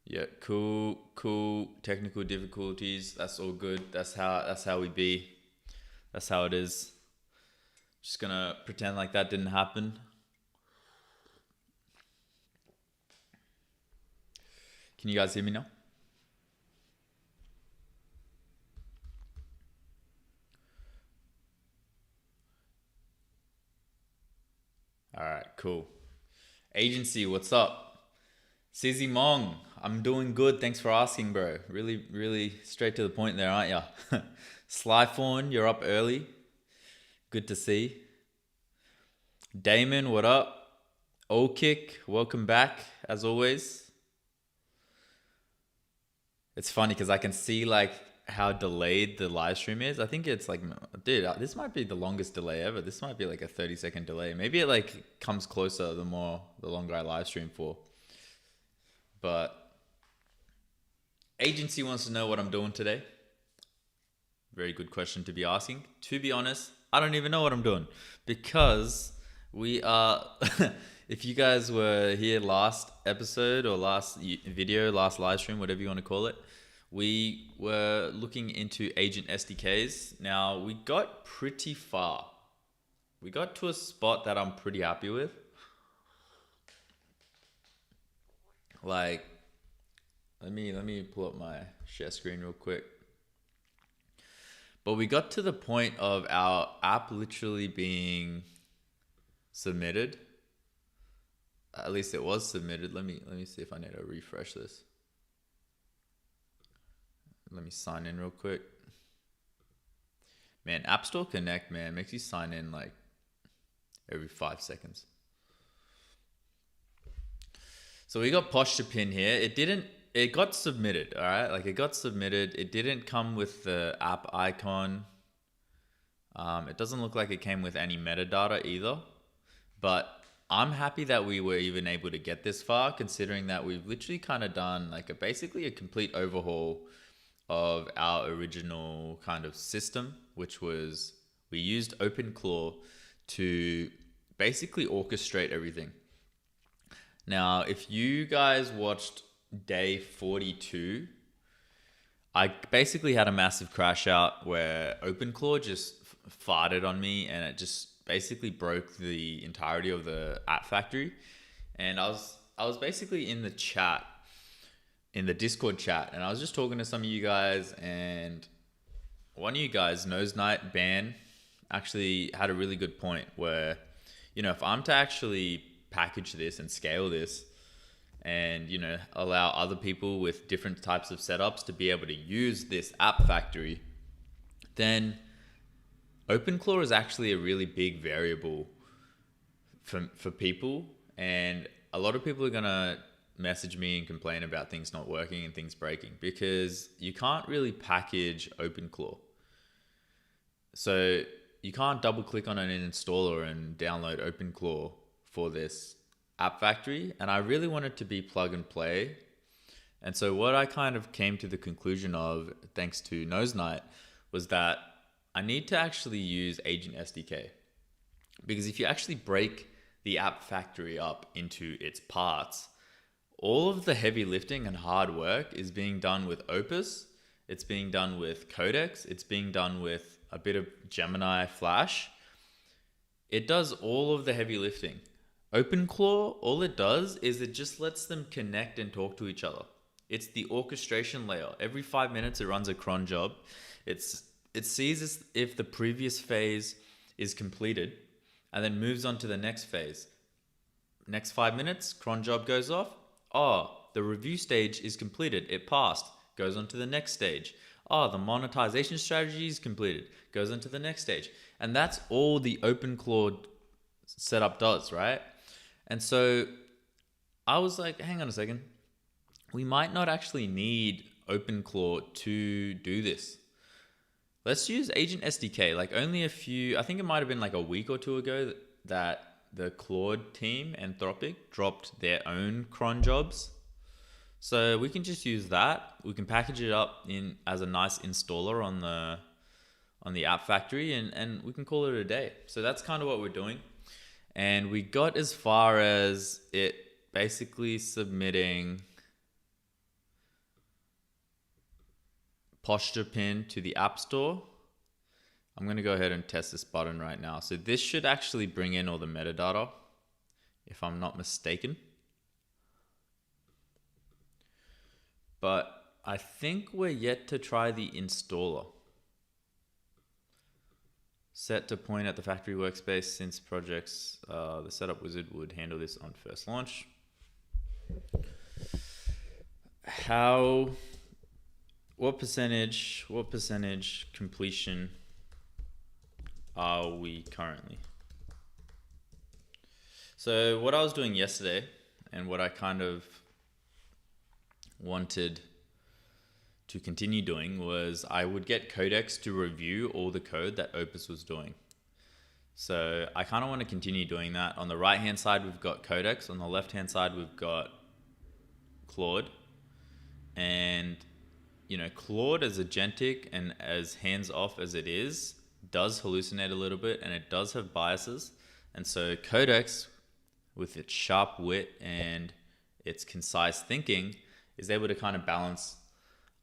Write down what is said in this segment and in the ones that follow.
Yeah, cool. Technical difficulties. That's all good. That's how we be. That's how it is. Just gonna pretend like that didn't happen. Can you guys hear me now? All right, cool. Agency, what's up? Sizzy Mong, I'm doing good. Thanks for asking, bro. Really straight to the point there, aren't ya? Slyphorn, you're up early. Good to see. Damon, what up? O-Kick, welcome back, as always. It's funny because I can see like how delayed the live stream is. I think it's like, dude, this might be the longest delay ever. This might be like a 30-second delay. Maybe it like comes closer the longer I live stream for. But agency wants to know what I'm doing today. Very good question to be asking. To be honest, I don't even know what I'm doing because we are. If you guys were here last episode or last video, last live stream, whatever you want to call it, we were looking into agent SDKs. Now we got pretty far. We got to a spot that I'm pretty happy with. Like, let me pull up my share screen real quick. But we got to the point of our app literally being submitted. At least it was submitted. Let me see if I need to refresh this. Let me sign in real quick. Man, App Store Connect, man, makes you sign in like every 5 seconds. So we got Posh to pin here. It got submitted, all right? Like it got submitted. It didn't come with the app icon. It doesn't look like it came with any metadata either. But I'm happy that we were even able to get this far, considering that we've literally kind of done like basically a complete overhaul of our original kind of system, which was we used Openclaw to basically orchestrate everything. Now, if you guys watched day 42, I basically had a massive crash out where Openclaw just farted on me and it just basically broke the entirety of the app factory. And I was basically in the chat, in the Discord chat, and I was just talking to some of you guys, and one of you guys, Nose Night Ban, actually had a really good point where, if I'm to actually package this and scale this and, allow other people with different types of setups to be able to use this app factory, then Openclaw is actually a really big variable for people. And a lot of people are going to message me and complain about things not working and things breaking because you can't really package Openclaw. So you can't double click on an installer and download Openclaw for this app factory. And I really want it to be plug and play. And so what I kind of came to the conclusion of, thanks to Nose Night, was that I need to actually use Agent SDK. Because if you actually break the app factory up into its parts, all of the heavy lifting and hard work is being done with Opus. It's being done with Codex. It's being done with a bit of Gemini Flash. It does all of the heavy lifting. Openclaw, all it does is it just lets them connect and talk to each other. It's the orchestration layer. Every 5 minutes, it runs a cron job. It sees if the previous phase is completed and then moves on to the next phase. Next 5 minutes, cron job goes off. Oh, the review stage is completed. It passed. Goes on to the next stage. Oh, the monetization strategy is completed. Goes on to the next stage. And that's all the Openclaw setup does, right? And so I was like, hang on a second. We might not actually need Openclaw to do this. Let's use Agent SDK. Like only I think it might have been like a week or two ago that the Claude team, Anthropic, dropped their own cron jobs. So we can just use that. We can package it up in as a nice installer on the app factory and we can call it a day. So that's kind of what we're doing. And we got as far as it basically submitting posture pin to the App Store. I'm going to go ahead and test this button right now. So this should actually bring in all the metadata, if I'm not mistaken. But I think we're yet to try the installer. Set to point at the factory workspace since projects, the setup wizard would handle this on first launch. What percentage completion are we currently? So what I was doing yesterday and what I kind of wanted to continue doing was I would get Codex to review all the code that Opus was doing. So I kind of want to continue doing that. On the right hand side we've got Codex, on the left hand side we've got Claude. And you know, Claude as agentic and as hands-off as it is, does hallucinate a little bit and it does have biases. And so Codex, with its sharp wit and its concise thinking, is able to kind of balance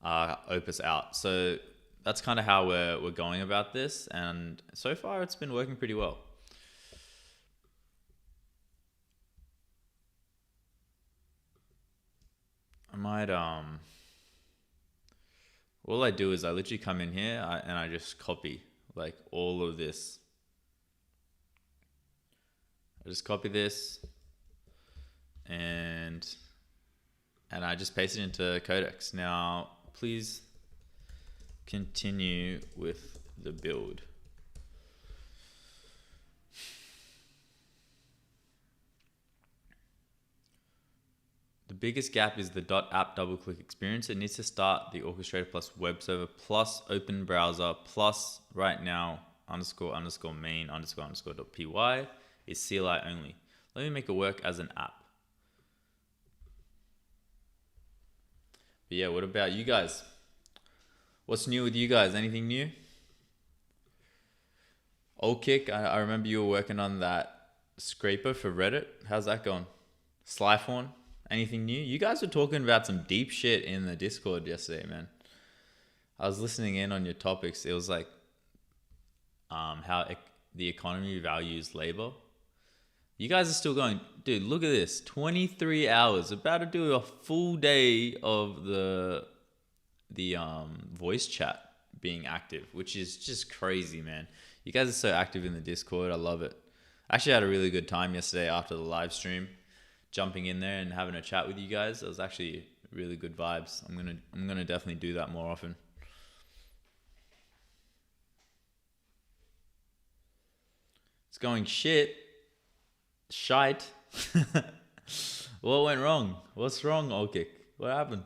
Opus out. So that's kind of how we're going about this, and so far it's been working pretty well. I might all I do is I literally come in here and I just copy like all of this. I just copy this and I just paste it into Codex. Now, please continue with the build. The biggest gap is the .app double-click experience. It needs to start the orchestrator plus web server plus open browser plus right now __main__.py is CLI only. Let me make it work as an app. But yeah, what about you guys? What's new with you guys? Anything new? Old Kick, I remember you were working on that scraper for Reddit. How's that going? Slyphorn, anything new? You guys were talking about some deep shit in the Discord yesterday, man. I was listening in on your topics. It was like how the economy values labor. You guys are still going, dude, look at this. 23 hours. About to do a full day of the voice chat being active, which is just crazy, man. You guys are so active in the Discord. I love it. I actually had a really good time yesterday after the live stream, jumping in there and having a chat with you guys. It was actually really good vibes. I'm gonna definitely do that more often. It's going shite. What went wrong? What's wrong, Olkick? What happened?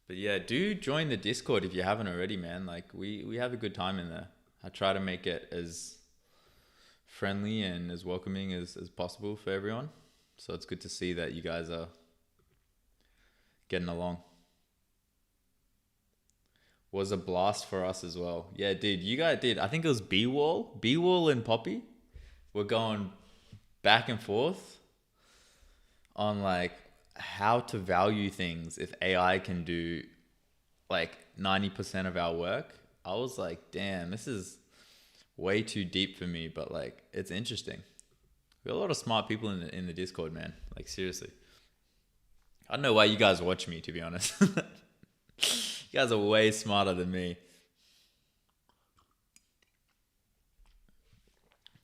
But yeah, do join the Discord if you haven't already, man. Like we have a good time in there. I try to make it as friendly and as welcoming as possible for everyone. So it's good to see that you guys are getting along. Was a blast for us as well. Yeah, dude, you guys did. I think it was B-Wall and Poppy were going back and forth on like how to value things if AI can do like 90% of our work. I was like, damn, this is way too deep for me, but like it's interesting. We got a lot of smart people in the Discord, man. Like seriously. I don't know why you guys watch me, to be honest. You guys are way smarter than me.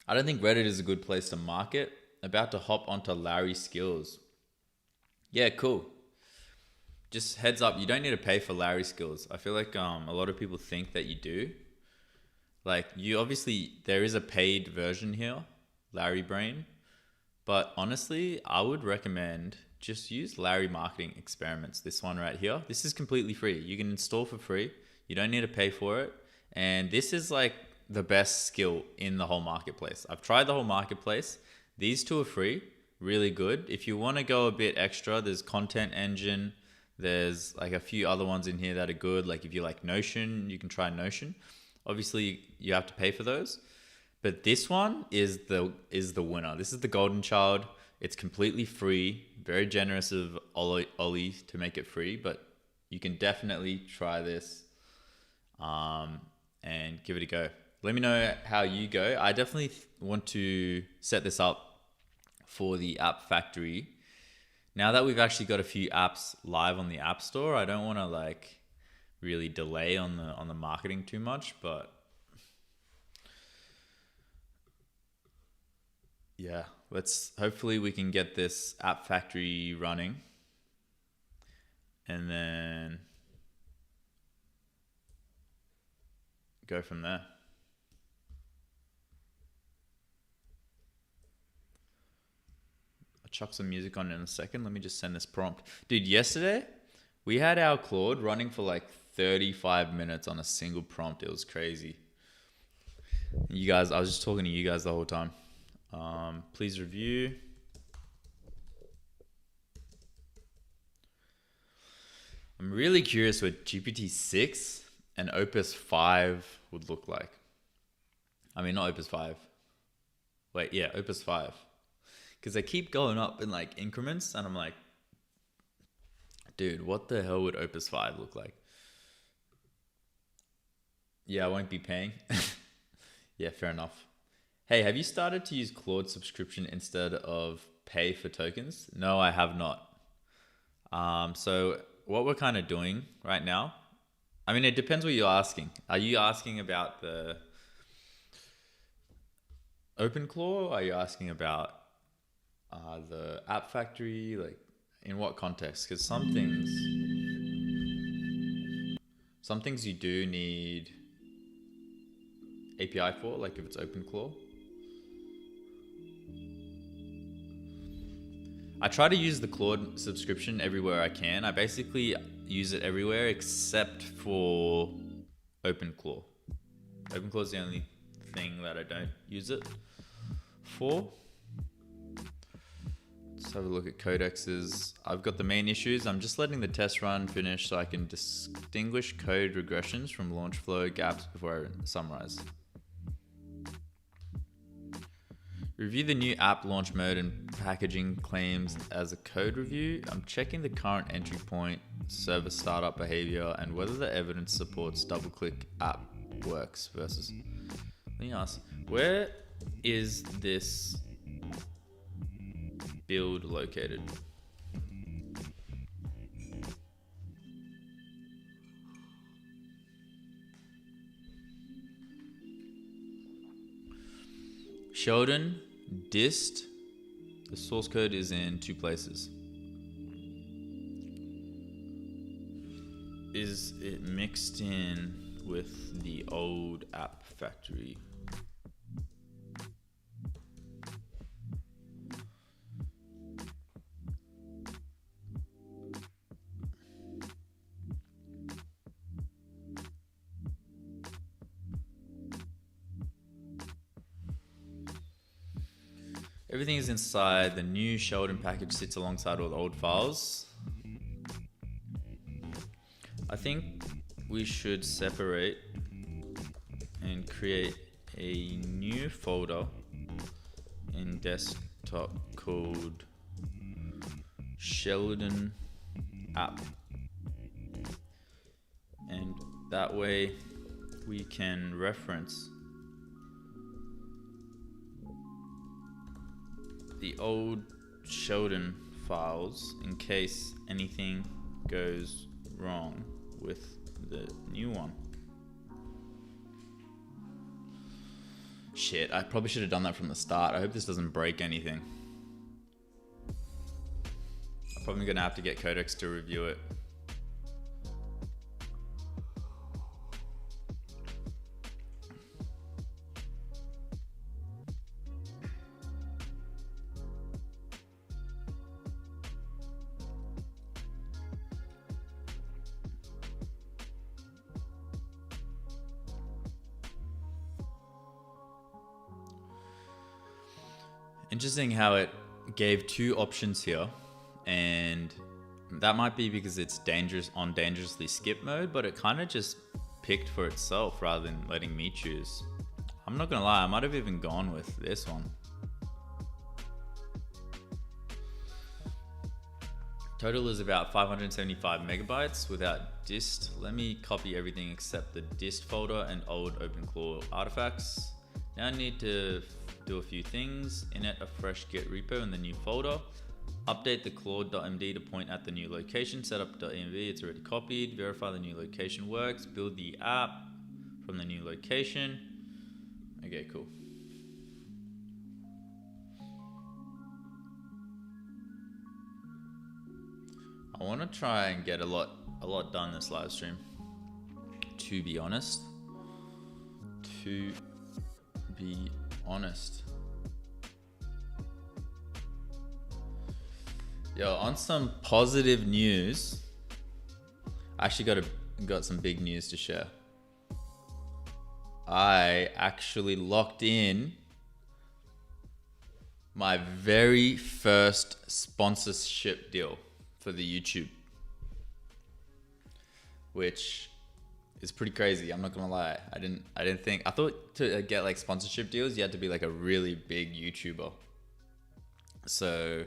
I don't think Reddit is a good place to market. About to hop onto Larry's skills. Yeah, cool. Just heads up, you don't need to pay for Larry skills. I feel like a lot of people think that you do. Like you obviously, there is a paid version here, Larry Brain. But honestly, I would recommend just use Larry Marketing Experiments. This one right here. This is completely free. You can install for free. You don't need to pay for it. And this is like the best skill in the whole marketplace. I've tried the whole marketplace. These two are free. Really good. If you want to go a bit extra, there's Content Engine. There's like a few other ones in here that are good. Like if you like Notion, you can try Notion. Obviously, you have to pay for those. But this one is the winner. This is the golden child. It's completely free. Very generous of Ollie to make it free, but you can definitely try this and give it a go. Let me know how you go. I definitely want to set this up for the app factory. Now that we've actually got a few apps live on the App Store, I don't want to like really delay on the marketing too much, but yeah, hopefully we can get this app factory running and then go from there. I'll chuck some music on in a second. Let me just send this prompt. Dude, yesterday we had our Claude running for like 35 minutes on a single prompt. It was crazy. You guys, I was just talking to you guys the whole time. Please review. I'm really curious what GPT-6 and Opus 5 would look like. I mean, not Opus 5. Wait, yeah, Opus 5. Because they keep going up in like increments, and I'm like, dude, what the hell would Opus 5 look like? Yeah, I won't be paying. Yeah, fair enough. Hey, have you started to use Claude subscription instead of pay for tokens? No, I have not. So what we're kind of doing right now, I mean, it depends what you're asking. Are you asking about the Openclaw? Are you asking about the app factory? Like, in what context? Because some things you do need API for, like if it's Openclaw. I try to use the Claude subscription everywhere I can. I basically use it everywhere except for Openclaw. Openclaw is the only thing that I don't use it for. Let's have a look at codexes. I've got the main issues. I'm just letting the test run finish so I can distinguish code regressions from launch flow gaps before I summarize. Review the new app launch mode and packaging claims as a code review. I'm checking the current entry point, server startup behavior, and whether the evidence supports double-click app works versus... Let me ask, where is this build located? Sheldon dist. The source code is in 2 places. Is it mixed in with the old app factory? Everything is inside. The new Sheldon package sits alongside all the old files. I think we should separate and create a new folder in desktop called Sheldon app. And that way we can reference the old Sheldon files in case anything goes wrong with the new one. Shit, I probably should have done that from the start. I hope this doesn't break anything. I'm probably gonna have to get Codex to review it. Interesting how it gave 2 options here, and that might be because it's dangerously skip mode, but it kind of just picked for itself rather than letting me choose. I'm not gonna lie, I might have even gone with this one. Total is about 575 megabytes without dist. Let me copy everything except the dist folder and old Openclaw artifacts. Now I need to do a few things. Init a fresh git repo in the new folder. Update the claude.md to point at the new location. Setup.env, it's already copied. Verify the new location works. Build the app from the new location. Okay, cool. I want to try and get a lot done this live stream. To be honest. Yo, on some positive news, I actually got some big news to share. I actually locked in my very first sponsorship deal for the YouTube, which is pretty crazy. I'm not gonna lie. I thought to get like sponsorship deals, you had to be like a really big YouTuber. So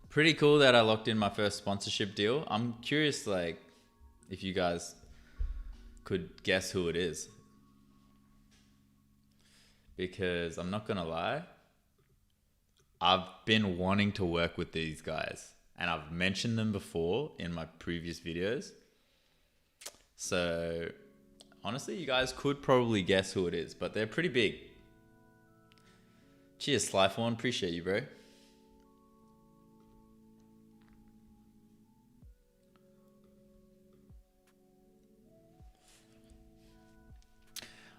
pretty cool that I locked in my first sponsorship deal. I'm curious, like, if you guys could guess who it is, because I'm not gonna lie, I've been wanting to work with these guys and I've mentioned them before in my previous videos. So honestly, you guys could probably guess who it is, but they're pretty big. Cheers, Slythorn. Appreciate you, bro.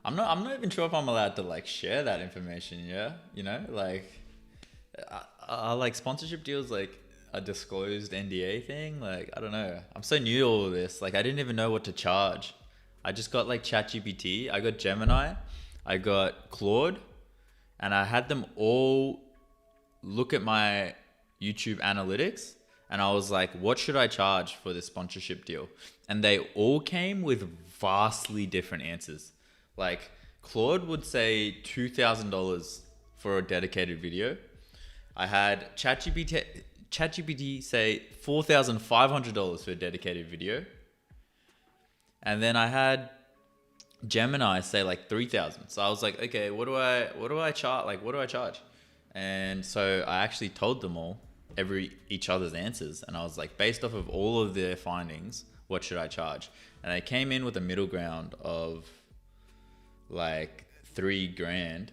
I'm not even sure if I'm allowed to like share that information. Yeah, you know, like, like sponsorship deals like a disclosed NDA thing. Like, I don't know. I'm so new to all of this. Like, I didn't even know what to charge. I just got like ChatGPT. I got Gemini. I got Claude, and I had them all look at my YouTube analytics, and I was like, what should I charge for this sponsorship deal? And they all came with vastly different answers. Like, Claude would say $2,000 for a dedicated video. I had ChatGPT say $4,500 for a dedicated video. And then I had Gemini say like 3,000. So I was like, okay, what do I charge? Like, what do I charge? And so I actually told them all each other's answers. And I was like, based off of all of their findings, what should I charge? And they came in with a middle ground of like $3,000.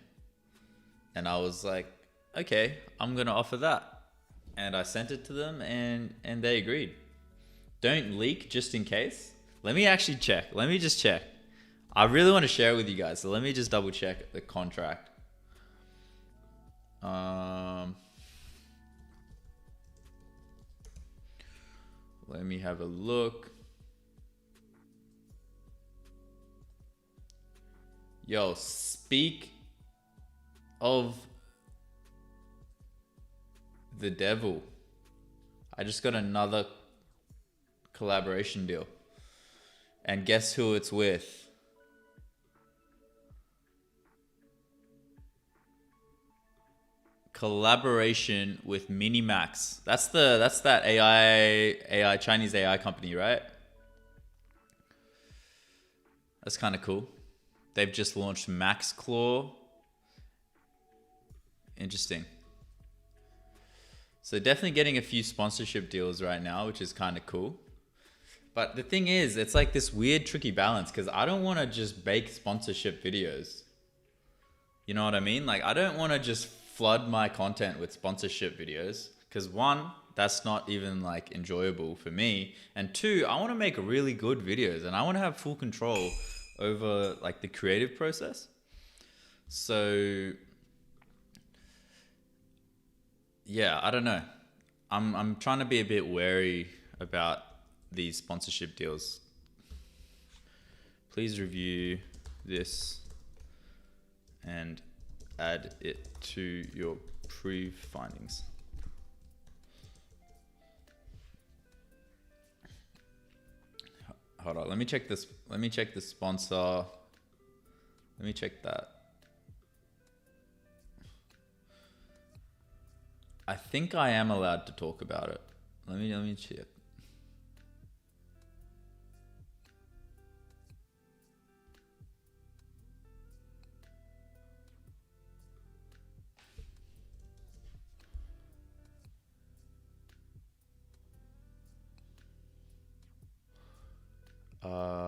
And I was like, okay, I'm going to offer that. And I sent it to them and they agreed. Don't leak just in case. Let me actually check. Let me just check. I really want to share it with you guys. So let me just double check the contract. Let me have a look. Yo, speak of the devil. I just got another collaboration deal. And guess who it's with? Collaboration with Minimax. That's that AI Chinese AI company, right? That's kind of cool. They've just launched MaxClaw. Interesting. So definitely getting a few sponsorship deals right now, which is kind of cool. But the thing is, it's like this weird tricky balance because I don't want to just bake sponsorship videos. You know what I mean? Like, I don't want to just flood my content with sponsorship videos because one, that's not even like enjoyable for me. And two, I want to make really good videos and I want to have full control over like the creative process. So yeah, I don't know. I'm trying to be a bit wary about these sponsorship deals. Please review this and add it to your pre-findings. Hold on, let me check this. Let me check the sponsor. Let me check that. I think I am allowed to talk about it. Let me check. Uh,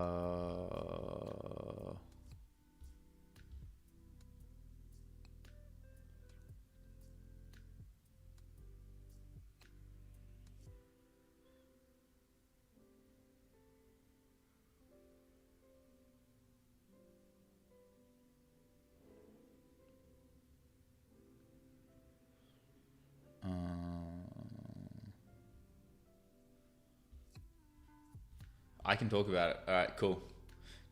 I can talk about it. All right, cool.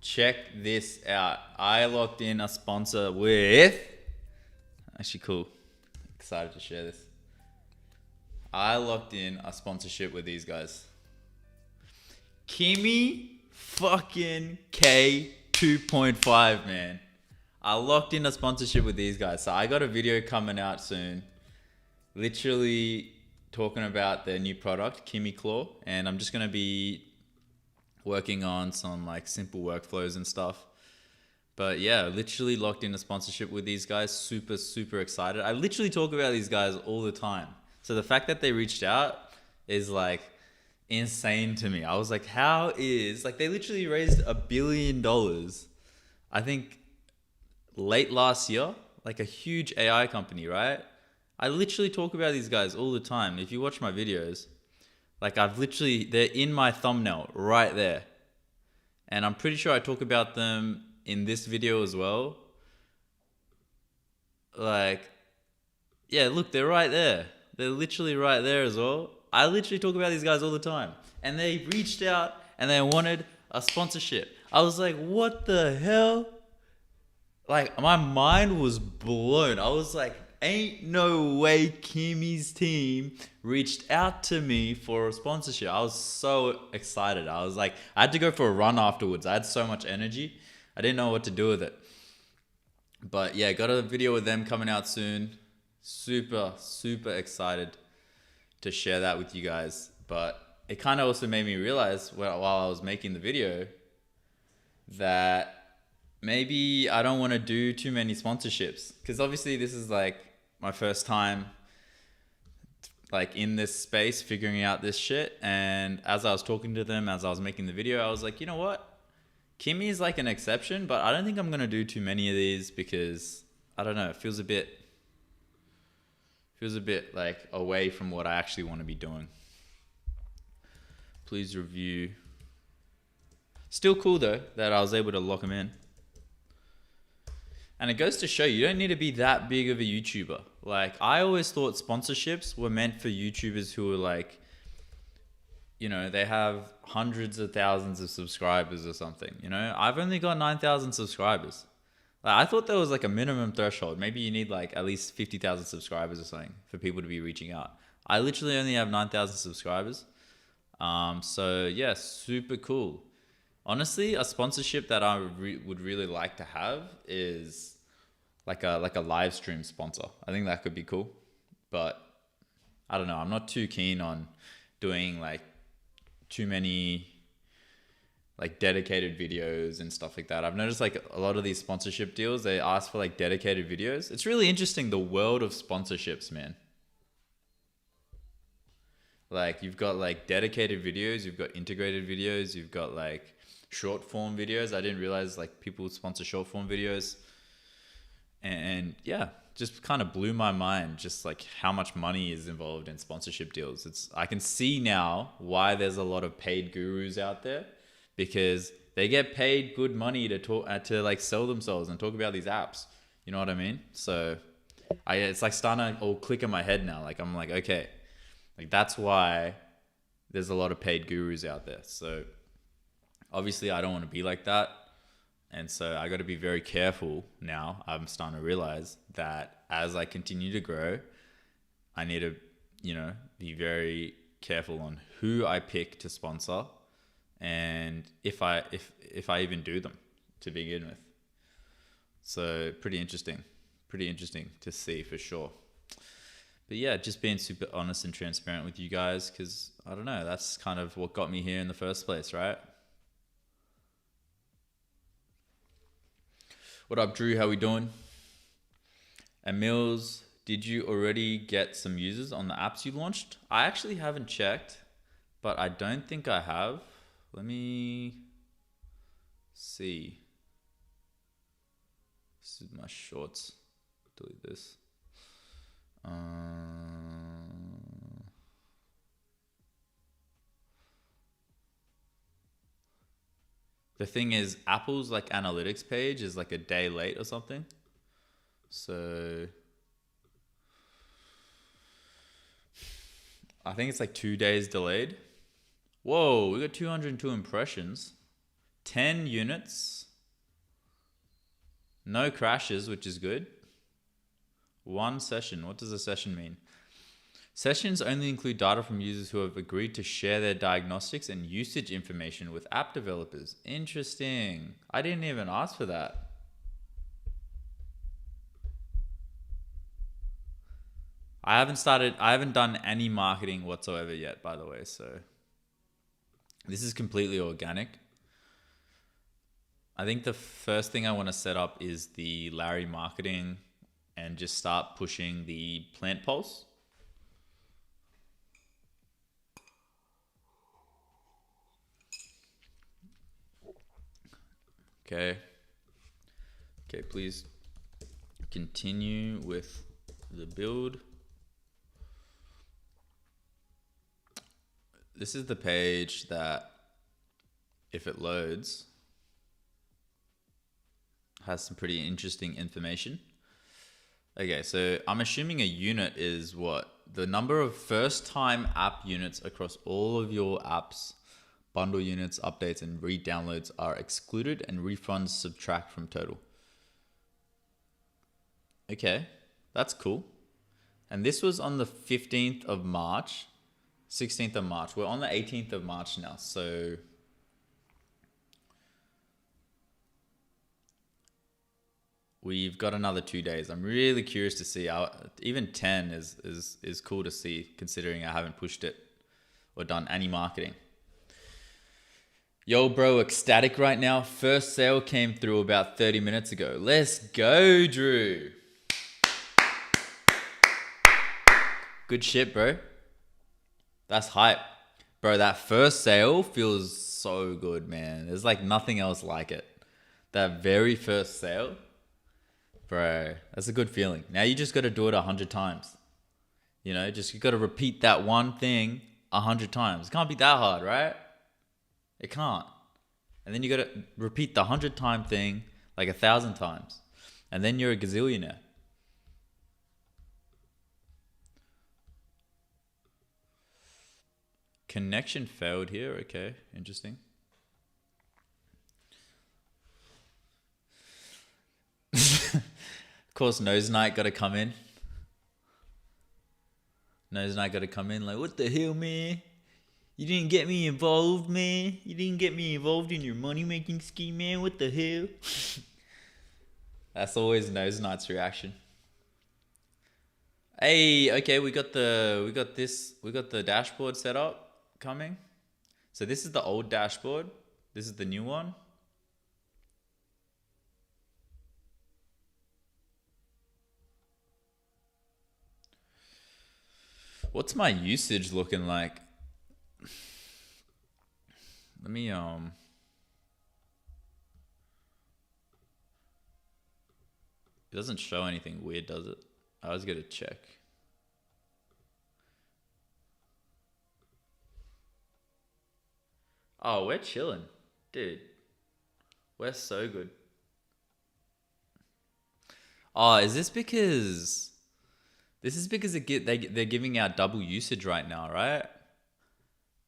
Check this out. I locked in a sponsor with. Actually, cool. Excited to share this. I locked in a sponsorship with these guys. Kimi fucking K 2.5, man. I locked in a sponsorship with these guys. So I got a video coming out soon. Literally talking about their new product, Kimi Claw. And I'm just going to be working on some like simple workflows and stuff. But yeah, literally locked in a sponsorship with these guys. Super, super excited. I literally talk about these guys all the time. So the fact that they reached out is like insane to me. I was like, how is, like, they literally raised $1 billion, I think late last year, like a huge AI company, right? I literally talk about these guys all the time. If you watch my videos, like they're in my thumbnail right there. And I'm pretty sure I talk about them in this video as well. Like, yeah, look, they're right there. They're literally right there as well. I literally talk about these guys all the time. And they reached out and they wanted a sponsorship. I was like, what the hell? Like, my mind was blown. I was like, ain't no way Kimi's team reached out to me for a sponsorship. I was so excited. I was like, I had to go for a run afterwards. I had so much energy. I didn't know what to do with it. But yeah, got a video with them coming out soon. Super, super excited to share that with you guys. But it kind of also made me realize while I was making the video that maybe I don't want to do too many sponsorships, because obviously this is like my first time like in this space figuring out this shit. And as I was talking to them, as I was making the video, I was like, you know what? Kimi is like an exception, but I don't think I'm going to do too many of these because I don't know, it feels a bit like away from what I actually want to be doing. Please review. Still cool though that I was able to lock them in. And it goes to show you don't need to be that big of a YouTuber. Like, I always thought sponsorships were meant for YouTubers who are like, you know, they have hundreds of thousands of subscribers or something. You know, I've only got 9,000 subscribers. Like, I thought there was like a minimum threshold. Maybe you need like at least 50,000 subscribers or something for people to be reaching out. I literally only have 9,000 subscribers. So yeah, super cool. Honestly, a sponsorship that I would really like to have is like a live stream sponsor. I think that could be cool. But I don't know. I'm not too keen on doing like too many like dedicated videos and stuff like that. I've noticed like a lot of these sponsorship deals, they ask for like dedicated videos. It's really interesting, the world of sponsorships, man. Like, you've got like dedicated videos, you've got integrated videos, you've got like short form videos. I didn't realize like people sponsor short form videos. And yeah, just kind of blew my mind just like how much money is involved in sponsorship deals. I can see now why there's a lot of paid gurus out there, because they get paid good money to talk to like sell themselves and talk about these apps. You know what I mean? So it's like starting to all click in my head now. Like, I'm like, okay, like that's why there's a lot of paid gurus out there. So obviously I don't want to be like that. And so I got to be very careful now. I'm starting to realize that as I continue to grow, I need to, you know, be very careful on who I pick to sponsor and if I even do them to begin with. So pretty interesting to see for sure. But But yeah, just being super honest and transparent with you guys, because I don't know, that's kind of what got me here in the first place, right? What up, Drew? How we doing? And Mills, did you already get some users on the apps you launched? I actually haven't checked, but I don't think I have. Let me see. This is my shorts. Delete this. The thing is, Apple's like analytics page is like a day late or something. So I think it's like 2 days delayed. Whoa, we got 202 impressions. 10 units. No crashes, which is good. 1 session. What does a session mean? Sessions only include data from users who have agreed to share their diagnostics and usage information with app developers. Interesting. I didn't even ask for that. I haven't done any marketing whatsoever yet, by the way, so this is completely organic. I think the first thing I want to set up is the Larry marketing and just start pushing the plant pulse. Okay, please continue with the build. This is the page that, if it loads, has some pretty interesting information. Okay, so I'm assuming a unit is what? The number of first-time app units across all of your apps. Bundle units, updates, and re-downloads are excluded and refunds subtract from total. Okay, that's cool. And this was on the 15th of March, 16th of March. We're on the 18th of March now, so we've got another 2 days. I'm really curious to see. Even 10 is cool to see, considering I haven't pushed it or done any marketing. Yo, bro, ecstatic right now. First sale came through about 30 minutes ago. Let's go, Drew. Good shit, bro. That's hype. Bro, that first sale feels so good, man. There's like nothing else like it. That very first sale, bro, that's a good feeling. Now you just got to do it 100 times. You know, you got to repeat that one thing 100 times. It can't be that hard, right? It can't. And then you got to repeat the 100-time thing like 1,000 times. And then you're a gazillionaire. Connection failed here. Okay, interesting. Of course, Nose Knight got to come in. Nose Knight got to come in like, what the hell, man? You didn't get me involved, man. You didn't get me involved in your money-making scheme, man. What the hell? That's always Nose Knight's reaction. Hey, okay, we got the dashboard set up coming. So this is the old dashboard. This is the new one. What's my usage looking like? Let me It doesn't show anything weird, does it? I always gotta check. Oh, we're chilling. Dude. We're so good. Oh, is this because... This is because they're giving out double usage right now, right?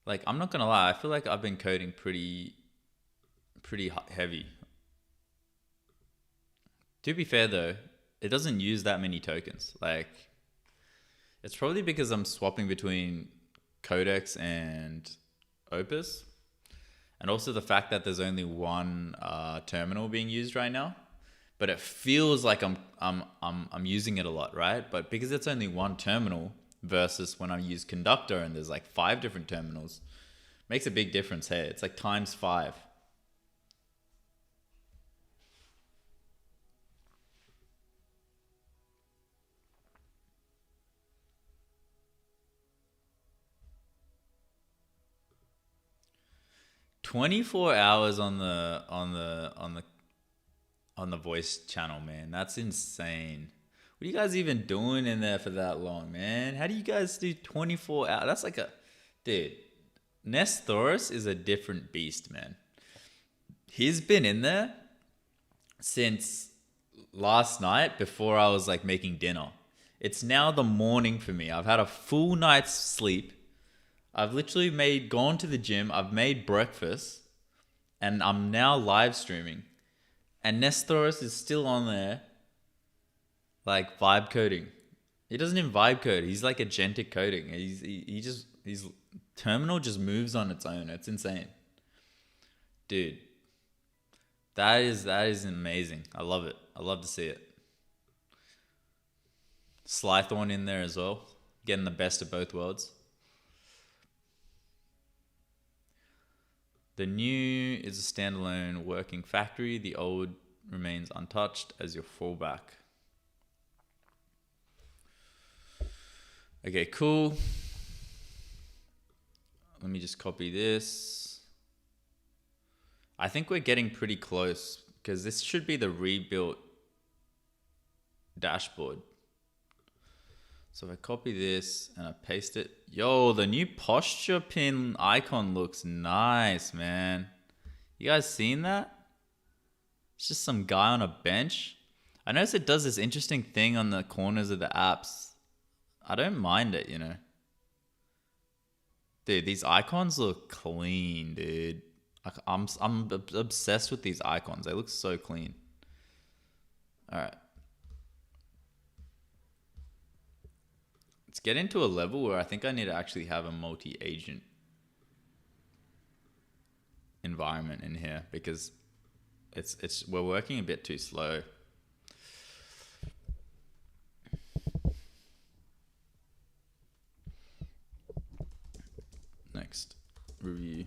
Like, I'm not gonna lie, I feel like I've been coding pretty heavy. To be fair though, it doesn't use that many tokens. Like, it's probably because I'm swapping between Codex and Opus. And also the fact that there's only one terminal being used right now but it feels like I'm using it a lot, right? But because it's only one terminal versus when I use conductor and there's like 5 different terminals, makes a big difference. Hey, it's like times 5. $24 on the voice channel, man. That's insane. What are you guys even doing in there for that long, man? How do you guys do 24 hours? That's like a... Dude, Nestoris is a different beast, man. He's been in there since last night before I was like making dinner. It's now the morning for me. I've had a full night's sleep. I've literally gone to the gym. I've made breakfast and I'm now live streaming. And Nestoris is still on there, like vibe coding. He doesn't even vibe code. He's like agentic coding. His terminal just moves on its own. It's insane, dude. That is amazing. I love it. I love to see it. Slythorn in there as well, getting the best of both worlds. The new is a standalone working factory. The old remains untouched as your fallback. Okay, cool. Let me just copy this. I think we're getting pretty close because this should be the rebuilt dashboard. So if I copy this and I paste it, yo, the new posture pin icon looks nice, man. You guys seen that? It's just some guy on a bench. I noticed it does this interesting thing on the corners of the apps. I don't mind it, you know. Dude, these icons look clean, dude. I'm obsessed with these icons. They look so clean. All right. Let's get into a level where I think I need to actually have a multi-agent environment in here because we're working a bit too slow. Next, review.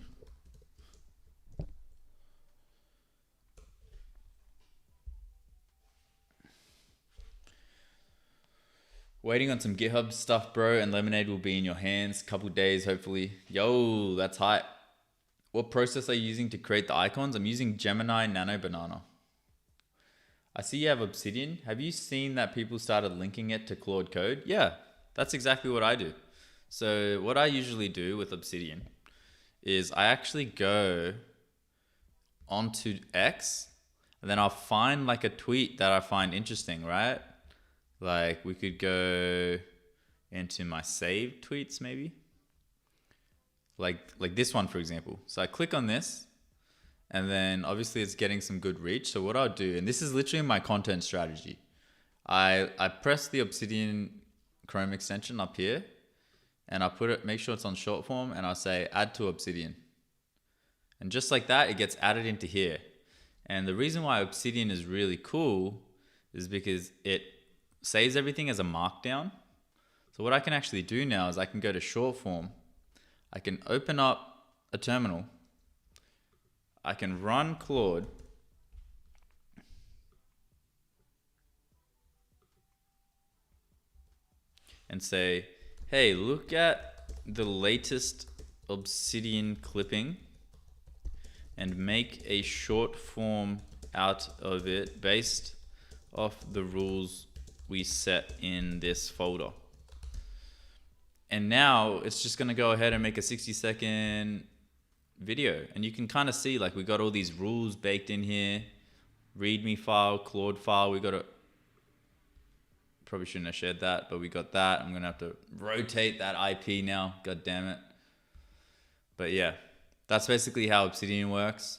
Waiting on some GitHub stuff, bro, and Lemonade will be in your hands. Couple days, hopefully. Yo, that's hype. What process are you using to create the icons? I'm using Gemini Nano Banana. I see you have Obsidian. Have you seen that people started linking it to Claude Code? Yeah, that's exactly what I do. So what I usually do with Obsidian is I actually go onto X and then I'll find like a tweet that I find interesting, right? Like we could go into my saved tweets maybe. Like this one, for example. So I click on this and then obviously it's getting some good reach. So what I'll do, and this is literally my content strategy. I press the Obsidian Chrome extension up here and I make sure it's on short form and I'll say add to Obsidian. And just like that, it gets added into here. And the reason why Obsidian is really cool is because it saves everything as a markdown. So what I can actually do now is I can go to short form. I can open up a terminal. I can run Claude. And say, hey, look at the latest Obsidian clipping and make a short form out of it based off the rules we set in this folder. And now it's just gonna go ahead and make a 60-second video. And you can kind of see like we got all these rules baked in here. README file, Claude file, we got a, probably shouldn't have shared that, but we got that. I'm gonna have to rotate that IP now, god damn it. But yeah, that's basically how Obsidian works.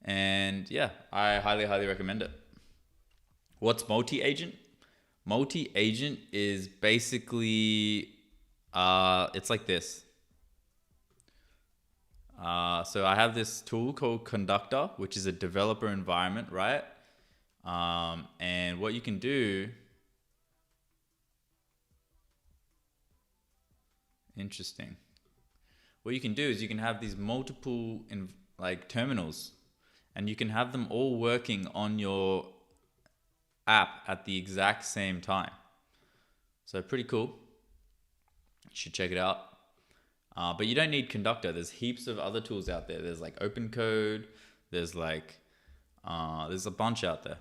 And yeah, I highly, highly recommend it. What's multi-agent? Multi-agent is basically, it's like this. So I have this tool called Conductor, which is a developer environment, right? And what you can do, interesting. What you can do is you can have these multiple like terminals, and you can have them all working on your app at the exact same time. So pretty cool. You should check it out. But you don't need Conductor. There's heaps of other tools out there. There's like Opencode. There's like, there's a bunch out there.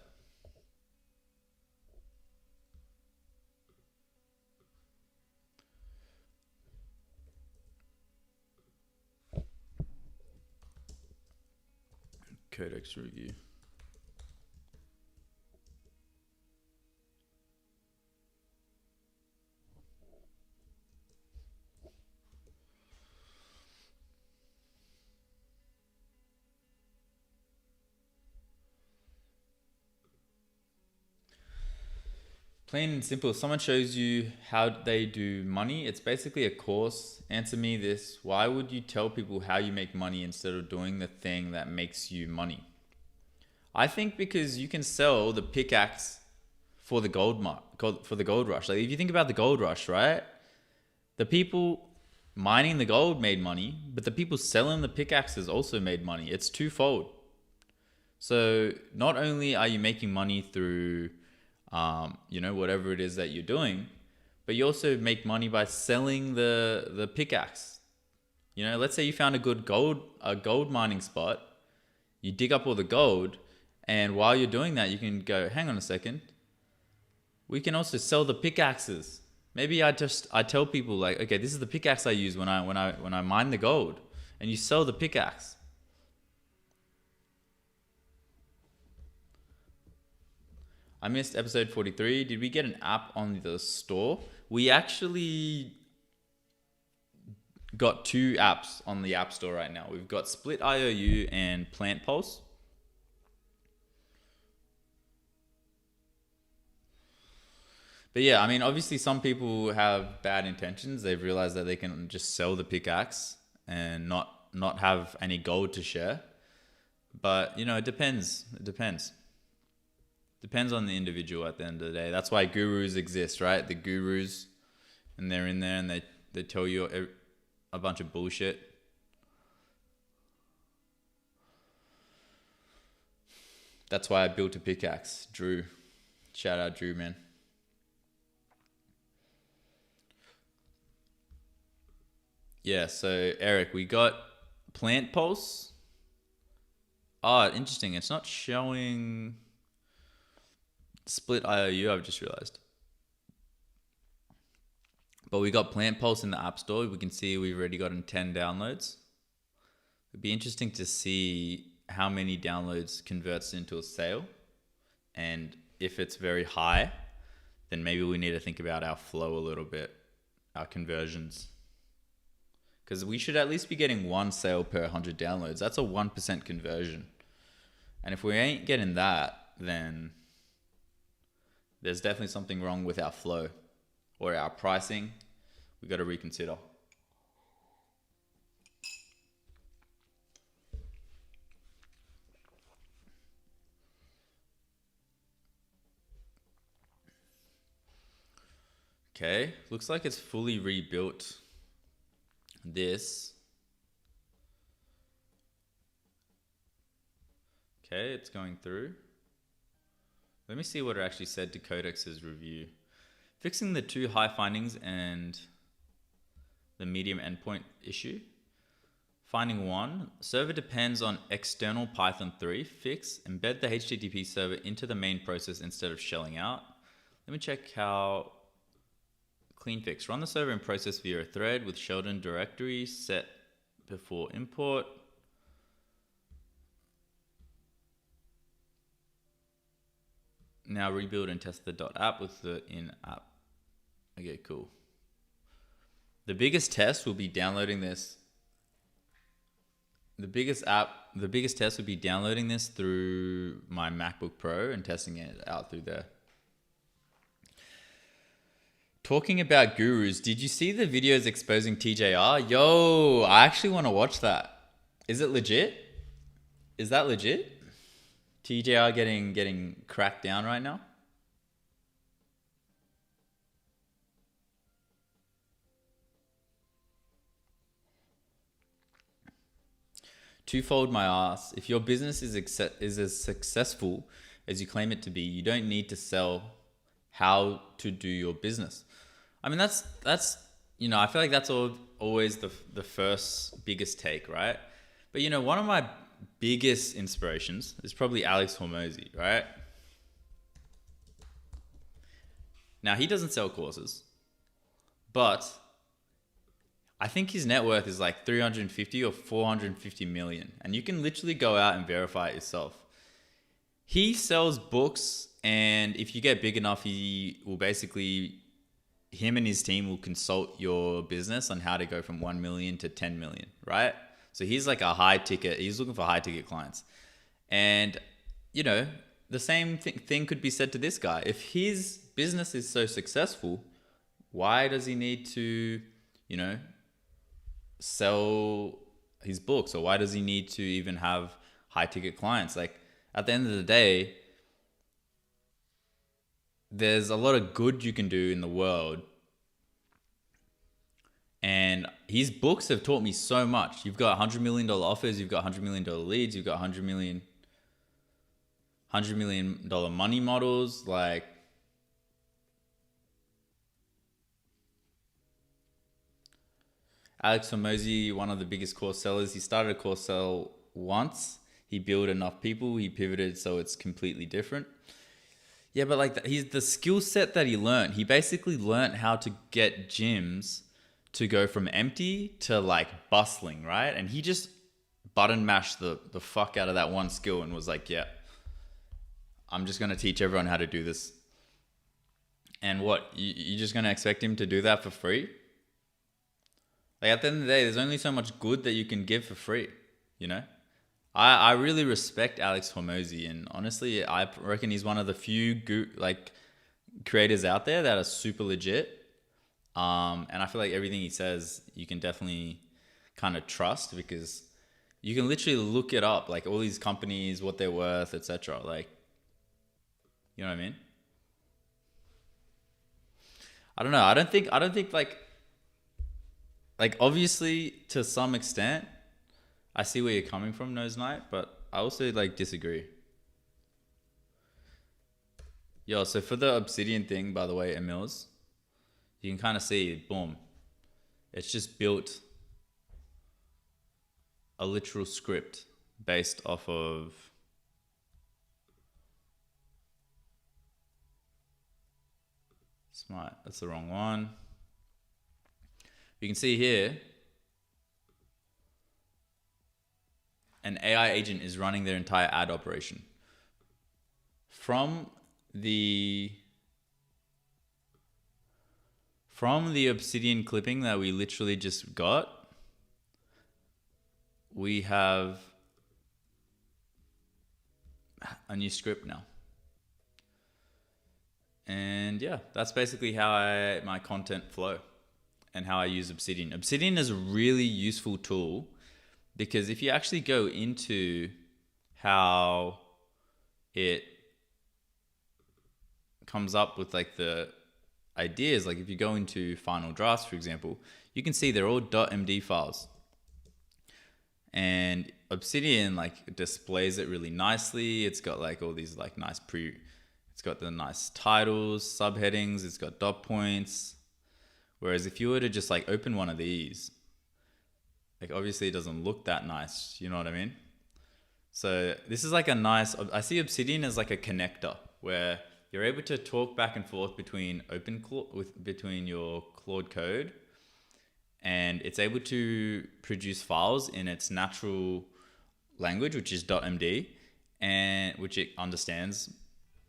Codex review. Plain and simple. If someone shows you how they do money, it's basically a course. Answer me this. Why would you tell people how you make money instead of doing the thing that makes you money? I think because you can sell the pickaxe for the gold rush. Like if you think about the gold rush, right? The people mining the gold made money, but the people selling the pickaxes also made money. It's twofold. So not only are you making money through whatever it is that you're doing, but you also make money by selling the pickaxe. Let's say you found a good gold mining spot, you dig up all the gold, and while you're doing that, you can go, hang on a second, we can also sell the pickaxes. Maybe I tell people like, okay, this is the pickaxe I use when I mine the gold, and you sell the pickaxe. I missed episode 43. Did we get an app on the store? We actually got 2 apps on the App Store right now. We've got Split IOU and Plant Pulse. But yeah, I mean, obviously some people have bad intentions. They've realized that they can just sell the pickaxe and not have any gold to share. But, it depends. It depends. Depends on the individual at the end of the day. That's why gurus exist, right? The gurus, and they're in there and they tell you a bunch of bullshit. That's why I built a pickaxe. Drew. Shout out Drew, man. Yeah, so Eric, we got Plant Pulse. Oh, interesting. It's not showing Split IOU, I've just realized. But we got Plant Pulse in the App Store. We can see we've already gotten 10 downloads. It'd be interesting to see how many downloads converts into a sale. And if it's very high, then maybe we need to think about our flow a little bit, our conversions. Because we should at least be getting 1 sale per 100 downloads. That's a 1% conversion. And if we ain't getting that, then there's definitely something wrong with our flow or our pricing. We got to reconsider. Okay, looks like it's fully rebuilt this. Okay, it's going through. Let me see what it actually said to Codex's review. Fixing the 2 high findings and the medium endpoint issue. Finding 1, server depends on external Python 3. Fix, embed the HTTP server into the main process instead of shelling out. Let me check how. Clean fix, run the server in process via a thread with Sheldon directory set before import. Now rebuild and test the .app with the in-app. Okay, cool. The biggest test will be downloading this. The biggest test would be downloading this through my MacBook Pro and testing it out through there. Talking about gurus, did you see the videos exposing TJR? Yo, I actually want to watch that. Is it legit? Is that legit? TJR getting cracked down right now. Twofold my ass. If your business is as successful as you claim it to be, you don't need to sell how to do your business. I mean, that's I feel like that's always the first biggest take, right? But one of my biggest inspirations is probably Alex Hormozy, right? Now, he doesn't sell courses, but I think his net worth is like 350 or 450 million. And you can literally go out and verify it yourself. He sells books, and if you get big enough, him and his team will consult your business on how to go from 1 million to 10 million, right? So he's like he's looking for high ticket clients. And, the same thing could be said to this guy. If his business is so successful, why does he need to, sell his books? Or why does he need to even have high ticket clients? Like, at the end of the day, there's a lot of good you can do in the world. And his books have taught me so much. You've got $100 million offers, you've got $100 million leads, you've got $100 million money models. Like, Alex Hormozy, one of the biggest course sellers. He started a course sell once. He built enough people. He pivoted so it's completely different. Yeah, but like he's the skill set that he learned. He basically learned how to get gyms to go from empty to like bustling, right? And he just button mashed the fuck out of that one skill and was like, yeah, I'm just going to teach everyone how to do this. And what, you're just going to expect him to do that for free? Like, at the end of the day, there's only so much good that you can give for free, I really respect Alex Hormozy, and honestly, I reckon he's one of the few creators out there that are super legit. And I feel like everything he says, you can definitely kind of trust, because you can literally look it up, like all these companies, what they're worth, etc. Like, you know what I mean? I don't know. I don't think like obviously to some extent, I see where you're coming from, Nose Knight, but I also disagree. Yo, so for the obsidian thing, by the way, Emils, you can kind of see, boom, it's just built a literal script based off of smart. That's the wrong one. You can see here, an AI agent is running their entire ad operation. From the obsidian clipping that we literally just got, we have a new script now. And yeah, that's basically how my content flow and how I use Obsidian. Obsidian is a really useful tool, because if you actually go into how it comes up with the ideas, like if you go into Final Drafts, for example, you can see they're all .md files. And Obsidian displays it really nicely. It's got all these nice it's got the nice titles, subheadings, it's got dot points. Whereas if you were to just open one of these, obviously it doesn't look that nice, you know what I mean? So this is a nice, I see Obsidian as a connector where you're able to talk back and forth between between your Claude code, and it's able to produce files in its natural language, which is .md, and which it understands,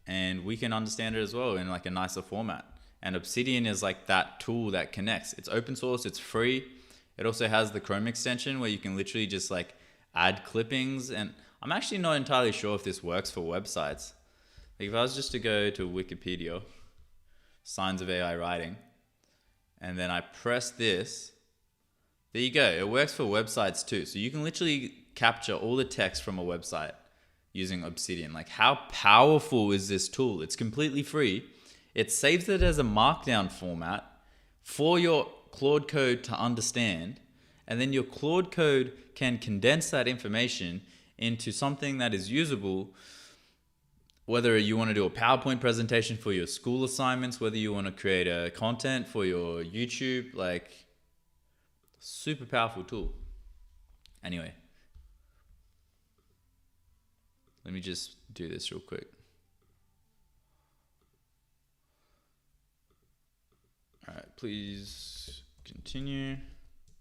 and we can understand it as well in a nicer format. And Obsidian is that tool that connects. It's open source, it's free. It also has the Chrome extension where you can literally just add clippings. And I'm actually not entirely sure if this works for websites. If I was just to go to Wikipedia, signs of AI writing, and then I press this, there you go. It works for websites too. So you can literally capture all the text from a website using Obsidian. Like, how powerful is this tool? It's completely free. It saves it as a markdown format for your Claude code to understand. And then your Claude code can condense that information into something that is usable, whether you want to do a PowerPoint presentation for your school assignments, whether you want to create a content for your YouTube, like, super powerful tool. Anyway, let me just do this real quick. All right, please continue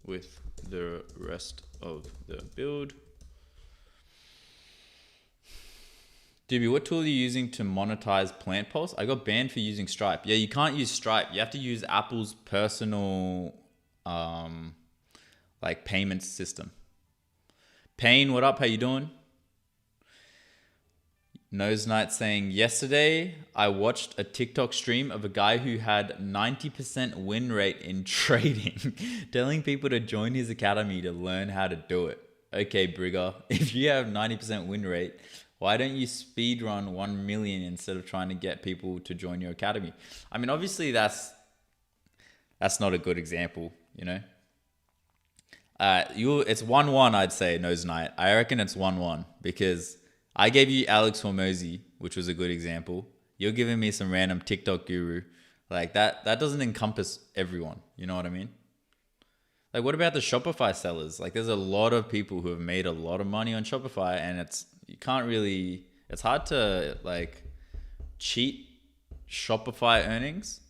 with the rest of the build. Doobie, what tool are you using to monetize Plant Pulse? I got banned for using Stripe. Yeah, you can't use Stripe. You have to use Apple's personal like payment system. Payne, what up? How you doing? Nose Knight saying, yesterday I watched a TikTok stream of a guy who had 90% win rate in trading, telling people to join his academy to learn how to do it. Okay, Brigger, if you have 90% win rate, why don't you speedrun 1 million instead of trying to get people to join your academy? I mean, obviously that's not a good example, you know? It's 1-1, I'd say, Nose Knight. I reckon it's 1-1 because I gave you Alex Hormozy, which was a good example. You're giving me some random TikTok guru. Like, that doesn't encompass everyone. You know what I mean? Like, what about the Shopify sellers? Like, there's a lot of people who have made a lot of money on Shopify, and it's hard to, like, cheat Shopify earnings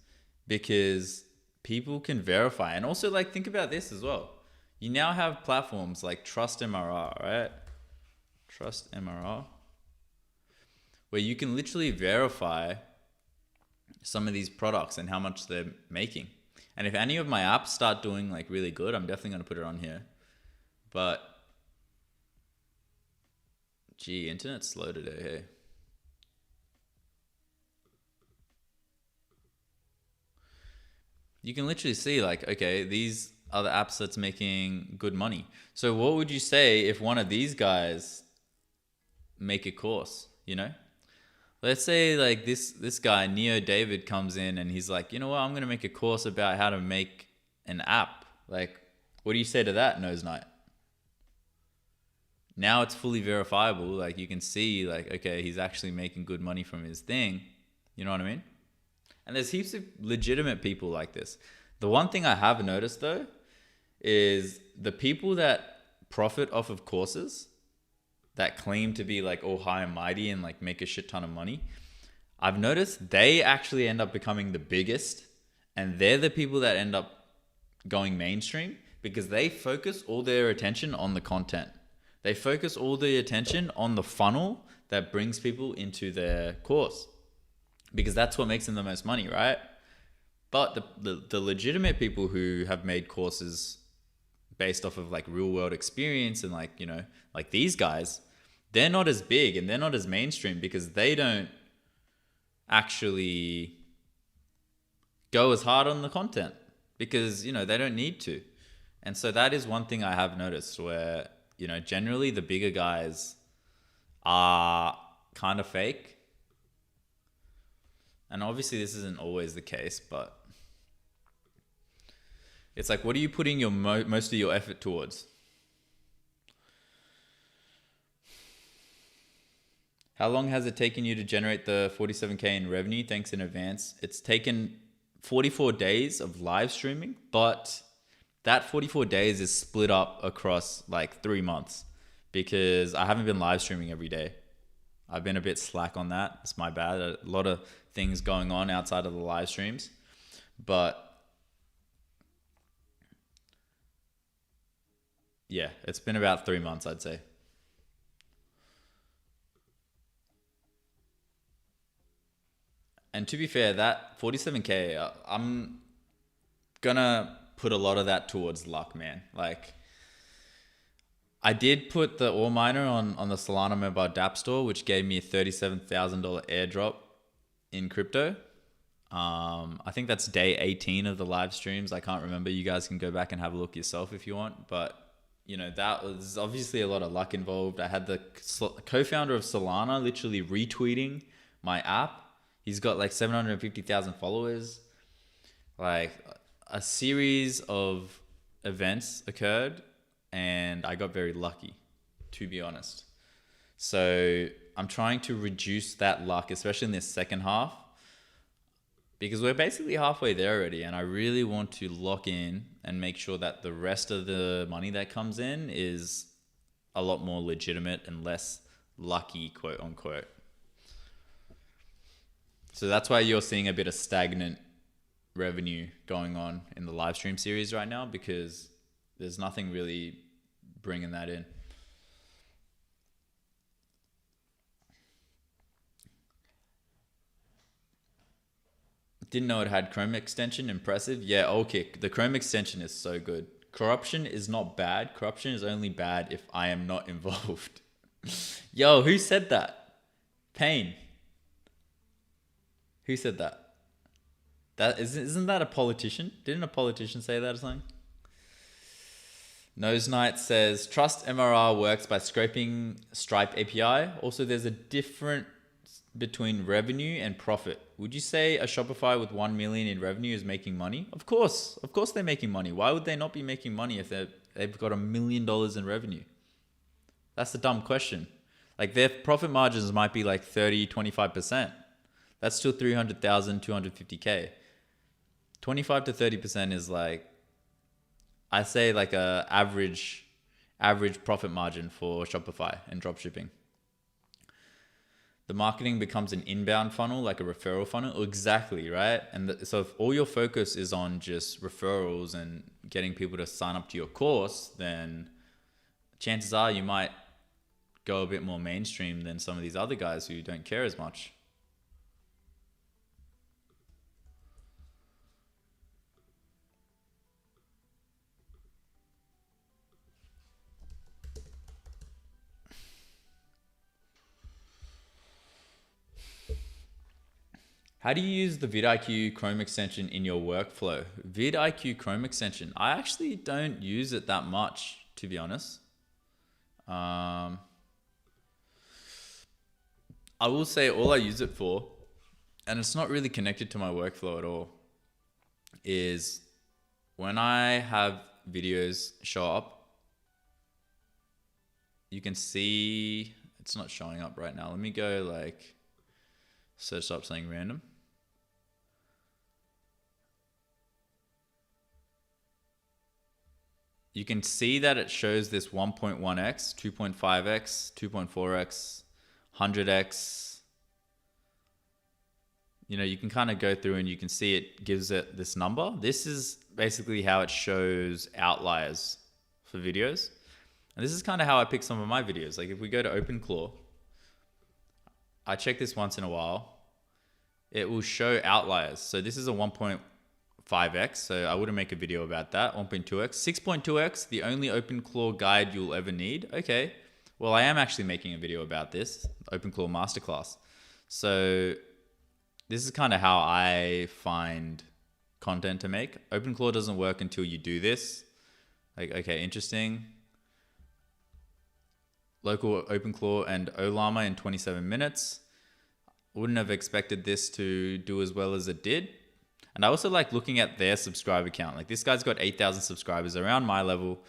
because people can verify. And also, like, think about this as well. You now have platforms like Trust MRR, right? Trust MRR, where you can literally verify some of these products and how much they're making. And if any of my apps start doing like really good, I'm definitely going to put it on here. But gee, internet's slow today, hey. You can literally see like, okay, these are the apps that's making good money. So what would you say if one of these guys make a course, you know? Let's say like this guy, Neo David, comes in and he's like, you know what, I'm going to make a course about how to make an app. Like, what do you say to that, Nose Knight? Now it's fully verifiable. Like, you can see like, okay, he's actually making good money from his thing. You know what I mean? And there's heaps of legitimate people like this. The one thing I have noticed though is the people that profit off of courses that claim to be like all high and mighty and like make a shit ton of money, I've noticed they actually end up becoming the biggest, and they're the people that end up going mainstream because they focus all their attention on the content. They focus all the attention on the funnel that brings people into their course because that's what makes them the most money, right? But the legitimate people who have made courses based off of like real world experience and like, you know, like these guys, they're not as big and they're not as mainstream because they don't actually go as hard on the content because, you know, they don't need to. And so that is one thing I have noticed where, you know, generally the bigger guys are kind of fake. And obviously this isn't always the case, but it's like, what are you putting your most of your effort towards? How long has it taken you to generate the 47K in revenue? Thanks in advance. It's taken 44 days of live streaming, but that 44 days is split up across like 3 months because I haven't been live streaming every day. I've been a bit slack on that. It's my bad. A lot of things going on outside of the live streams, but yeah, it's been about 3 months, I'd say. And to be fair, that 47K, I'm gonna put a lot of that towards luck, man. Like, I did put the ore miner on the Solana mobile Dapp store, which gave me a $37,000 airdrop in crypto. I think that's day 18 of the live streams. I can't remember. You guys can go back and have a look yourself if you want. But you know, that was obviously a lot of luck involved. I had the co-founder of Solana literally retweeting my app. He's got like 750,000 followers. Like a series of events occurred and I got very lucky, to be honest. So I'm trying to reduce that luck, especially in this second half, because we're basically halfway there already. And I really want to lock in and make sure that the rest of the money that comes in is a lot more legitimate and less lucky, quote unquote. So that's why you're seeing a bit of stagnant revenue going on in the live stream series right now, because there's nothing really bringing that in. Didn't know it had Chrome extension. Impressive. Yeah, okay. The Chrome extension is so good. Corruption is not bad. Corruption is only bad if I am not involved. Yo, who said that? Pain. Who said that? Isn't that a politician? Didn't a politician say that or something? Nose Knight says, trust MRR works by scraping Stripe API. Also, there's a difference between revenue and profit. Would you say a Shopify with 1 million in revenue is making money? Of course they're making money. Why would they not be making money if they've got $1 million in revenue? That's a dumb question. Like their profit margins might be like 30, 25%. That's still 300,000, 250K. 25 to 30% is like, I say like a average profit margin for Shopify and dropshipping. The marketing becomes an inbound funnel, like a referral funnel. Exactly, right? And so if all your focus is on just referrals and getting people to sign up to your course, then chances are you might go a bit more mainstream than some of these other guys who don't care as much. How do you use the vidIQ Chrome extension in your workflow? vidIQ Chrome extension. I actually don't use it that much, to be honest. I will say all I use it for, and it's not really connected to my workflow at all, is when I have videos show up, you can see it's not showing up right now. Let me go like search up something random. You can see that it shows this 1.1x, 2.5x, 2.4x, 100x. You know, you can kind of go through and you can see it gives it this number. This is basically how it shows outliers for videos. And this is kind of how I pick some of my videos. Like if we go to Openclaw, I check this once in a while. It will show outliers. So this is a 1.5x, so I wouldn't make a video about that. 1.2x, 6.2x, the only Openclaw guide you'll ever need. Okay, well I am actually making a video about this, Openclaw Masterclass. So this is kind of how I find content to make. Openclaw doesn't work until you do this. Like, okay, interesting. Local Openclaw and Ollama in 27 minutes. Wouldn't have expected this to do as well as it did. And I also like looking at their subscriber count. Like this guy's got 8,000 subscribers around my level.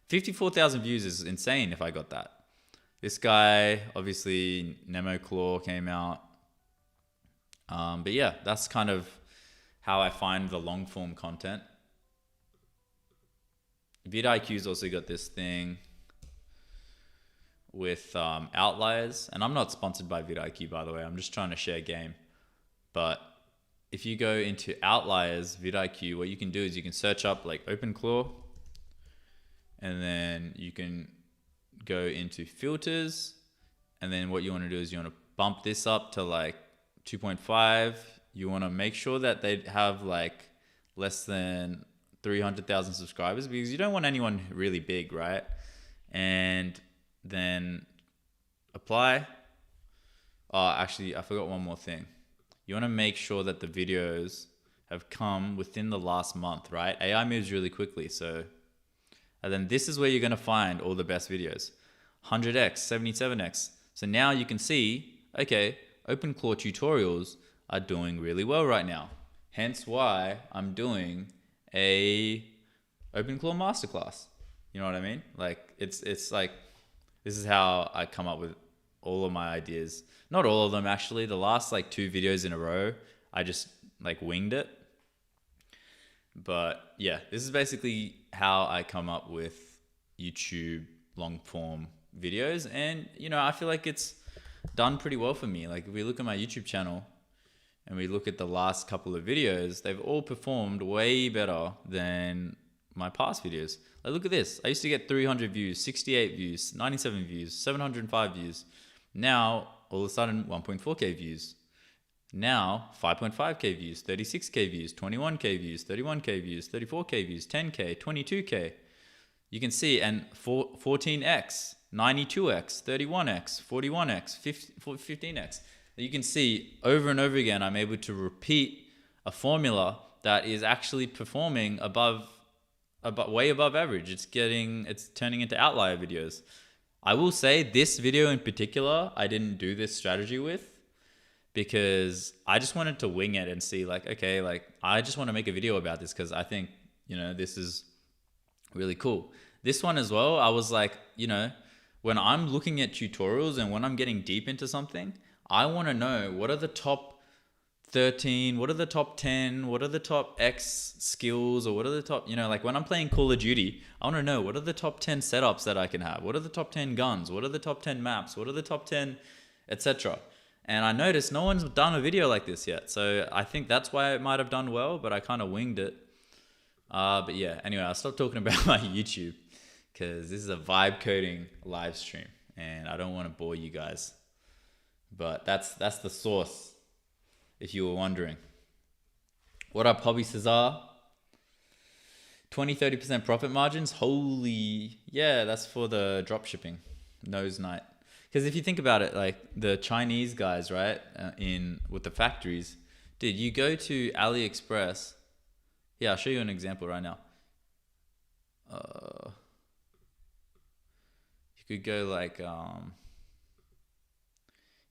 54,000 views is insane if I got that. This guy, obviously, Nemo Claw came out. But yeah, that's kind of how I find the long form content. vidIQ's also got this thing with outliers, and I'm not sponsored by vidIQ, by the way. I'm just trying to share game. But if you go into outliers, vidIQ, what you can do is you can search up like Openclaw, and then you can go into filters, and then what you want to do is you want to bump this up to like 2.5. You want to make sure that they have like less than 300,000 subscribers, because you don't want anyone really big, right? And then apply. Oh, actually, I forgot one more thing. You want to make sure that the videos have come within the last month, right? AI moves really quickly. So And then this is where you're going to find all the best videos. 100x, 77x. So now you can see, okay, Openclaw tutorials are doing really well right now. Hence why I'm doing a Openclaw masterclass. You know what I mean? Like it's like, this is how I come up with all of my ideas. Not all of them actually. The last like 2 videos in a row, I just like winged it. But yeah, this is basically how I come up with YouTube long form videos. And you know, I feel like it's done pretty well for me. Like if we look at my YouTube channel and we look at the last couple of videos, they've all performed way better than my past videos. Like look at this. I used to get 300 views, 68 views, 97 views, 705 views. Now all of a sudden 1.4k views. Now 5.5k views, 36k views, 21k views, 31k views, 34k views, 10k, 22k. You can see, and 14x, 92x, 31x, 41x, 15x. You can see over and over again, I'm able to repeat a formula that is actually performing way above average. It's turning into outlier videos. I will say this video in particular, I didn't do this strategy with, because I just wanted to wing it and see like, okay, like I just want to make a video about this because I think, you know, this is really cool. This one as well, I was like, you know, when I'm looking at tutorials and when I'm getting deep into something, I want to know what are the top 13, what are the top 10, what are the top X skills, or what are the top, you know, like when I'm playing Call of Duty, I want to know what are the top 10 setups that I can have, what are the top 10 guns, what are the top 10 maps, what are the top 10, etc. And I noticed no one's done a video like this yet. So I think that's why it might have done well, but I kind of winged it. But yeah, anyway, I'll stop talking about my YouTube because this is a vibe coding live stream and I don't want to bore you guys. But that's the source, if you were wondering. What up, Hobby Cesar? 20-30% profit margins? Holy, yeah, that's for the drop shipping. Nose night. Because if you think about it, like the Chinese guys, right, with the factories, dude, you go to AliExpress. Yeah, I'll show you an example right now. You could go like,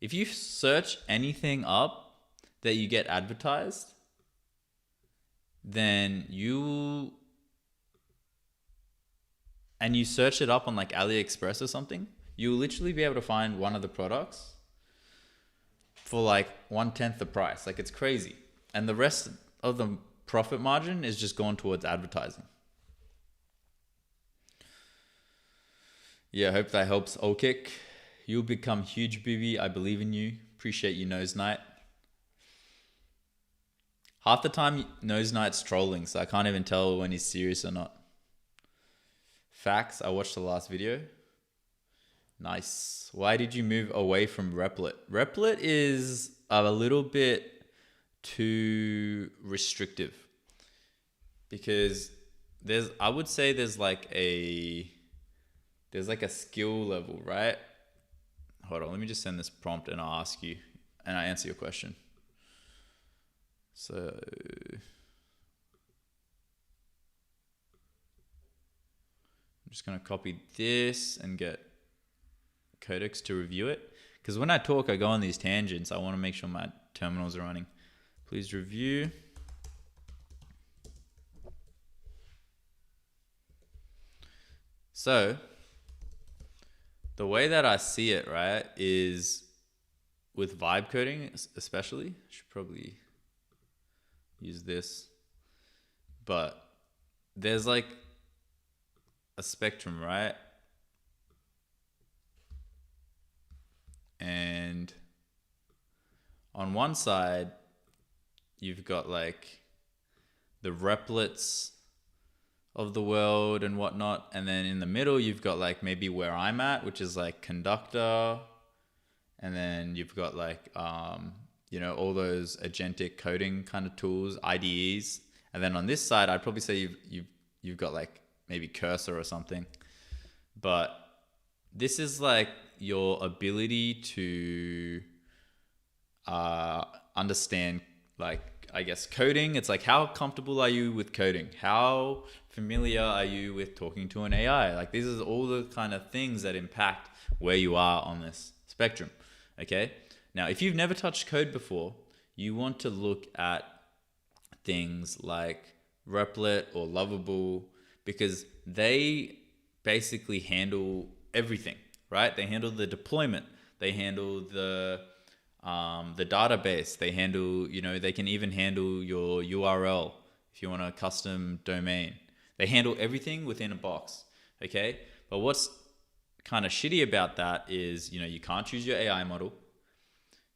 if you search anything up that you get advertised, then you search it up on like AliExpress or something, you'll literally be able to find one of the products for like 1/10 the price. Like it's crazy. And the rest of the profit margin is just gone towards advertising. Yeah, hope that helps. Kick. You'll become huge, BB. I believe in you. Appreciate you, Nose Knight. Half the time, Nose Knight's trolling, so I can't even tell when he's serious or not. Facts. I watched the last video. Nice. Why did you move away from Replit? Replit is a little bit too restrictive because I would say there's like a skill level, right? Hold on, let me just send this prompt and I'll ask you and I answer your question. So I'm just going to copy this and get Codex to review it, because when I talk I go on these tangents. I want to make sure my terminals are running. Please review. So the way that I see it, right, is with vibe coding especially. I should probably use this, but there's like a spectrum, right? And on one side, you've got like the Replits of the world and whatnot. And then in the middle, you've got like maybe where I'm at, which is like Conductor. And then you've got like, you know, all those agentic coding kind of tools, IDEs. And then on this side, I'd probably say you've got like maybe Cursor or something. But this is like your ability to understand like I guess, coding. It's like, how comfortable are you with coding? How familiar are you with talking to an AI? Like, these are all the kind of things that impact where you are on this spectrum. Okay. Now, if you've never touched code before, you want to look at things like Replit or Lovable, because they basically handle everything, right? They handle the deployment, they handle the database, they handle, they can even handle your URL if you want a custom domain. They handle everything within a box, okay? But what's kind of shitty about that is, you can't choose your AI model.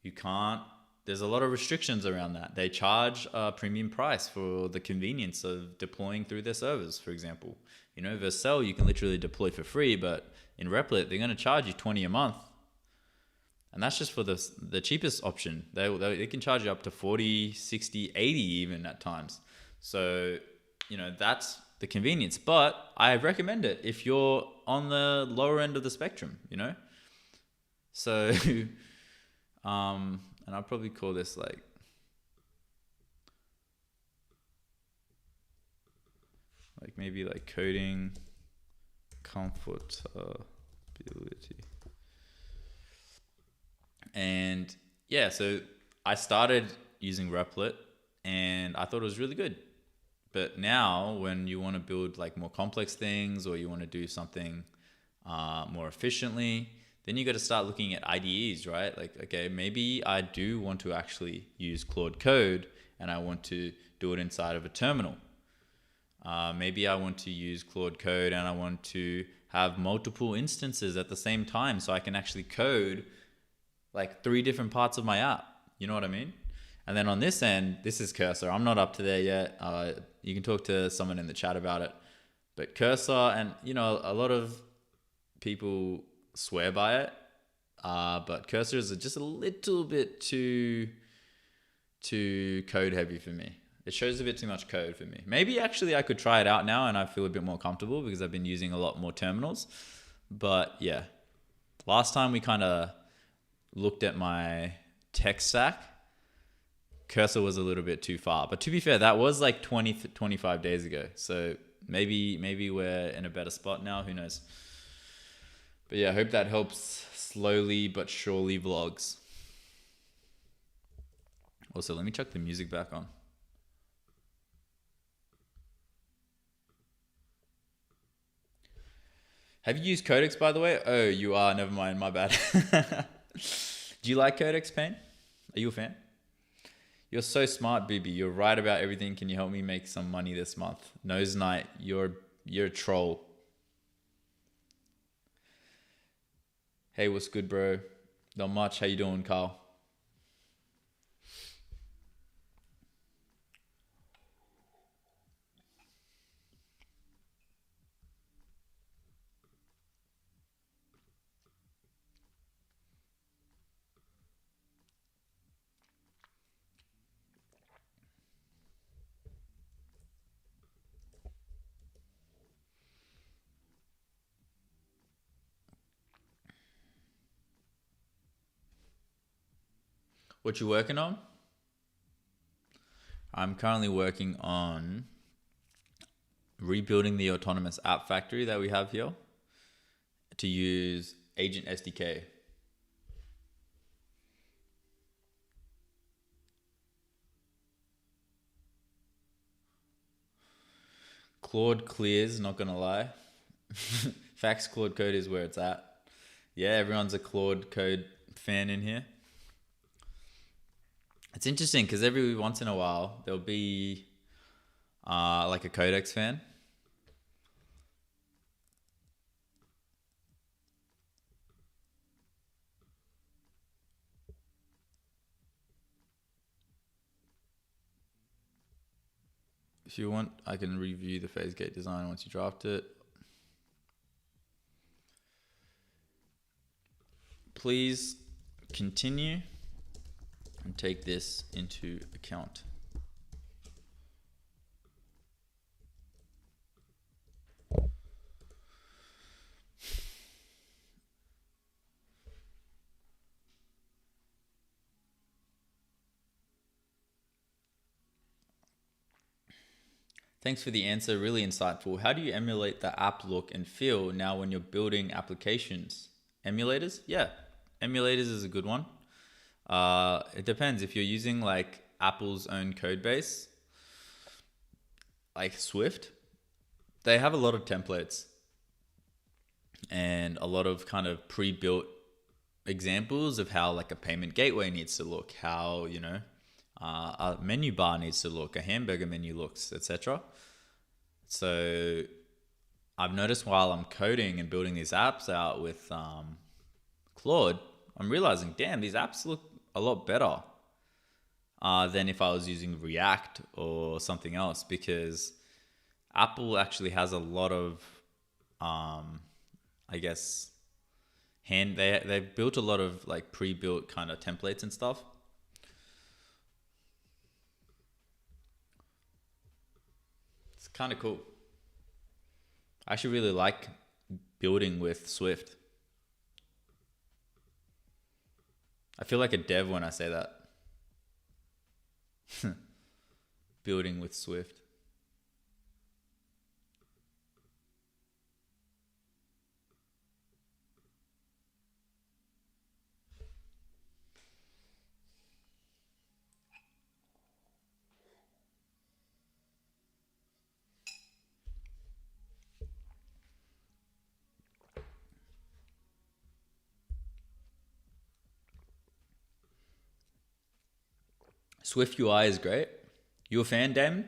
You can't, there's a lot of restrictions around that. They charge a premium price for the convenience of deploying through their servers, for example. Vercel, you can literally deploy for free, but in Replit, they're going to charge you $20 a month. And that's just for the cheapest option. They can charge you up to 40, 60, 80 even at times. So, that's the convenience. But I recommend it if you're on the lower end of the spectrum, So, and I'll probably call this like maybe like coding comfortability. And yeah, so I started using Replit and I thought it was really good. But now when you want to build like more complex things, or you want to do something more efficiently, then you got to start looking at IDEs, right? Like, okay, maybe I do want to actually use Claude Code and I want to do it inside of a terminal. Maybe I want to use Claude Code and I want to have multiple instances at the same time so I can actually code like 3 different parts of my app. You know what I mean? And then on this end, this is Cursor. I'm not up to there yet. You can talk to someone in the chat about it. But Cursor, and a lot of people swear by it, but Cursor is just a little bit too code heavy for me. It shows a bit too much code for me. Maybe actually I could try it out now and I feel a bit more comfortable because I've been using a lot more terminals. But yeah, last time we kind of looked at my tech stack, Cursor was a little bit too far. But to be fair, that was like 25 days ago. So maybe we're in a better spot now. Who knows? But yeah, I hope that helps slowly but surely vlogs. Also, let me chuck the music back on. Have you used Codex, by the way? Oh, you are. Never mind. My bad. Do you like Codex, Payne? Are you a fan? You're so smart, Bibi. You're right about everything. Can you help me make some money this month? Nose Knight, you're a troll. Hey, what's good, bro? Not much. How you doing, Carl? What you working on? I'm currently working on rebuilding the autonomous app factory that we have here to use Agent SDK. Claude clears, not gonna lie. Facts, Claude Code is where it's at. Yeah, everyone's a Claude Code fan in here. It's interesting because every once in a while there'll be like a Codex fan. If you want, I can review the phase gate design once you draft it. Please continue and take this into account. Thanks for the answer. Really insightful. How do you emulate the app look and feel now when you're building applications? Emulators? Yeah, emulators is a good one. It depends. If you're using like Apple's own code base, like Swift, they have a lot of templates and a lot of kind of pre-built examples of how like a payment gateway needs to look, how, you know, a menu bar needs to look, a hamburger menu looks, etc. So I've noticed while I'm coding and building these apps out with Claude, I'm realizing, damn, these apps look a lot better than if I was using React or something else, because Apple actually has a lot of, I guess, they've built a lot of like pre-built kind of templates and stuff. It's kind of cool. I actually really like building with Swift. I feel like a dev when I say that. Building with Swift. Swift UI is great. You a fan, Damon?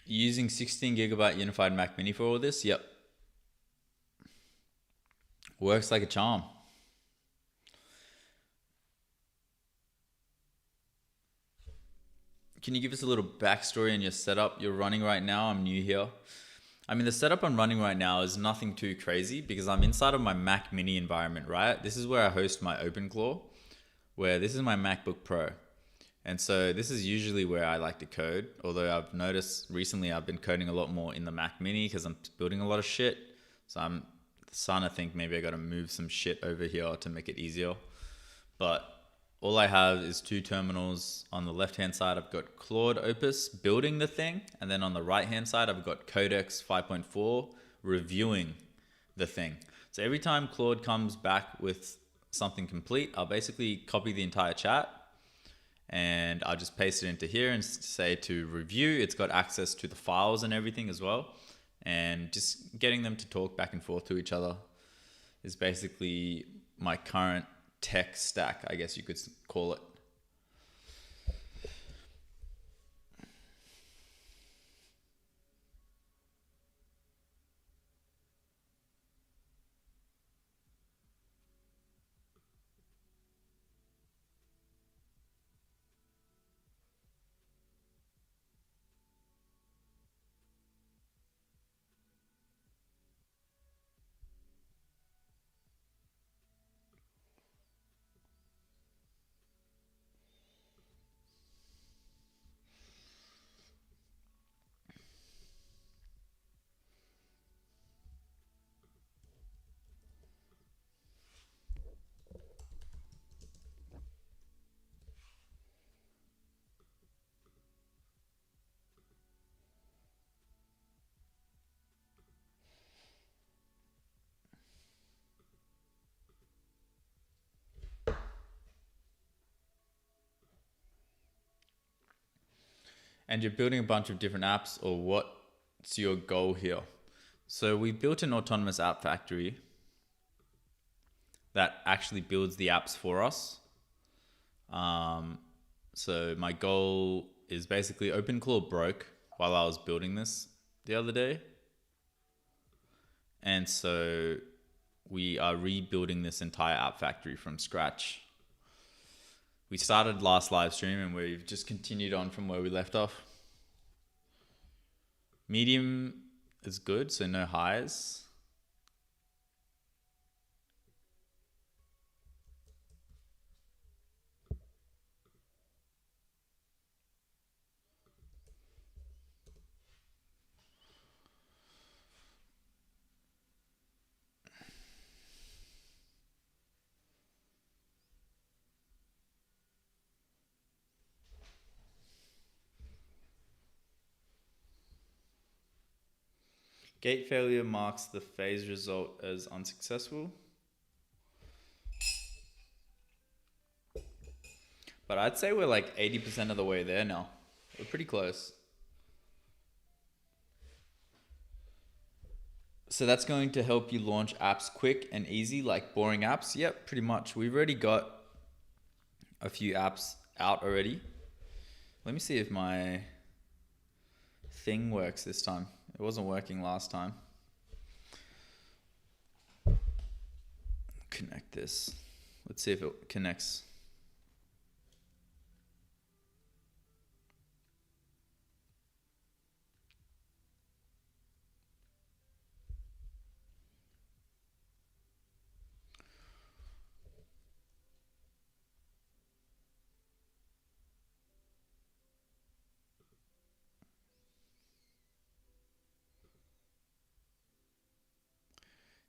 You using 16 GB unified Mac Mini for all this? Yep. Works like a charm. Can you give us a little backstory on your setup you're running right now? I'm new here. I mean, the setup I'm running right now is nothing too crazy because I'm inside of my Mac Mini environment, right? This is where I host my Openclaw, where this is my MacBook Pro. And so this is usually where I like to code. Although I've noticed recently I've been coding a lot more in the Mac Mini because I'm building a lot of shit. So I'm starting to think maybe I got to move some shit over here to make it easier. But all I have is two terminals. On the left-hand side, I've got Claude Opus building the thing. And then on the right-hand side, I've got Codex 5.4 reviewing the thing. So every time Claude comes back with something complete, I'll basically copy the entire chat and I'll just paste it into here and say to review. It's got access to the files and everything as well. And just getting them to talk back and forth to each other is basically my current tech stack, I guess you could call it. And you're building a bunch of different apps, or what's your goal here? So we built an autonomous app factory that actually builds the apps for us. So my goal is basically Openclaw broke while I was building this the other day. And so we are rebuilding this entire app factory from scratch. We started last live stream and we've just continued on from where we left off. Medium is good, so no highs. Gate failure marks the phase result as unsuccessful. But I'd say we're like 80% of the way there now. We're pretty close. So that's going to help you launch apps quick and easy, like boring apps. Yep, pretty much. We've already got a few apps out already. Let me see if my thing works this time. It wasn't working last time. Connect this. Let's see if it connects.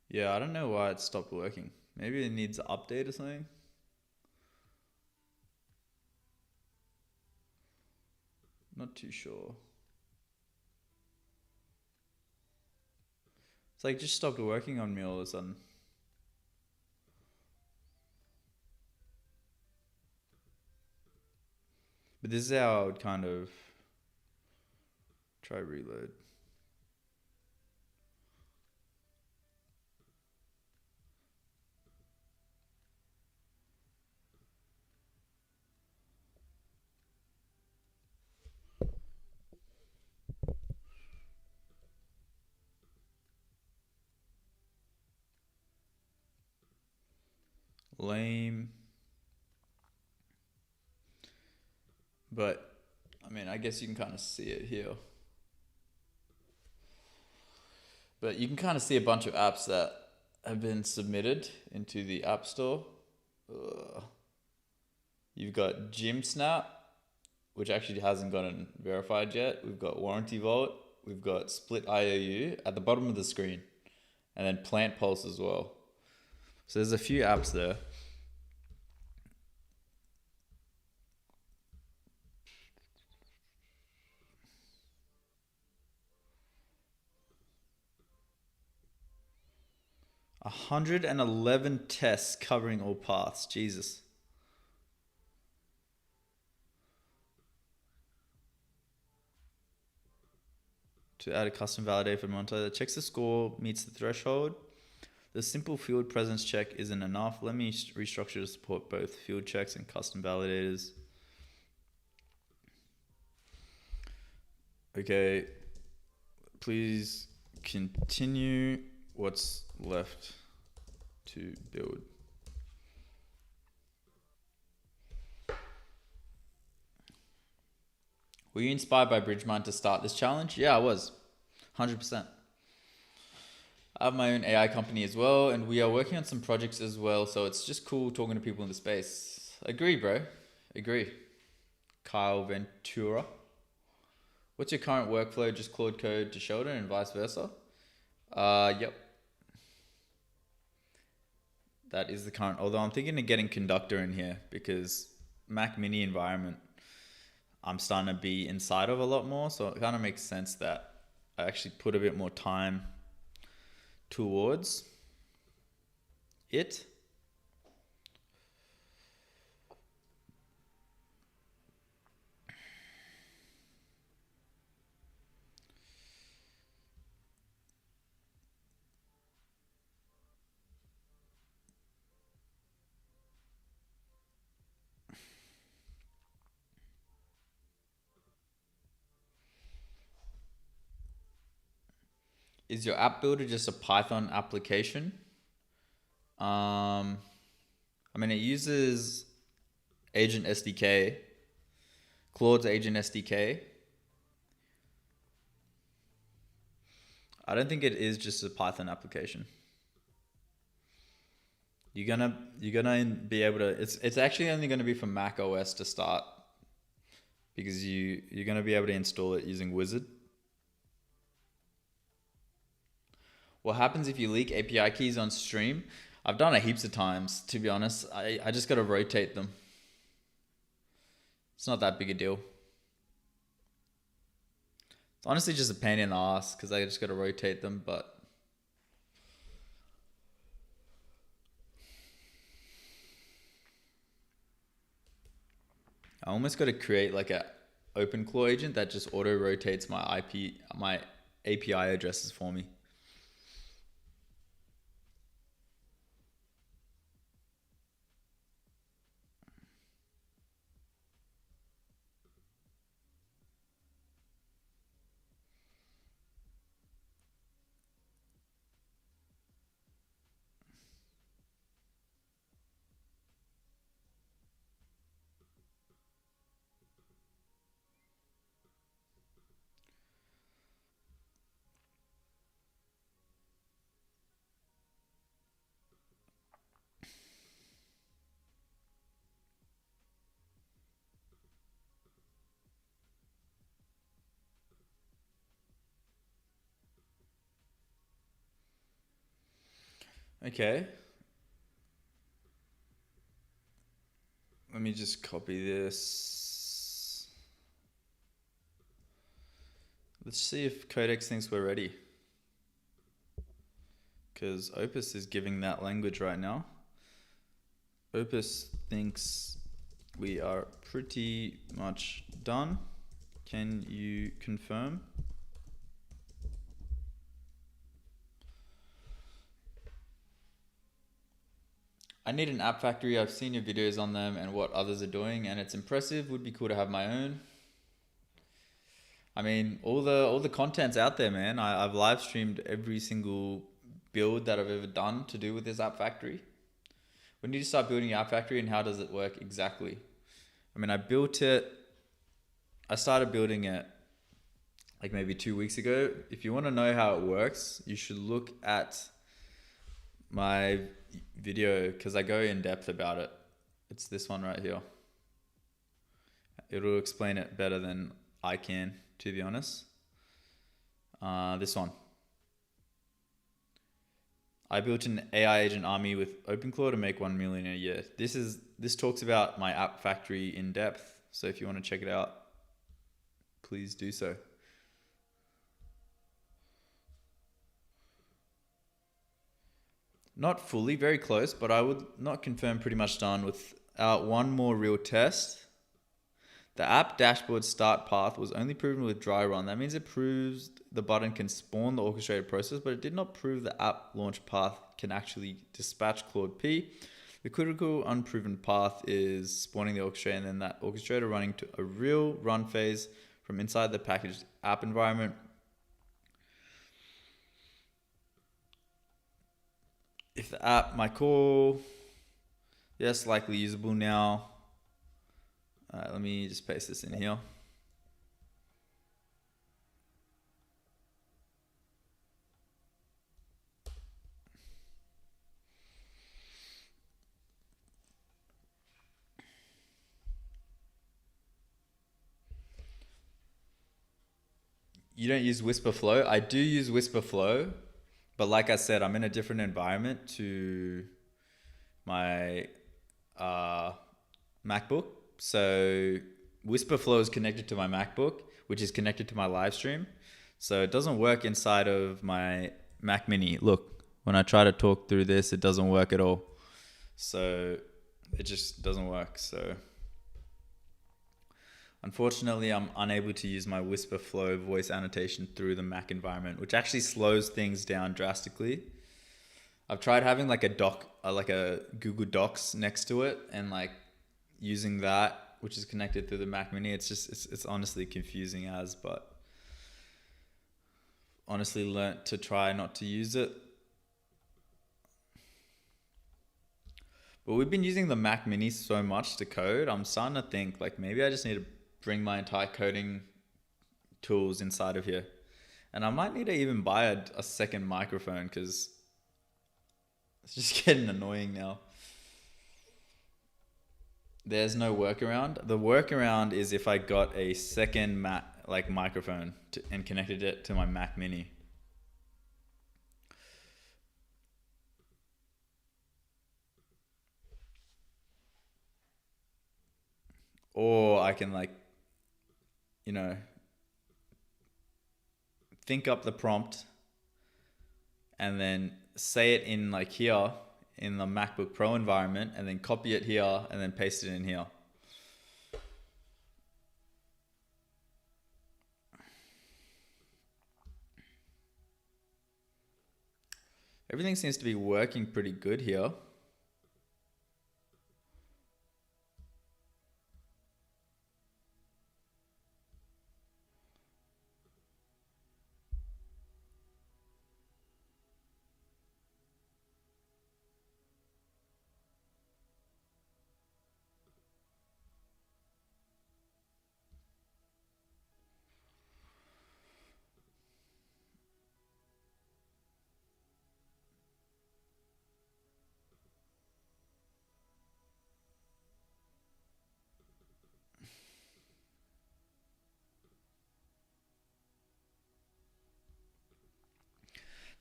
Yeah, I don't know why it stopped working. Maybe it needs an update or something. Not too sure. It's like just stopped working on me all of a sudden. But this is how I would kind of try reload. Lame. But, I mean, I guess you can kind of see it here. But you can kind of see a bunch of apps that have been submitted into the App Store. You've got GymSnap, which actually hasn't gotten verified yet. We've got Warranty Vault. We've got Split IOU at the bottom of the screen. And then Plant Pulse as well. So there's a few apps there. A 111 tests covering all paths. Jesus. To add a custom validator for monitor that checks the score, meets the threshold. The simple field presence check isn't enough. Let me restructure to support both field checks and custom validators. Okay, please continue. What's left to build? Were you inspired by BridgeMind to start this challenge? Yeah, I was. 100%. I have my own AI company as well, and we are working on some projects as well, so it's just cool talking to people in the space. Agree, bro. Agree. Kyle Ventura. What's your current workflow? Just Claude Code to Sheldon and vice versa? Yep. That is the current, although I'm thinking of getting Conductor in here because Mac Mini environment I'm starting to be inside of a lot more, so it kind of makes sense that I actually put a bit more time towards it. Is your app builder just a Python application? I mean, it uses agent SDK, Claude's agent SDK. I don't think it is just a Python application. You're gonna be able to. It's actually only going to be for Mac OS to start, because you're going to be able to install it using Wizard. What happens if you leak API keys on stream? I've done it heaps of times, to be honest. I just got to rotate them. It's not that big a deal. It's honestly just a pain in the ass because I just got to rotate them, but I almost got to create like a Openclaw agent that just auto rotates my API addresses for me. Okay. Let me just copy this. Let's see if Codex thinks we're ready. Because Opus is giving that language right now. Opus thinks we are pretty much done. Can you confirm? I need an app factory. I've seen your videos on them and what others are doing, and it's impressive. Would be cool to have my own. I mean, all the content's out there, man. I've live streamed every single build that I've ever done to do with this app factory. When did you start building your app factory, and how does it work exactly? I mean, I started building it like maybe 2 weeks ago. If you want to know how it works, you should look at my video, because I go in depth about it. It's this one right here. It'll explain it better than I can, to be honest. This one. I built an AI agent army with Openclaw to make 1 million a year. This talks about my app factory in depth. So if you want to check it out, please do so. Not fully, very close, but I would not confirm pretty much done without one more real test. The app dashboard start path was only proven with dry run. That means it proves the button can spawn the orchestrated process, but it did not prove the app launch path can actually dispatch Claude P. The critical unproven path is spawning the orchestrator and then that orchestrator running to a real run phase from inside the packaged app environment. If the app, my call, yes, likely usable now. Let me just paste this in here. You don't use Whisperflow? I do use Whisperflow, but like I said, I'm in a different environment to my MacBook. So Whisperflow is connected to my MacBook, which is connected to my live stream. So it doesn't work inside of my Mac Mini. Look, when I try to talk through this, it doesn't work at all. So it just doesn't work. So unfortunately, I'm unable to use my Whisperflow voice annotation through the Mac environment, which actually slows things down drastically. I've tried having like a Google Docs next to it and like using that, which is connected through the Mac Mini. It's honestly confusing but honestly learnt to try not to use it. But we've been using the Mac Mini so much to code. I'm starting to think like maybe I just need to bring my entire coding tools inside of here. And I might need to even buy a second microphone because it's just getting annoying now. There's no workaround. The workaround is if I got a second microphone and connected it to my Mac Mini. Or I can think up the prompt and then say it in here in the MacBook Pro environment and then copy it here and then paste it in here. Everything seems to be working pretty good here.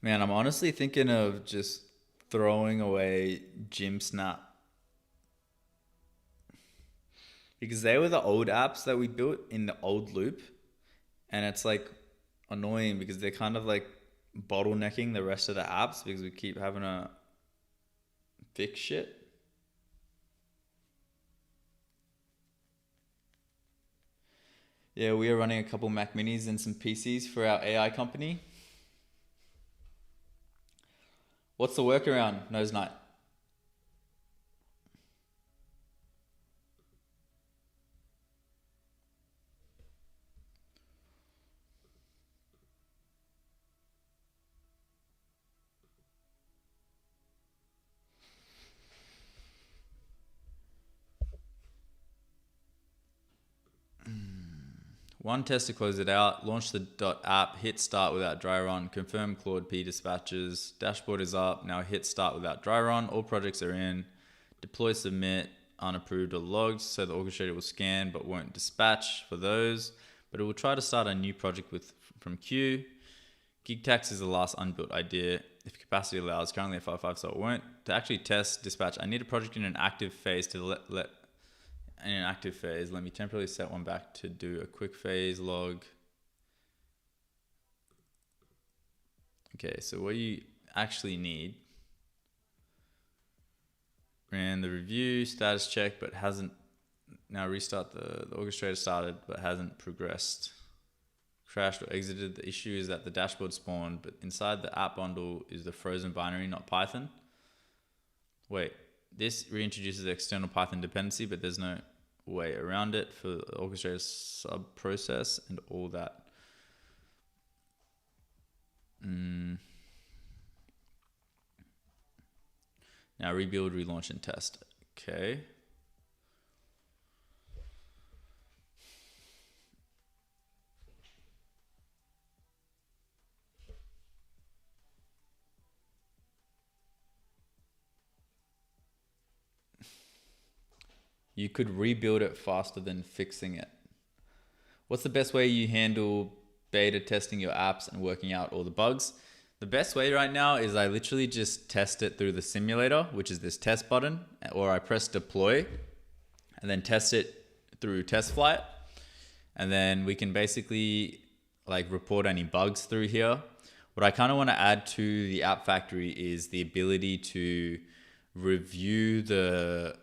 Man, I'm honestly thinking of just throwing away Gym Snap because they were the old apps that we built in the old loop, and it's annoying because they're kind of bottlenecking the rest of the apps because we keep having to fix shit. Yeah, we are running a couple Mac Minis and some PCs for our AI company. What's the workaround, Nose Knight? One test to close it out, launch the .app, hit start without dry run, confirm Claude P dispatches, dashboard is up, now hit start without dry run, all projects are in, deploy submit, unapproved or logged, so the orchestrator will scan but won't dispatch for those, but it will try to start a new project from queue. Gig tax is the last unbuilt idea. If capacity allows, currently at 5.5, so it won't. To actually test dispatch, I need a project in an active phase to in an active phase. Let me temporarily set one back to do a quick phase log. Okay, so what you actually need, ran the review status check but hasn't, now restart the orchestrator started but hasn't progressed. Crashed or exited. The issue is that the dashboard spawned, but inside the app bundle is the frozen binary, not Python. Wait, this reintroduces the external Python dependency, but there's no way around it for the orchestrator sub process and all that. Now rebuild, relaunch, and test. Okay. You could rebuild it faster than fixing it. What's the best way you handle beta testing your apps and working out all the bugs? The best way right now is I literally just test it through the simulator, which is this test button, or I press deploy and then test it through test flight. And then we can basically report any bugs through here. What I kind of want to add to the app factory is the ability to review the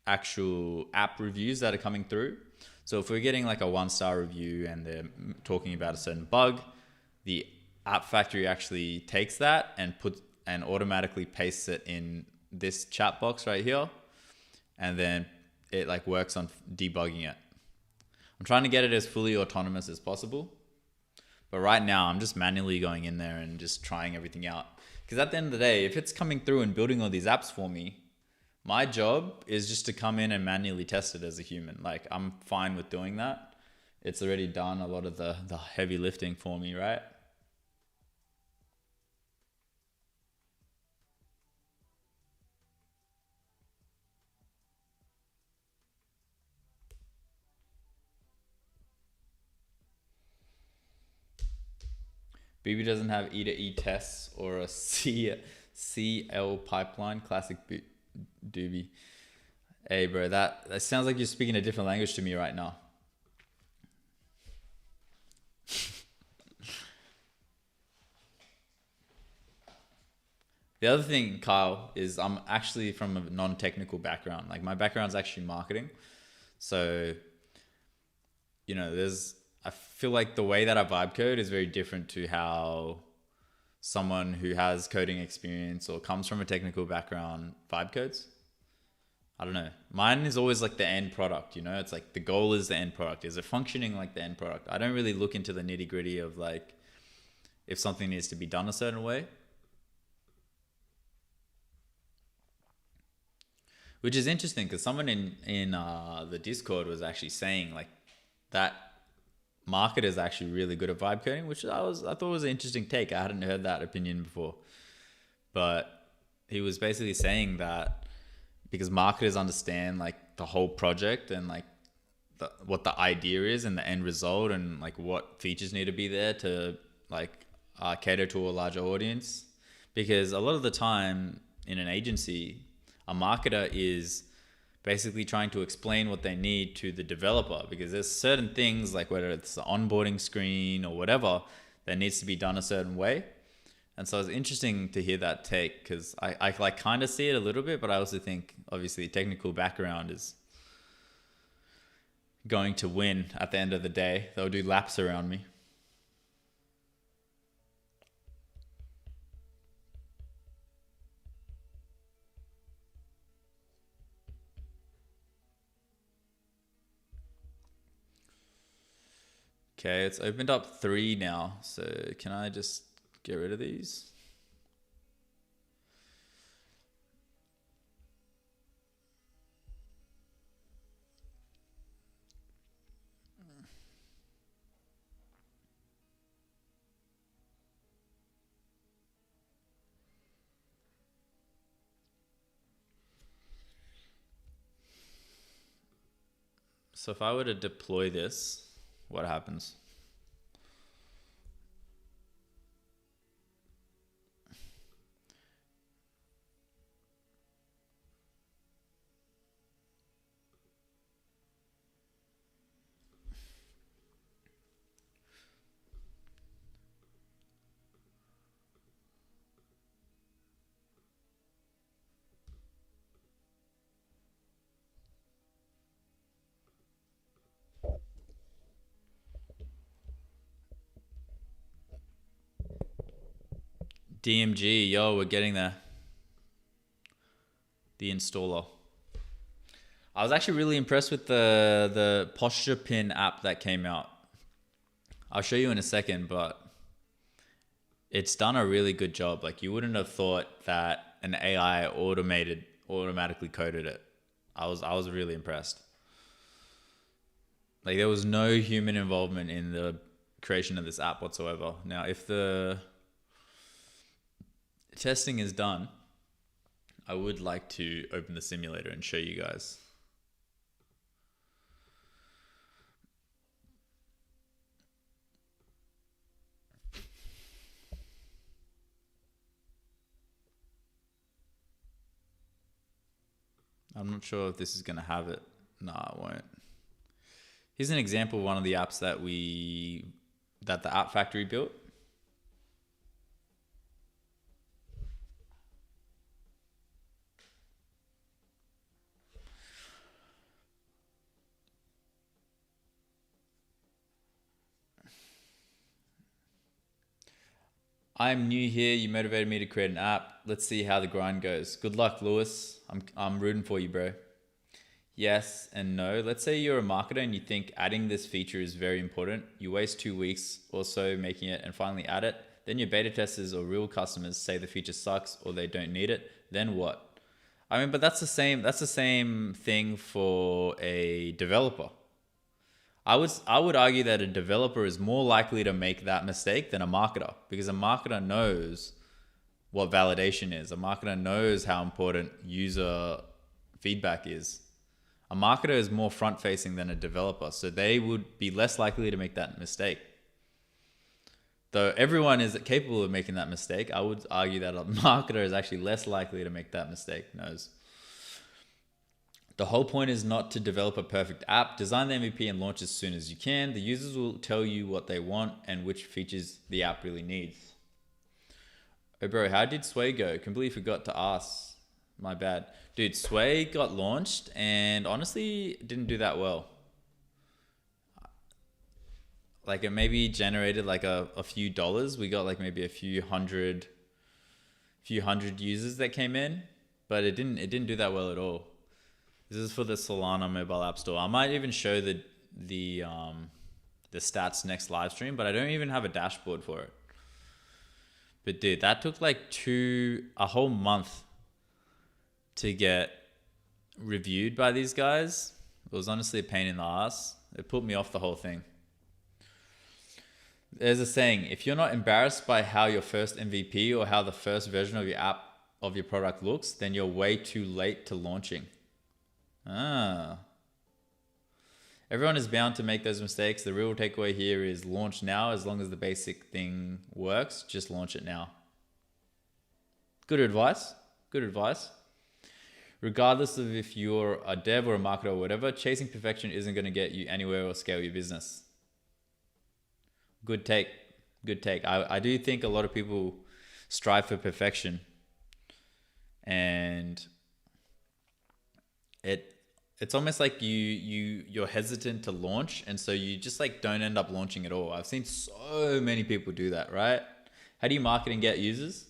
actual app reviews that are coming through. So if we're getting a 1-star review and they're talking about a certain bug, the app factory actually takes that and automatically pastes it in this chat box right here, and then it works on debugging it. I'm trying to get it as fully autonomous as possible, but right now I'm just manually going in there and just trying everything out, because at the end of the day, if it's coming through and building all these apps for me, My job is just to come in and manually test it as a human. Like, I'm fine with doing that. It's already done a lot of the heavy lifting for me, right? BB doesn't have E to E tests or a CL pipeline. Classic doobie. Hey, bro, that sounds like you're speaking a different language to me right now. The other thing, Kyle, is I'm actually from a non-technical background. Like, my background's actually marketing. So, I feel like the way that I vibe code is very different to how someone who has coding experience or comes from a technical background vibe codes. I don't know. Mine is always like the end product, It's like the goal is the end product. Is it functioning like the end product? I don't really look into the nitty gritty of like if something needs to be done a certain way. Which is interesting because someone in the Discord was actually saying like that market is actually really good at vibe coding, which I thought was an interesting take. I hadn't heard that opinion before, but he was basically saying that because marketers understand like the whole project and like what the idea is and the end result and like what features need to be there to like cater to a larger audience. Because a lot of the time in an agency, a marketer is basically trying to explain what they need to the developer, because there's certain things like whether it's the onboarding screen or whatever that needs to be done a certain way. And so it's interesting to hear that take because I like kind of see it a little bit, but I also think obviously technical background is going to win at the end of the day. They'll do laps around me. Okay, it's opened up 3 now. So can I just get rid of these? So if I were to deploy this, what happens? DMG, yo, we're getting there. The installer. I was actually really impressed with the posture pin app that came out. I'll show you in a second, but it's done a really good job. Like, you wouldn't have thought that an AI automatically coded it. I was really impressed. Like, there was no human involvement in the creation of this app whatsoever. Now, if the testing is done, I would like to open the simulator and show you guys. I'm not sure if this is going to have it. Nah, it won't. Here's an example of one of the apps that the App Factory built. I'm new here. You motivated me to create an app. Let's see how the grind goes. Good luck, Lewis. I'm rooting for you, bro. Yes and no. Let's say you're a marketer and you think adding this feature is very important. You waste 2 weeks or so making it and finally add it. Then your beta testers or real customers say the feature sucks or they don't need it. Then what? I mean, but that's the same. That's the same thing for a developer. I would argue that a developer is more likely to make that mistake than a marketer, because a marketer knows what validation is. A marketer knows how important user feedback is. A marketer is more front facing than a developer, so they would be less likely to make that mistake. Though everyone is capable of making that mistake, I would argue that a marketer is actually less likely to make that mistake. Knows. The whole point is not to develop a perfect app. Design the MVP and launch as soon as you can. The users will tell you what they want and which features the app really needs. Oh bro, how did Sway go? Completely forgot to ask. My bad. Dude, Sway got launched and honestly didn't do that well. Like it maybe generated like a few dollars. We got like maybe a few hundred users that came in, but it didn't do that well at all. This is for the Solana mobile app store. I might even show the stats next live stream, but I don't even have a dashboard for it. But dude, that took like a whole month to get reviewed by these guys. It was honestly a pain in the ass. It put me off the whole thing. There's a saying, if you're not embarrassed by how your first MVP or how the first version of your app, of your product looks, then you're way too late to launching. Everyone is bound to make those mistakes. The real takeaway here is launch now. As long as the basic thing works, just launch it now. Good advice. Good advice. Regardless of if you're a dev or a marketer or whatever, chasing perfection isn't going to get you anywhere or scale your business. Good take. Good take. I do think a lot of people strive for perfection, and it's almost like you're hesitant to launch, and so you just like don't end up launching at all. I've seen so many people do that, right? How do you market and get users?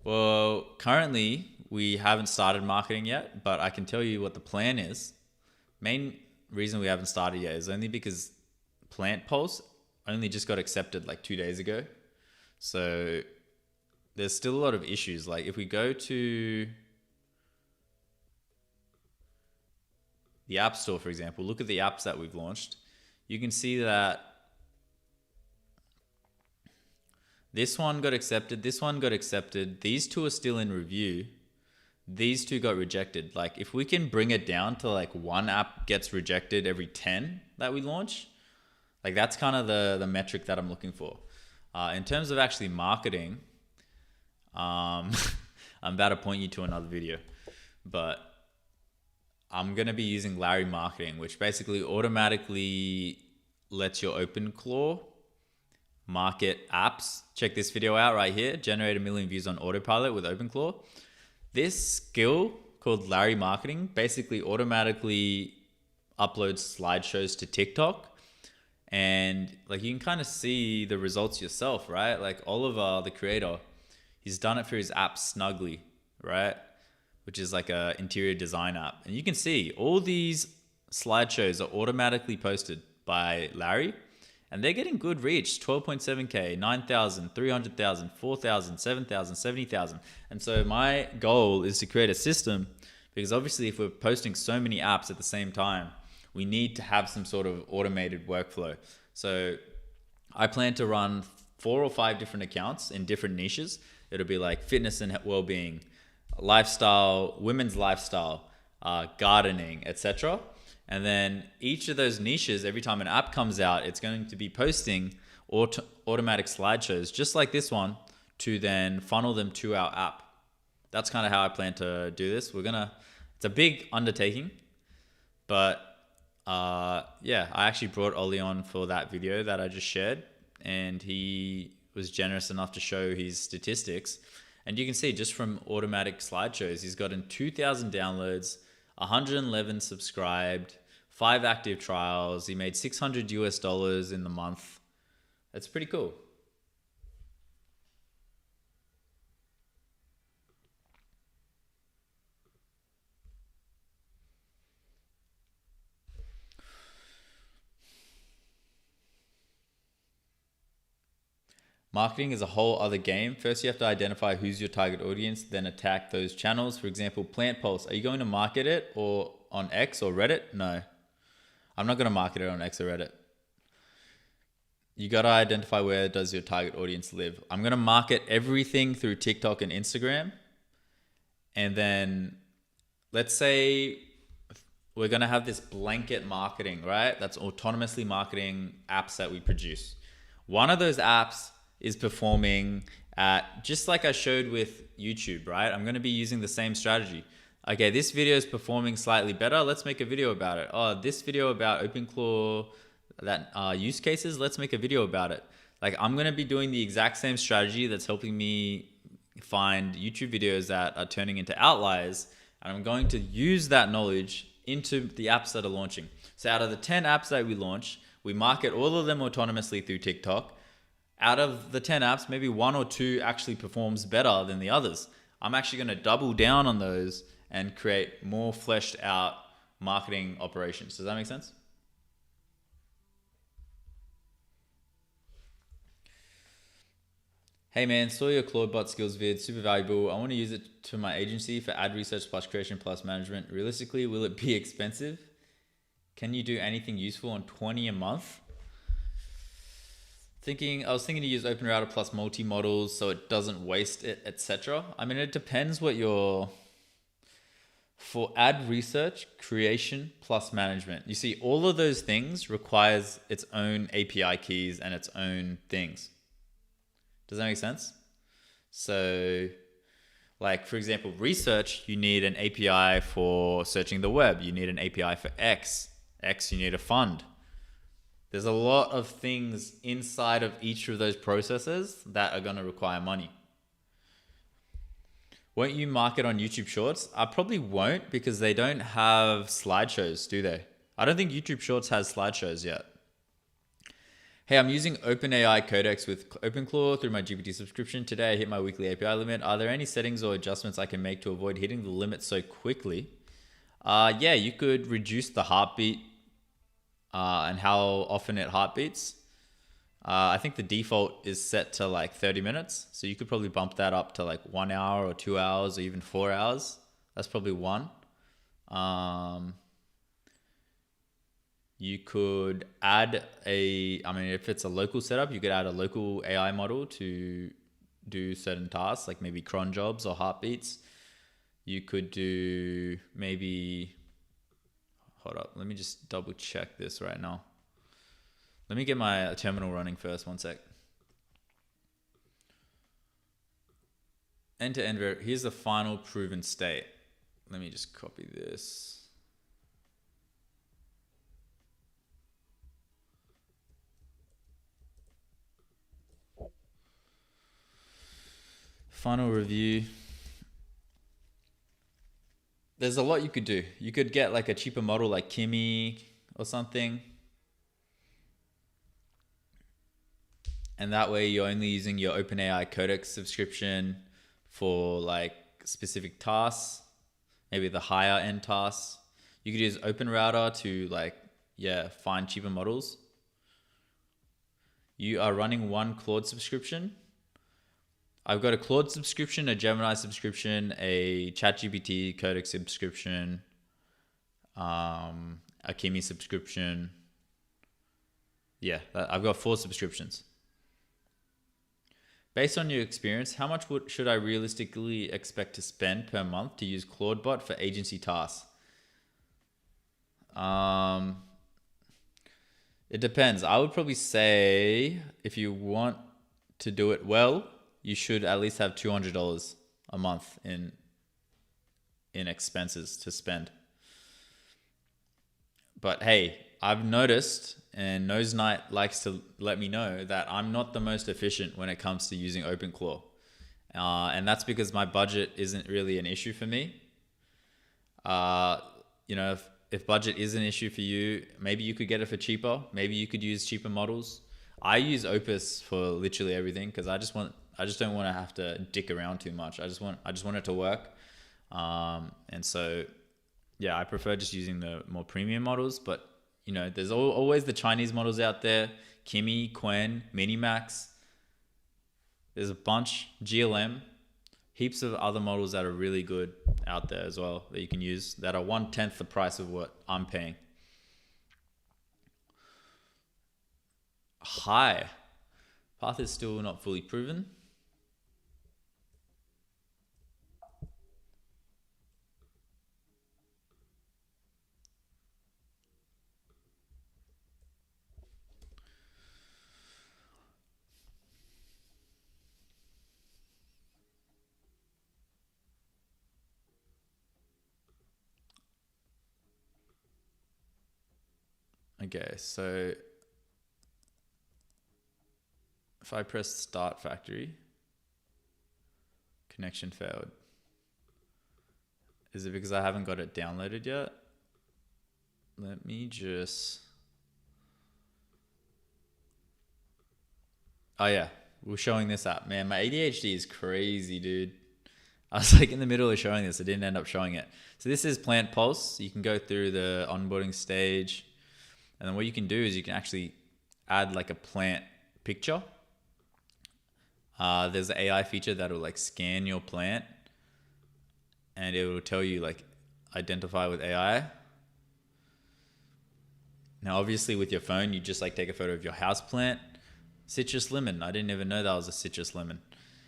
Well, currently we haven't started marketing yet, but I can tell you what the plan is. Main reason we haven't started yet is only because Plant Pulse only just got accepted like 2 days ago. So there's still a lot of issues. Like if we go to the App Store, for example, look at the apps that we've launched. You can see that this one got accepted, this one got accepted. These two are still in review. These two got rejected. Like if we can bring it down to like one app gets rejected every 10 that we launch, like that's kind of the metric that I'm looking for. In terms of actually marketing, I'm about to point you to another video, but I'm going to be using Larry Marketing, which basically automatically lets your Openclaw market apps. Check this video out right here. Generate 1 million views on autopilot with Openclaw. This skill called Larry Marketing basically automatically uploads slideshows to TikTok. And like you can kind of see the results yourself, right? Like Oliver, the creator, he's done it for his app Snuggly, right? Which is like a interior design app. And you can see all these slideshows are automatically posted by Larry, and they're getting good reach. 12.7K, 9,000, 300,000, 4,000, 7,000, 70,000. And so my goal is to create a system, because obviously if we're posting so many apps at the same time, we need to have some sort of automated workflow. So I plan to run 4 or 5 different accounts in different niches. It'll be like fitness and well-being, lifestyle, women's lifestyle, gardening, etc. And then each of those niches, every time an app comes out, it's going to be posting automatic slideshows, just like this one, to then funnel them to our app. That's kind of how I plan to do this. It's a big undertaking, but yeah, I actually brought Ollie on for that video that I just shared, and he was generous enough to show his statistics. And you can see just from automatic slideshows, he's gotten 2,000 downloads, 111 subscribed, 5 active trials. He made $600 in the month. That's pretty cool. Marketing is a whole other game. First, you have to identify who's your target audience, then attack those channels. For example, Plant Pulse. Are you going to market it or on X or Reddit? No, I'm not going to market it on X or Reddit. You got to identify where does your target audience live. I'm going to market everything through TikTok and Instagram. And then let's say we're going to have this blanket marketing, right? That's autonomously marketing apps that we produce. One of those apps is performing at, just like I showed with YouTube, right? I'm going to be using the same strategy. Okay, this video is performing slightly better. Let's make a video about it. Oh, this video about Openclaw, that use cases, let's make a video about it. Like, I'm going to be doing the exact same strategy that's helping me find YouTube videos that are turning into outliers. And I'm going to use that knowledge into the apps that are launching. So out of the 10 apps that we launch, we market all of them autonomously through TikTok. Out of the 10 apps, maybe 1 or 2 actually performs better than the others. I'm actually going to double down on those and create more fleshed out marketing operations. Does that make sense? Hey man, saw your Claudebot skills vid, super valuable. I want to use it to my agency for ad research plus creation plus management. Realistically, will it be expensive? Can you do anything useful on 20 a month? I was thinking to use OpenRouter plus multi-models so it doesn't waste it, etc. I mean, it depends what for ad research, creation plus management. You see, all of those things requires its own API keys and its own things. Does that make sense? So, like, for example, research, you need an API for searching the web. You need an API for X. You need a fund. There's a lot of things inside of each of those processes that are going to require money. Won't you market on YouTube Shorts? I probably won't because they don't have slideshows, do they? I don't think YouTube Shorts has slideshows yet. Hey, I'm using OpenAI Codex with Openclaw through my GPT subscription. Today I hit my weekly API limit. Are there any settings or adjustments I can make to avoid hitting the limit so quickly? Yeah, you could reduce the heartbeat and how often it heartbeats. I think the default is set to like 30 minutes. So you could probably bump that up to like 1 hour or 2 hours or even 4 hours. That's probably one. You could add if it's a local setup, you could add a local AI model to do certain tasks, like maybe cron jobs or heartbeats. You could do maybe, hold up, let me just double check this right now. Let me get my terminal running first, one sec. End-to-end, here's the final proven state. Let me just copy this. Final review. There's a lot you could do. You could get like a cheaper model like Kimi or something. And that way you're only using your OpenAI Codex subscription for like specific tasks, maybe the higher end tasks. You could use OpenRouter to find cheaper models. You are running one Claude subscription. I've got a Claude subscription, a Gemini subscription, a ChatGPT Codex subscription, a Kimi subscription. Yeah, I've got 4 subscriptions. Based on your experience, how much should I realistically expect to spend per month to use Claudebot for agency tasks? It depends. I would probably say if you want to do it well, you should at least have $200 a month in expenses to spend. But hey, I've noticed, and Nose Knight likes to let me know that I'm not the most efficient when it comes to using Openclaw. And that's because my budget isn't really an issue for me. If budget is an issue for you, maybe you could get it for cheaper. Maybe you could use cheaper models. I use Opus for literally everything because I just don't want to have to dick around too much. I just want it to work. And so, yeah, I prefer just using the more premium models. But there's always the Chinese models out there: Kimi, Quen, Minimax. There's a bunch, GLM, heaps of other models that are really good out there as well that you can use that are 1/10 the price of what I'm paying. High. Path is still not fully proven. Okay, so if I press start factory, connection failed. Is it because I haven't got it downloaded yet? Let me just... Oh yeah, we're showing this app. Man, my ADHD is crazy, dude. I was like in the middle of showing this. I didn't end up showing it. So this is Plant Pulse. You can go through the onboarding stage. And then what you can do is you can actually add like a plant picture. There's an AI feature that will like scan your plant and it will tell you like identify with AI. Now, obviously with your phone, you just like take a photo of your house plant. Citrus lemon. I didn't even know that was a citrus lemon.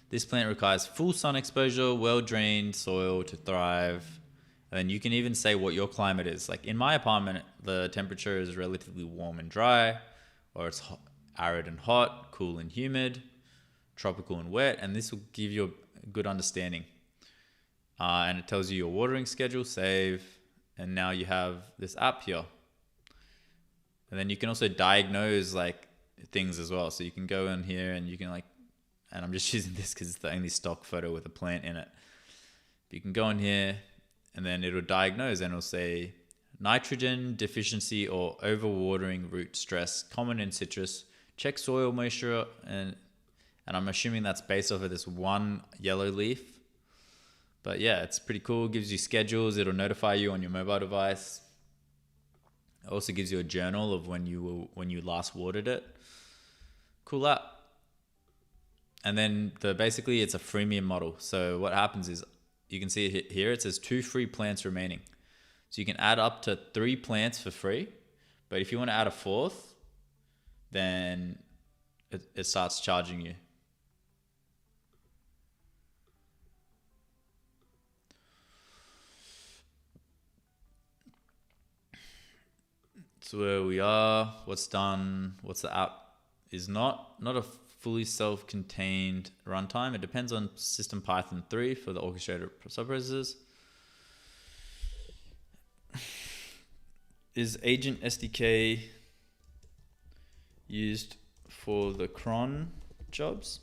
This plant requires full sun exposure, well-drained soil to thrive. And you can even say what your climate is. Like in my apartment, the temperature is relatively warm and dry, or it's hot, arid and hot, cool and humid, tropical and wet. And this will give you a good understanding. And it tells you your watering schedule, save. And now you have this app here. And then you can also diagnose like things as well. So you can go in here and you can like, and I'm just using this because it's the only stock photo with a plant in it. But you can go in here and then it'll diagnose and it'll say nitrogen deficiency or overwatering root stress, common in citrus. Check soil moisture, and I'm assuming that's based off of this one yellow leaf. But yeah, it's pretty cool. It gives you schedules. It'll notify you on your mobile device. It also gives you a journal of when you last watered it. Cool app. And then basically it's a freemium model. So what happens is you can see it here. It says 2 free plants remaining. So you can add up to 3 plants for free. But if you want to add a 4th, then it starts charging you. So where we are, what's done, what's the app is not a fully self-contained runtime. It depends on system Python 3 for the orchestrator subprocessors. Is agent SDK used for the cron jobs?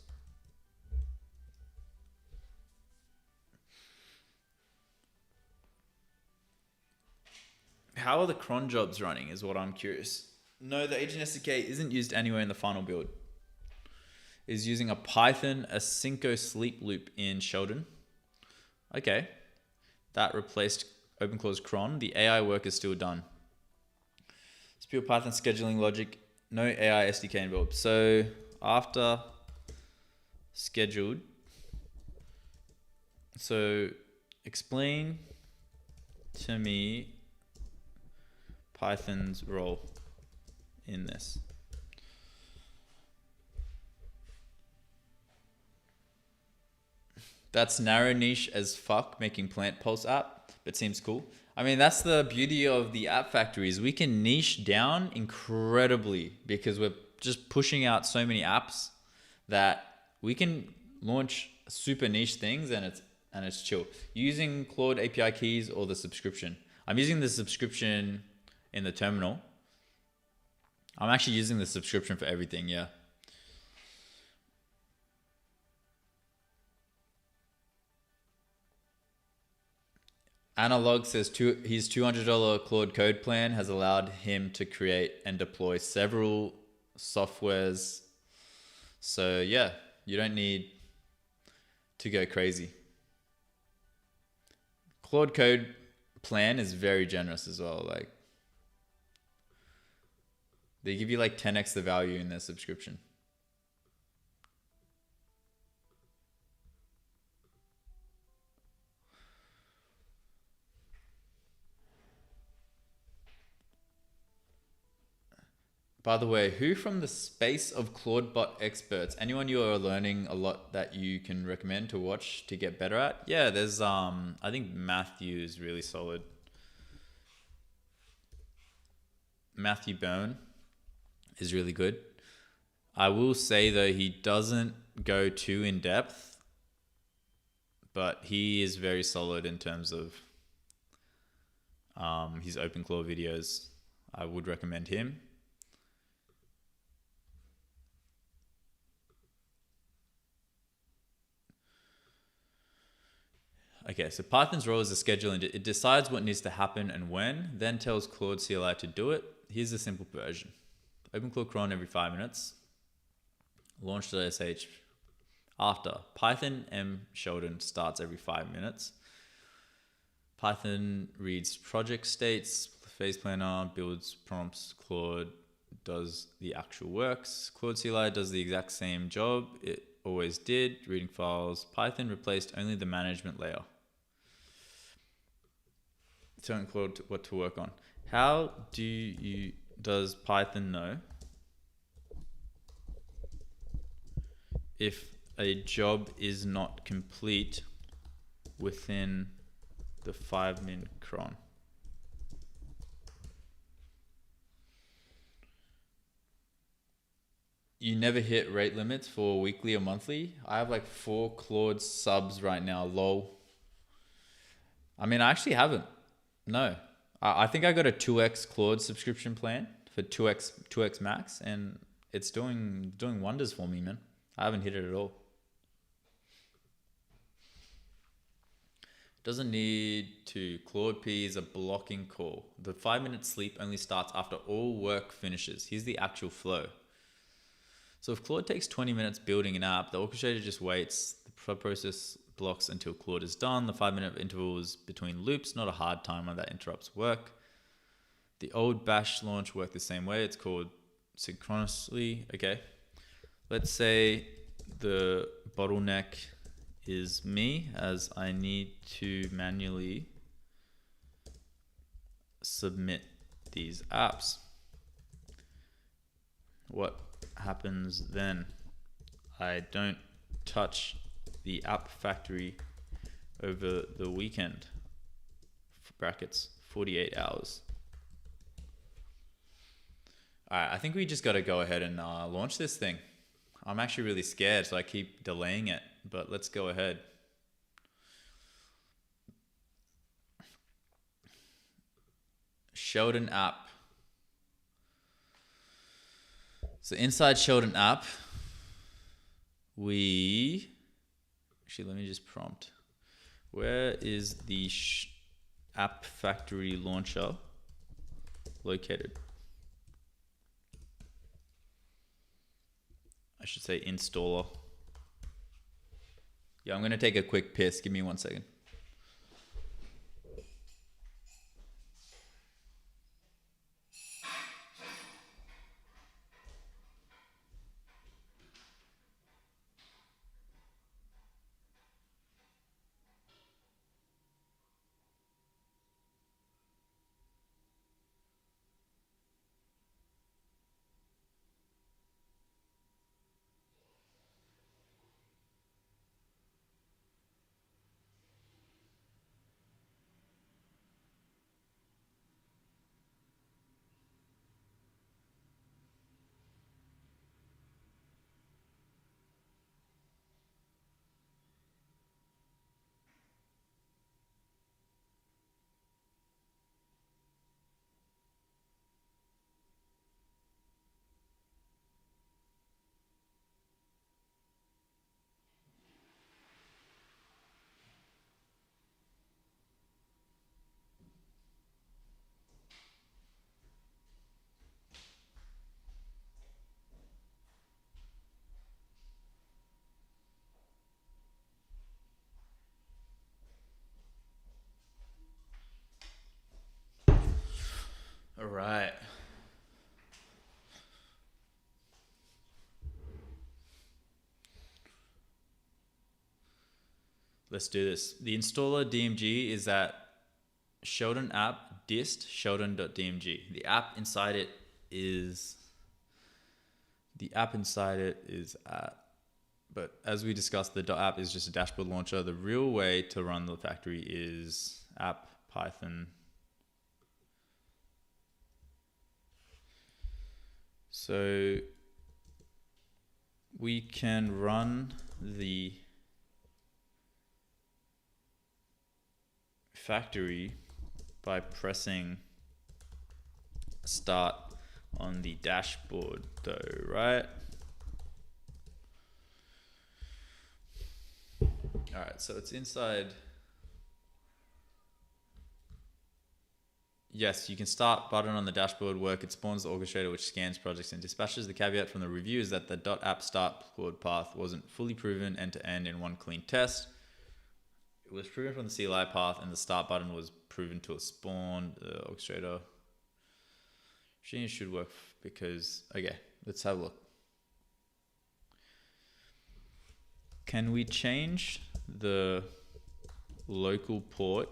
How are the cron jobs running is what I'm curious. No, the agent SDK isn't used anywhere in the final build. Is using a Python asynco sleep loop in Sheldon. Okay. That replaced Openclaw's cron. The AI work is still done. It's pure Python scheduling logic. No AI SDK involved. So after scheduled. So explain to me Python's role in this. That's narrow niche as fuck, making Plant Pulse app, but seems cool. I mean, that's the beauty of the app factories. We can niche down incredibly because we're just pushing out so many apps that we can launch super niche things and it's chill. Using Claude API keys or the subscription. I'm using the subscription in the terminal. I'm actually using the subscription for everything, yeah. Analog says his $200 Claude Code plan has allowed him to create and deploy several softwares. So yeah, you don't need to go crazy. Claude Code plan is very generous as well. Like they give you like 10x the value in their subscription. By the way, who from the space of Claudebot experts, anyone you are learning a lot that you can recommend to watch to get better at? Yeah, there's I think Matthew is really solid. Matthew Byrne is really good. I will say though, he doesn't go too in depth, but he is very solid in terms of his Openclaw videos. I would recommend him. Okay, so Python's role is a schedule engine. It decides what needs to happen and when, then tells Claude CLI to do it. Here's the simple version. Openclaw cron every 5 minutes. Launch.sh after. Python m Sheldon starts every 5 minutes. Python reads project states, phase planner, builds prompts, Claude does the actual works. Claude CLI does the exact same job it always did, reading files. Python replaced only the management layer. Telling Claude what to work on. How does Python know if a job is not complete within the 5-min cron? You never hit rate limits for weekly or monthly? I have like 4 Claude subs right now, lol. I mean, I actually haven't. No. I think I got a 2x Claude subscription plan for 2x max, and it's doing wonders for me, man. I haven't hit it at all. Doesn't need to. Claude P is a blocking call. The 5-minute sleep only starts after all work finishes. Here's the actual flow. So if Claude takes 20 minutes building an app, the orchestrator just waits. The process blocks until Claude is done. The 5-minute interval is between loops, not a hard timer that interrupts work. The old bash launch worked the same way. It's called synchronously. Okay. Let's say the bottleneck is me, as I need to manually submit these apps. What happens then? I don't touch the app factory over the weekend, brackets 48 hours. All right, I think we just got to go ahead and launch this thing. I'm actually really scared, so I keep delaying it, but let's go ahead. Sheldon app. So inside Sheldon app, actually, let me just prompt. Where is the app factory launcher located? I should say installer. Yeah, I'm going to take a quick piss. Give me 1 second. All right. Let's do this. The installer DMG is at Sheldon app dist sheldon.dmg. The app inside it is The app inside it is at, but as we discussed, the .app is just a dashboard launcher. The real way to run the factory is app Python. So we can run the factory by pressing start on the dashboard though, right? All right, so it's inside. Yes, you can start button on the dashboard work. It spawns the orchestrator which scans projects and dispatches. The caveat from the review is that the .app start code path wasn't fully proven end to end in one clean test. It was proven from the CLI path and the start button was proven to have spawned the orchestrator. Machine should work because, okay, let's have a look. Can we change the local port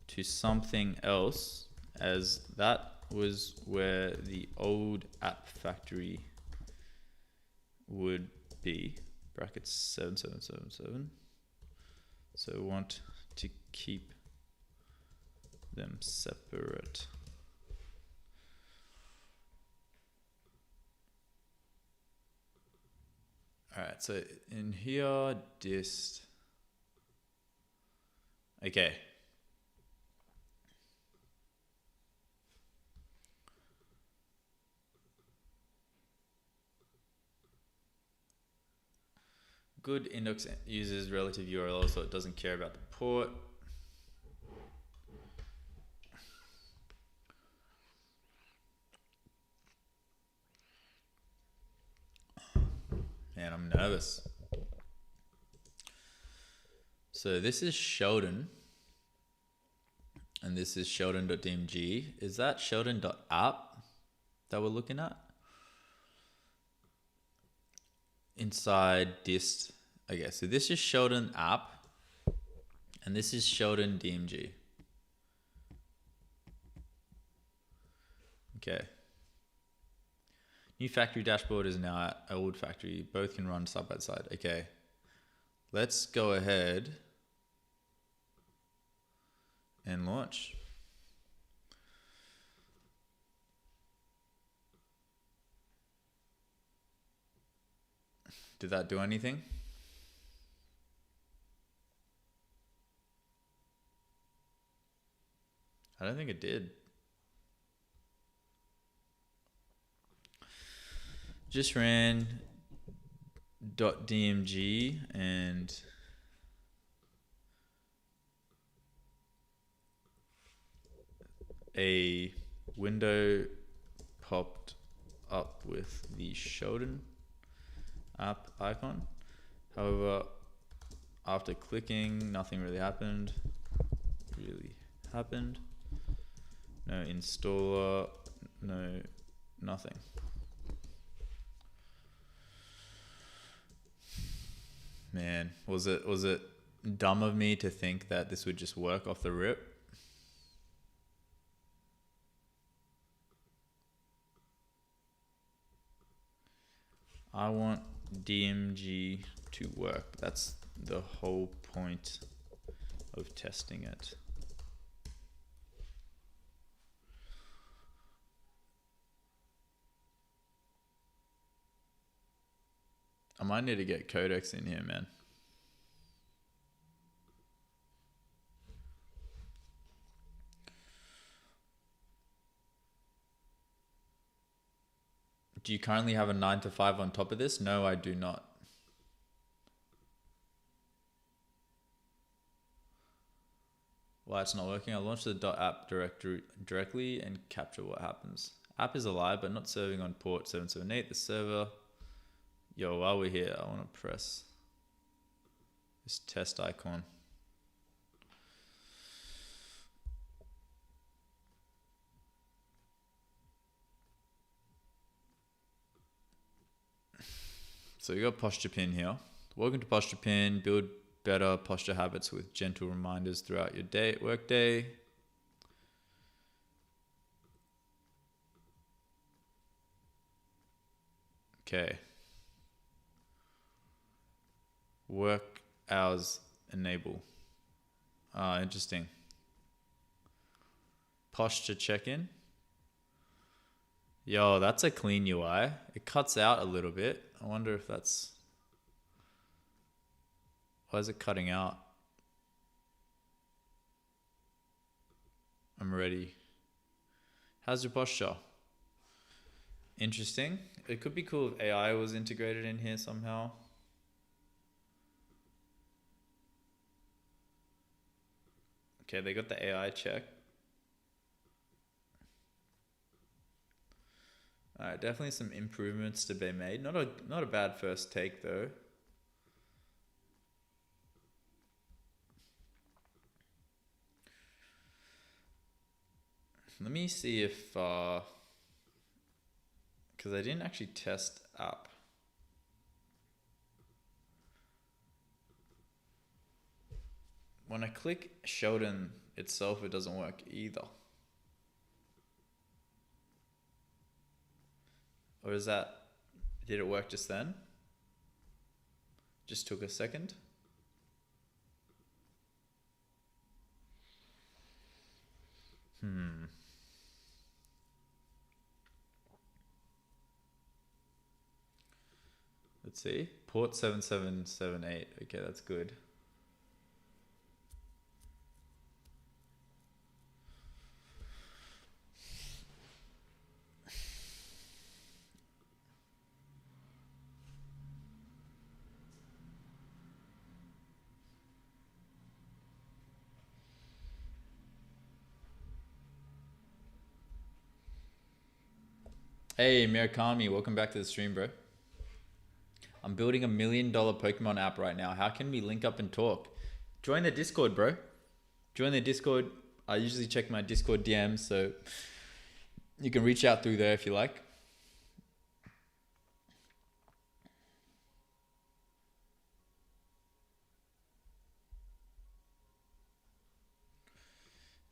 to something else, as that was where the old app factory would be, brackets 7777. So we want to keep them separate. All right, so in here, dist. Okay. Good index uses relative URL, so it doesn't care about the port. Man, I'm nervous. So this is Sheldon, and this is Sheldon.dmg. Is that Sheldon.app that we're looking at? Inside dist. Okay, so this is Sheldon app, and this is Sheldon DMG. Okay. New factory dashboard is now at old factory. Both can run side by side. Okay. Let's go ahead and launch. Did that do anything? I don't think it did. Just ran .dmg and a window popped up with the Sheldon app icon. However, after clicking, nothing really happened. No installer, no nothing. Man, was it dumb of me to think that this would just work off the rip? I want DMG to work. That's the whole point of testing it. I might need to get Codex in here, man. Do you currently have a 9 to 5 on top of this? No, I do not. Why it's not working? I launched the .app directly and capture what happens. App is alive, but not serving on port 778. The server. Yo, while we're here, I want to press this test icon. So we got posture pin here. Welcome to posture pin. Build better posture habits with gentle reminders throughout your workday. Okay. Work hours enable. Interesting. Posture check-in. Yo, that's a clean UI. It cuts out a little bit. I wonder if that's... Why is it cutting out? I'm ready. How's your posture? Interesting. It could be cool if AI was integrated in here somehow. Okay, they got the AI check. Alright, definitely some improvements to be made. Not a bad first take though. Let me see if because I didn't actually test app. When I click Sheldon itself, it doesn't work either. Or is that, did it work just then? Just took a second. Let's see. Port 7778. Okay, that's good. Hey, Mirakami, welcome back to the stream, bro. I'm building $1 million Pokemon app right now. How can we link up and talk? Join the Discord, bro. Join the Discord. I usually check my Discord DMs, so you can reach out through there if you like.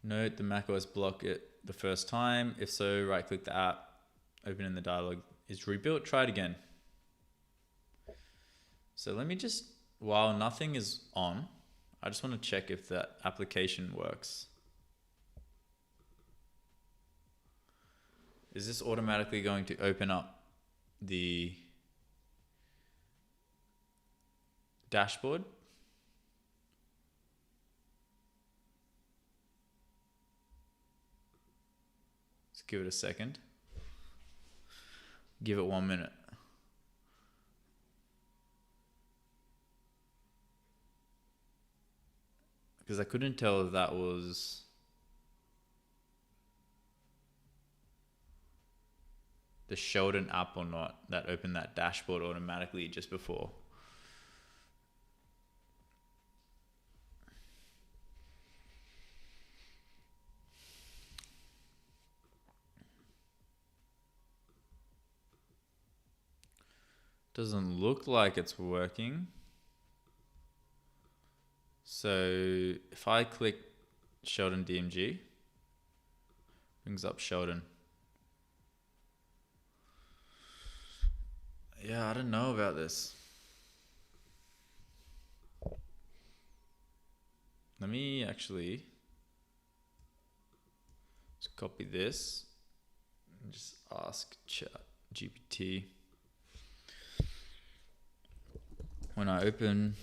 Note the macOS block it the first time. If so, right click the app, open in the dialog is rebuilt. Try it again. So let me just, while nothing is on, I just want to check if that application works. Is this automatically going to open up the dashboard? Let's give it a second. Give it 1 minute. Because I couldn't tell if that was the Sheldon app or not that opened that dashboard automatically just before. Doesn't look like it's working. So if I click Sheldon DMG, brings up Sheldon. Yeah, I don't know about this. Let me actually just copy this and just ask ChatGPT. When I open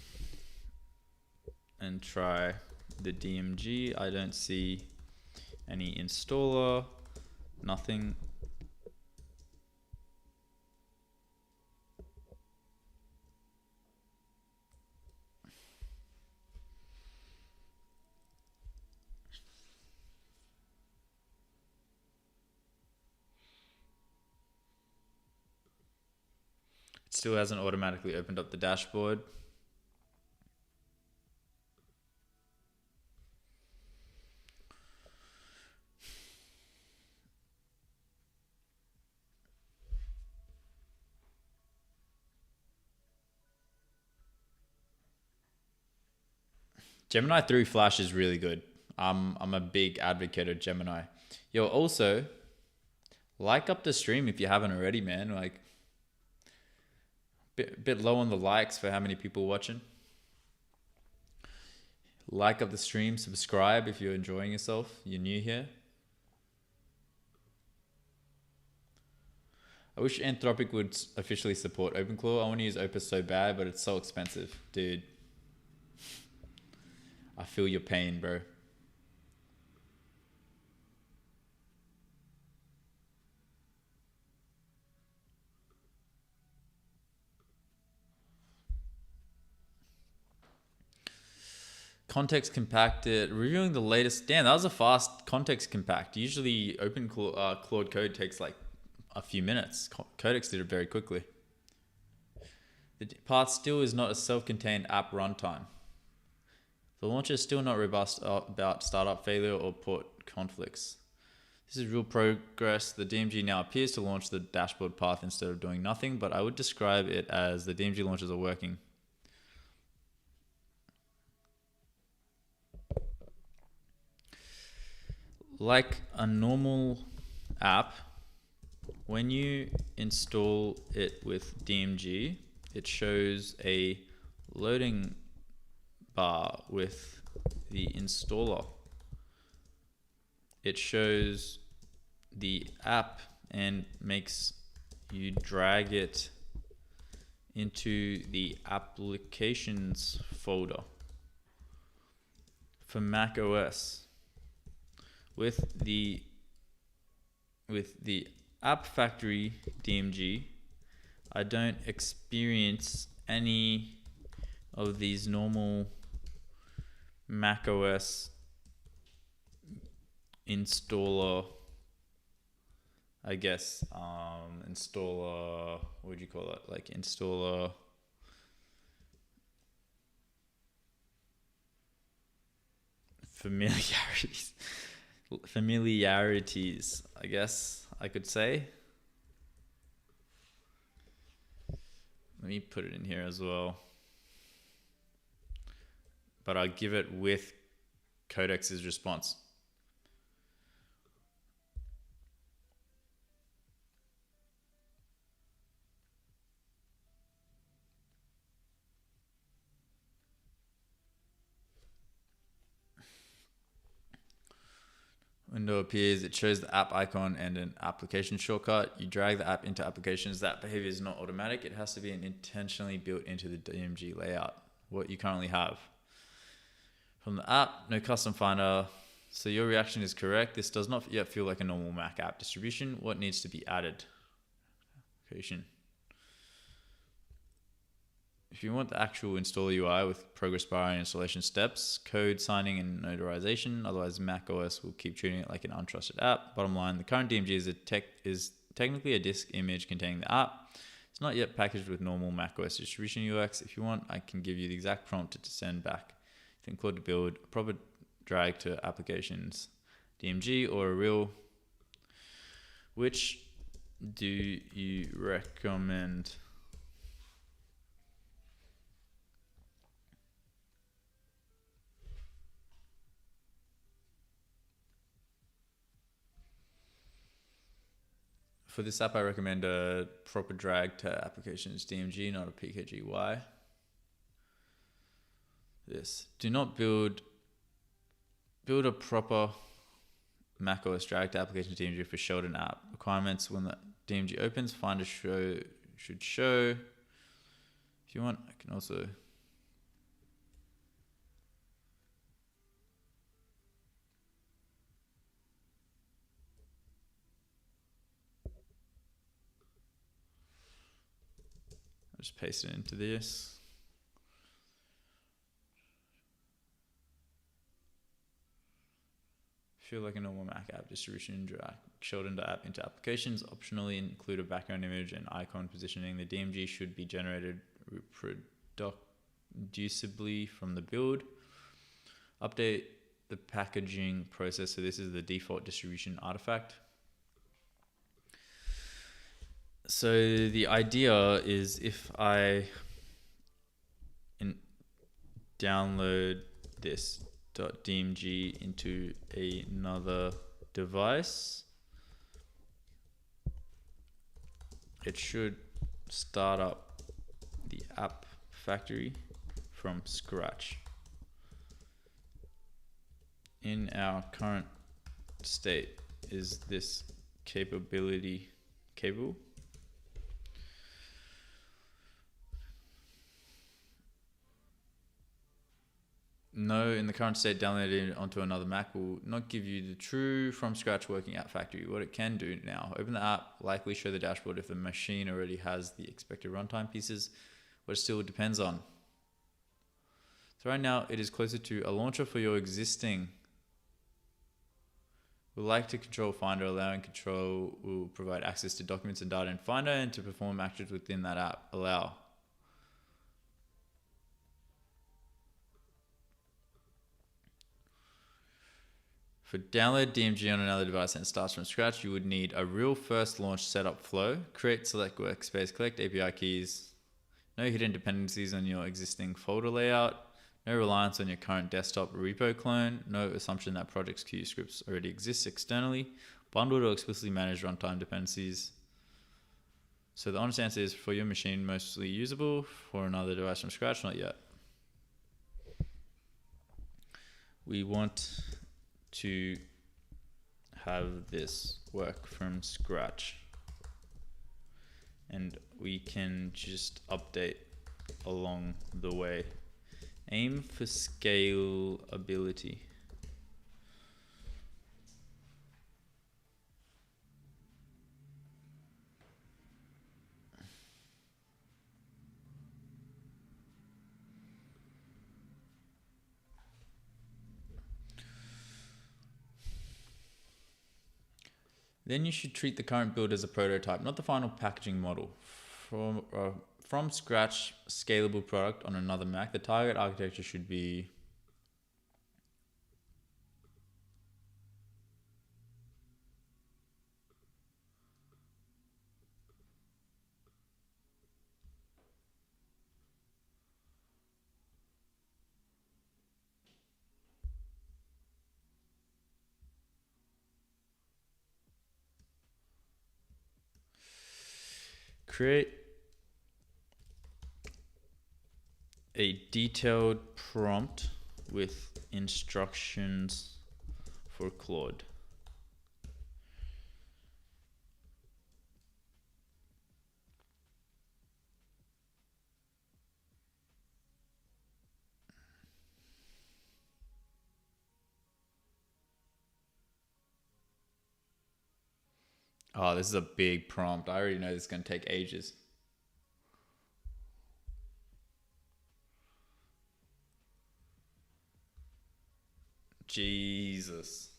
and try the DMG, I don't see any installer, nothing. It still hasn't automatically opened up the dashboard. Gemini 3 Flash is really good. I'm a big advocate of Gemini. Yo, also, like up the stream if you haven't already, man. Like, Bit low on the likes for how many people watching. Like up the stream, subscribe if you're enjoying yourself, you're new here. I wish Anthropic would officially support Openclaw. I want to use Opus so bad, but it's so expensive. Dude, I feel your pain, bro. Context compacted, reviewing the latest. Damn, that was a fast context compact. Usually Claude Code takes like a few minutes. Codex did it very quickly. The path still is not a self-contained app runtime. The launcher is still not robust about startup failure or port conflicts. This is real progress. The DMG now appears to launch the dashboard path instead of doing nothing, but I would describe it as the DMG launchers are working. Like a normal app, when you install it with DMG, it shows a loading bar with the installer. It shows the app and makes you drag it into the applications folder for Mac OS. With the App Factory DMG, I don't experience any of these normal Mac OS installer, I guess, installer, what would you call it? Like installer familiarities, I guess I could say. Let me put it in here as well. But I'll give it with Codex's response. Window appears, it shows the app icon and an application shortcut. You drag the app into applications. That behavior is not automatic. It has to be intentionally built into the DMG layout, what you currently have. From the app, no custom finder. So your reaction is correct. This does not yet feel like a normal Mac app distribution. What needs to be added? Creation. If you want the actual installer UI with progress bar and installation steps, code signing and notarization, otherwise Mac OS will keep treating it like an untrusted app. Bottom line, the current DMG is technically a disk image containing the app. It's not yet packaged with normal Mac OS distribution UX. If you want, I can give you the exact prompt to send back. You can Claude to build a proper drag to applications DMG or a real. Which do you recommend? For this app, I recommend a proper drag to applications DMG, not a PKGY. This. Do not build a proper macOS drag to applications DMG for Sheldon app. Requirements: when the DMG opens, Finder should show. If you want, I can also. Just paste it into this. Feel like a normal Mac app distribution, drag Sheldon app into applications. Optionally include a background image and icon positioning. The DMG should be generated reproducibly from the build. Update the packaging process. So this is the default distribution artifact. So the idea is if I download this .dmg into another device, it should start up app factory from scratch. In our current state, is this capability capable? No, in the current state, downloading it onto another Mac will not give you the true from scratch working app factory. What it can do now, open the app, likely show the dashboard if the machine already has the expected runtime pieces, what it still depends on. So right now it is closer to a launcher for your existing. We like to control Finder, allowing control will provide access to documents and data in Finder and to perform actions within that app. Allow. For download DMG on another device and starts from scratch, you would need a real first launch setup flow, create select workspace, collect API keys, no hidden dependencies on your existing folder layout, no reliance on your current desktop repo clone, no assumption that project's queue scripts already exist externally, bundled or explicitly managed runtime dependencies. So the honest answer is for your machine, mostly usable. For another device from scratch, not yet. We want to have this work from scratch, and we can just update along the way. Aim for scalability. Then you should treat the current build as a prototype, not the final packaging model. From scratch, scalable product on another Mac, the target architecture should be create a detailed prompt with instructions for Claude. Oh, this is a big prompt. I already know this is going to take ages. Jesus.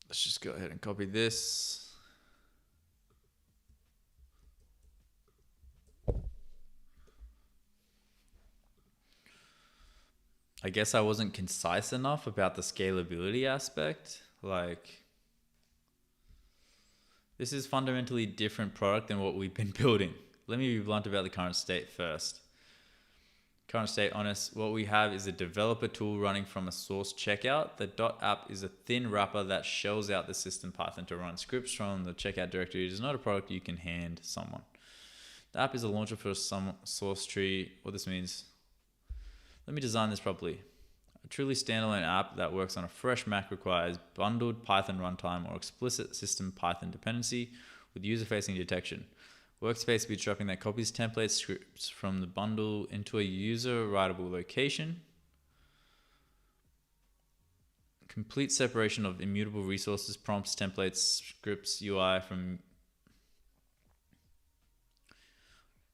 Let's just go ahead and copy this. I guess I wasn't concise enough about the scalability aspect. Like, this is fundamentally different product than what we've been building. Let me be blunt about the current state first. Current state, honest, what we have is a developer tool running from a source checkout. The .app is a thin wrapper that shells out the system Python to run scripts from the checkout directory. It is not a product you can hand someone. The app is a launcher for some source tree. What this means, let me design this properly. A truly standalone app that works on a fresh Mac requires bundled Python runtime or explicit system Python dependency with user-facing detection. Workspace bootstrapping that copies template scripts from the bundle into a user-writable location. Complete separation of immutable resources, prompts, templates, scripts, UI from...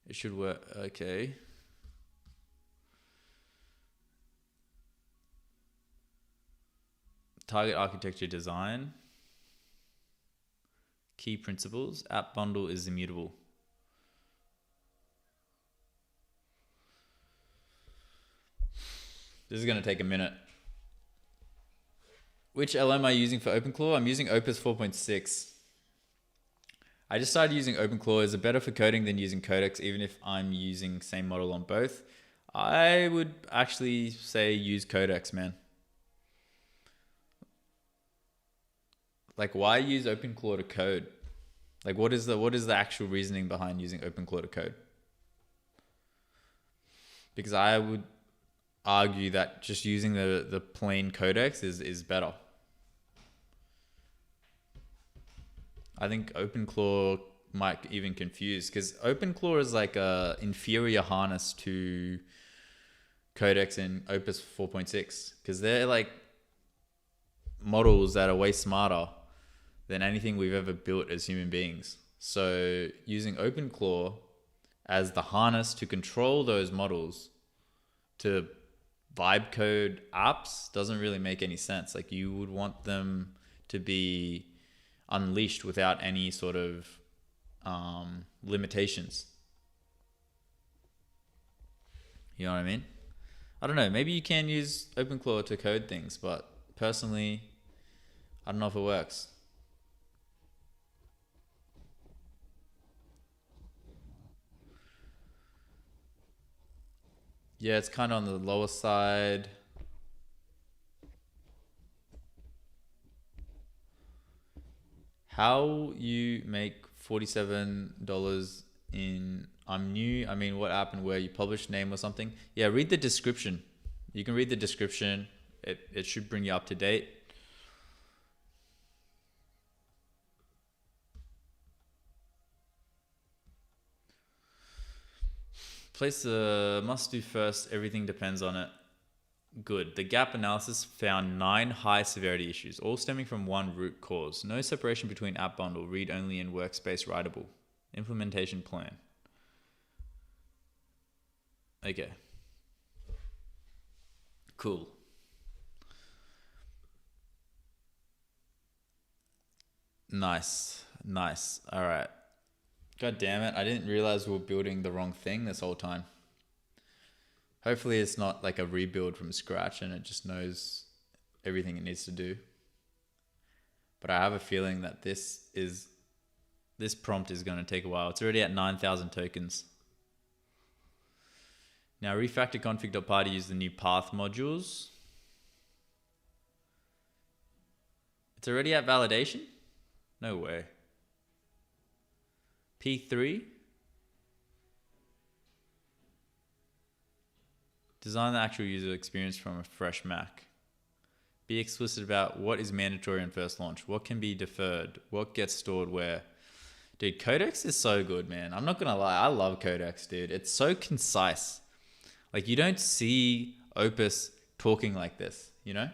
It should work. Okay. Target architecture design. Key principles. App bundle is immutable. This is going to take a minute. Which LM am I using for Openclaw? I'm using Opus 4.6. I just started using Openclaw. Is it better for coding than using Codex, even if I'm using same model on both? I would actually say use Codex, man. Like, why use Openclaw to code? Like, what is the actual reasoning behind using Openclaw to code? Because I would argue that just using the plain codex is better. I think Openclaw might even confuse, because Openclaw is like a inferior harness to Codex and Opus 4.6, because they're like models that are way smarter than anything we've ever built as human beings. So using Openclaw as the harness to control those models to vibe code apps doesn't really make any sense. Like, you would want them to be unleashed without any sort of limitations. You know what I mean? I don't know. Maybe you can use Openclaw to code things, but personally, I don't know if it works. Yeah, it's kind of on the lower side. How you make $47 in I'm new? I mean, what app and where? You publish name or something? Yeah, read the description. You can read the description. It should bring you up to date. Place the must do first. Everything depends on it. Good. The gap analysis found 9 high severity issues, all stemming from one root cause. No separation between app bundle, read only, and workspace writable. Implementation plan. Okay. Cool. Nice. Nice. All right. God damn it. I didn't realize we were building the wrong thing this whole time. Hopefully it's not like a rebuild from scratch and it just knows everything it needs to do. But I have a feeling that this prompt is going to take a while. It's already at 9,000 tokens. Now refactor config.party use the new path modules. It's already at validation? No way. P3. Design the actual user experience from a fresh Mac. Be explicit about what is mandatory on first launch. What can be deferred? What gets stored where? Dude, Codex is so good, man. I'm not going to lie. I love Codex, dude. It's so concise. Like, you don't see Opus talking like this, you know?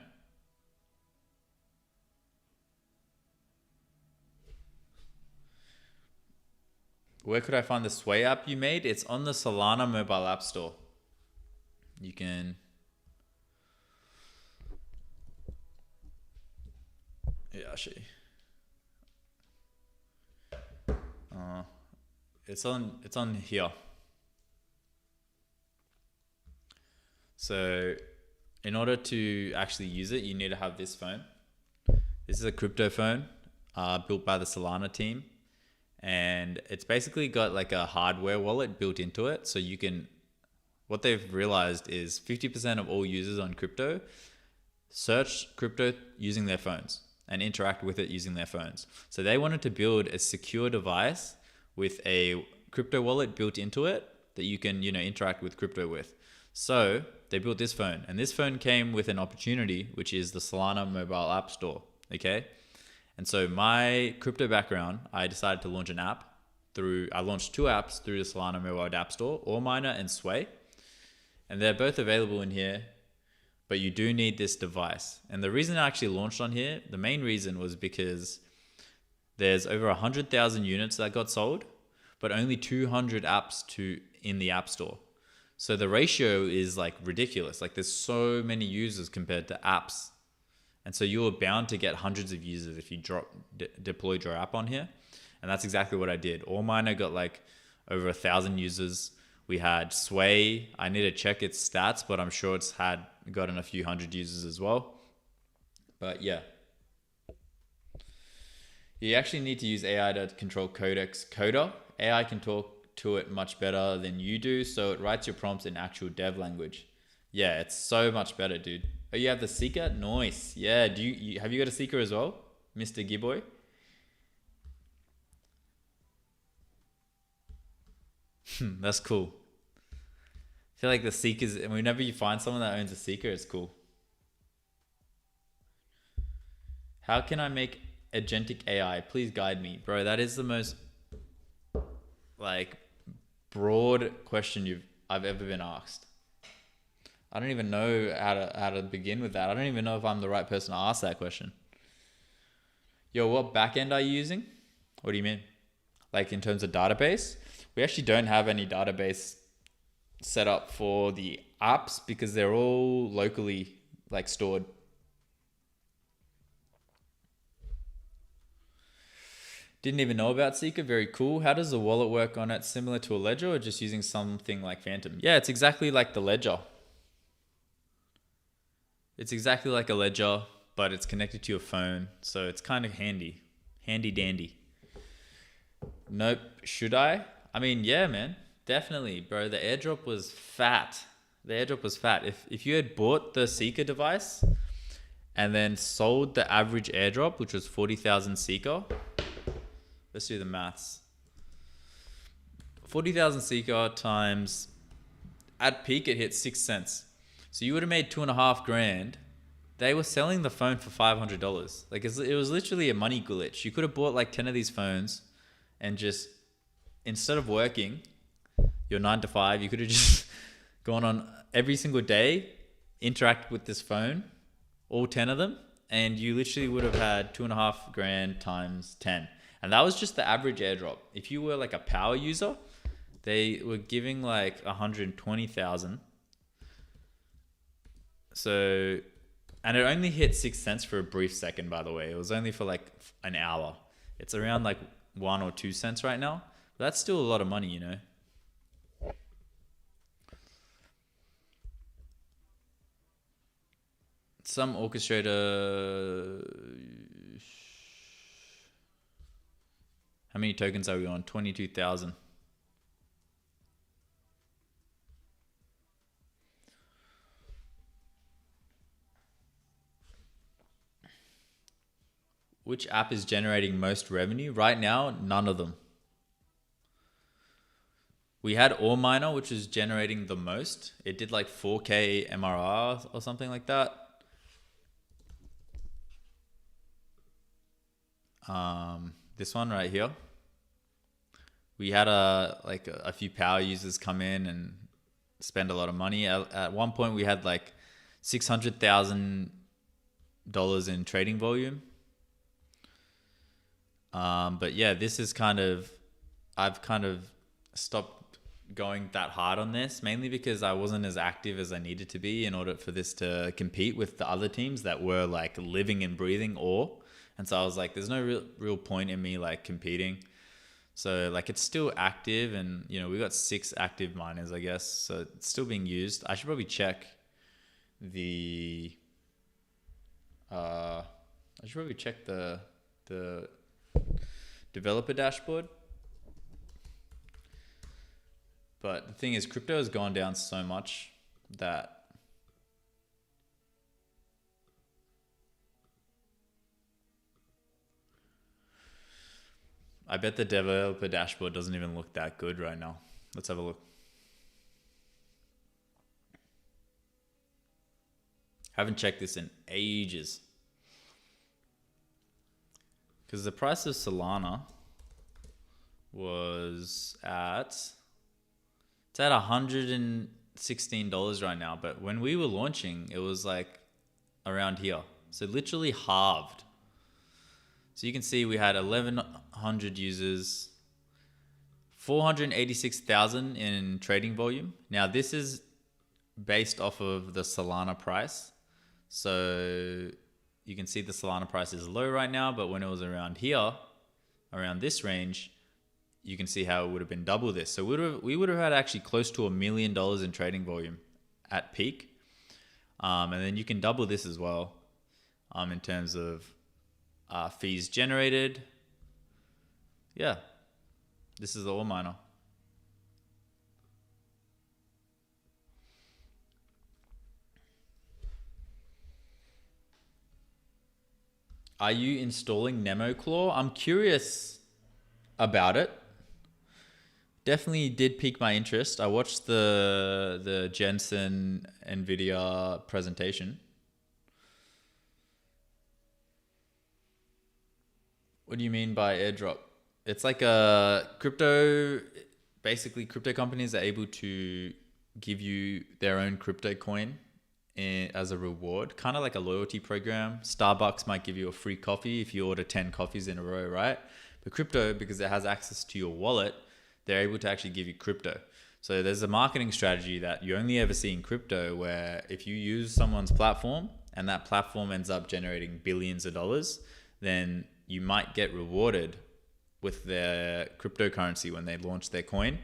Where could I find the Sway app you made? It's on the Solana mobile app store. You can... Yeah, actually. It's on here. So in order to actually use it, you need to have this phone. This is a crypto phone built by the Solana team. And it's basically got like a hardware wallet built into it. So you can, what they've realized is 50% of all users on crypto search crypto using their phones and interact with it using their phones. So they wanted to build a secure device with a crypto wallet built into it that you can, interact with crypto with. So they built this phone, and this phone came with an opportunity, which is the Solana mobile app store. Okay. And so my crypto background, I decided to launch an app I launched 2 apps through the Solana mobile app store, Allminer and Sway. And they're both available in here, but you do need this device. And the reason I actually launched on here, the main reason was because there's over 100,000 units that got sold, but only 200 apps in the app store. So the ratio is like ridiculous. Like, there's so many users compared to apps. And so you're bound to get hundreds of users if you deployed your app on here. And that's exactly what I did. Allminer got like over 1,000 users. We had Sway. I need to check its stats, but I'm sure it's gotten a few hundred users as well. But yeah. You actually need to use AI to control Codex Coder. AI can talk to it much better than you do, so it writes your prompts in actual dev language. Yeah, it's so much better, dude. Oh, you have the seeker? Nice. Yeah, have you got a seeker as well? Mr. Giboy. That's cool. I feel like the Seekers, and whenever you find someone that owns a Seeker, it's cool. How can I make agentic AI? Please guide me. Bro, that is the most like broad question I've ever been asked. I don't even know how to begin with that. I don't even know if I'm the right person to ask that question. Yo, what backend are you using? What do you mean? Like in terms of database? We actually don't have any database set up for the apps because they're all locally like stored. Didn't even know about Seeker. Very cool. How does the wallet work on it? Similar to a ledger or just using something like Phantom? Yeah, it's exactly like the ledger. It's exactly like a ledger, but it's connected to your phone. So it's kind of handy. Handy dandy. Nope. Should I? I mean, yeah, man. Definitely, bro. The airdrop was fat. The airdrop was fat. If you had bought the Seeker device and then sold the average airdrop, which was 40,000 Seeker. Let's do the maths. 40,000 Seeker times, at peak it hit 6 cents. So you would have made $2,500. They were selling the phone for $500. Like it was literally a money glitch. You could have bought like 10 of these phones and just, instead of working your 9 to 5, you could have just gone on every single day, interact with this phone, all 10 of them, and you literally would have had $2,500 times 10. And that was just the average airdrop. If you were like a power user, they were giving like 120,000. So, and it only hit 6 cents for a brief second, by the way. It was only for like an hour. It's around like 1 or 2 cents right now. But that's still a lot of money, you know? Some orchestrator. How many tokens are we on? 22,000. Which app is generating most revenue? Right now, none of them. We had Ore Miner, which is generating the most. It did like 4K MRR or something like that. This one right here. We had a few power users come in and spend a lot of money. At one point, we had like $600,000 in trading volume. But yeah, this is I've kind of stopped going that hard on this, mainly because I wasn't as active as I needed to be in order for this to compete with the other teams that were like living and breathing ore. And so I was like, there's no real point in me like competing. So like it's still active, and you know, we got 6 active miners, I guess. So it's still being used. I should probably check the developer dashboard. But the thing is, crypto has gone down so much that I bet the developer dashboard doesn't even look that good right now. Let's have a look. Haven't checked this in ages. Because the price of Solana was it's at $116 right now. But when we were launching, it was like around here. So literally halved. So you can see we had 1,100 users, 486,000 in trading volume. Now this is based off of the Solana price. So you can see the Solana price is low right now, but when it was around here, around this range, you can see how it would have been double this. So we would have had actually close to $1 million in trading volume at peak. And then you can double this as well in terms of fees generated. Yeah, this is the ore miner. Are you installing Nemoclaw? I'm curious about it. Definitely did pique my interest. I watched the Jensen NVIDIA presentation. What do you mean by airdrop? It's like a crypto, basically crypto companies are able to give you their own crypto coin as a reward, kind of like a loyalty program. Starbucks might give you a free coffee if you order 10 coffees in a row, right? But crypto, because it has access to your wallet, they're able to actually give you crypto. So there's a marketing strategy that you only ever see in crypto where if you use someone's platform and that platform ends up generating billions of dollars, then you might get rewarded with their cryptocurrency when they launch their coin.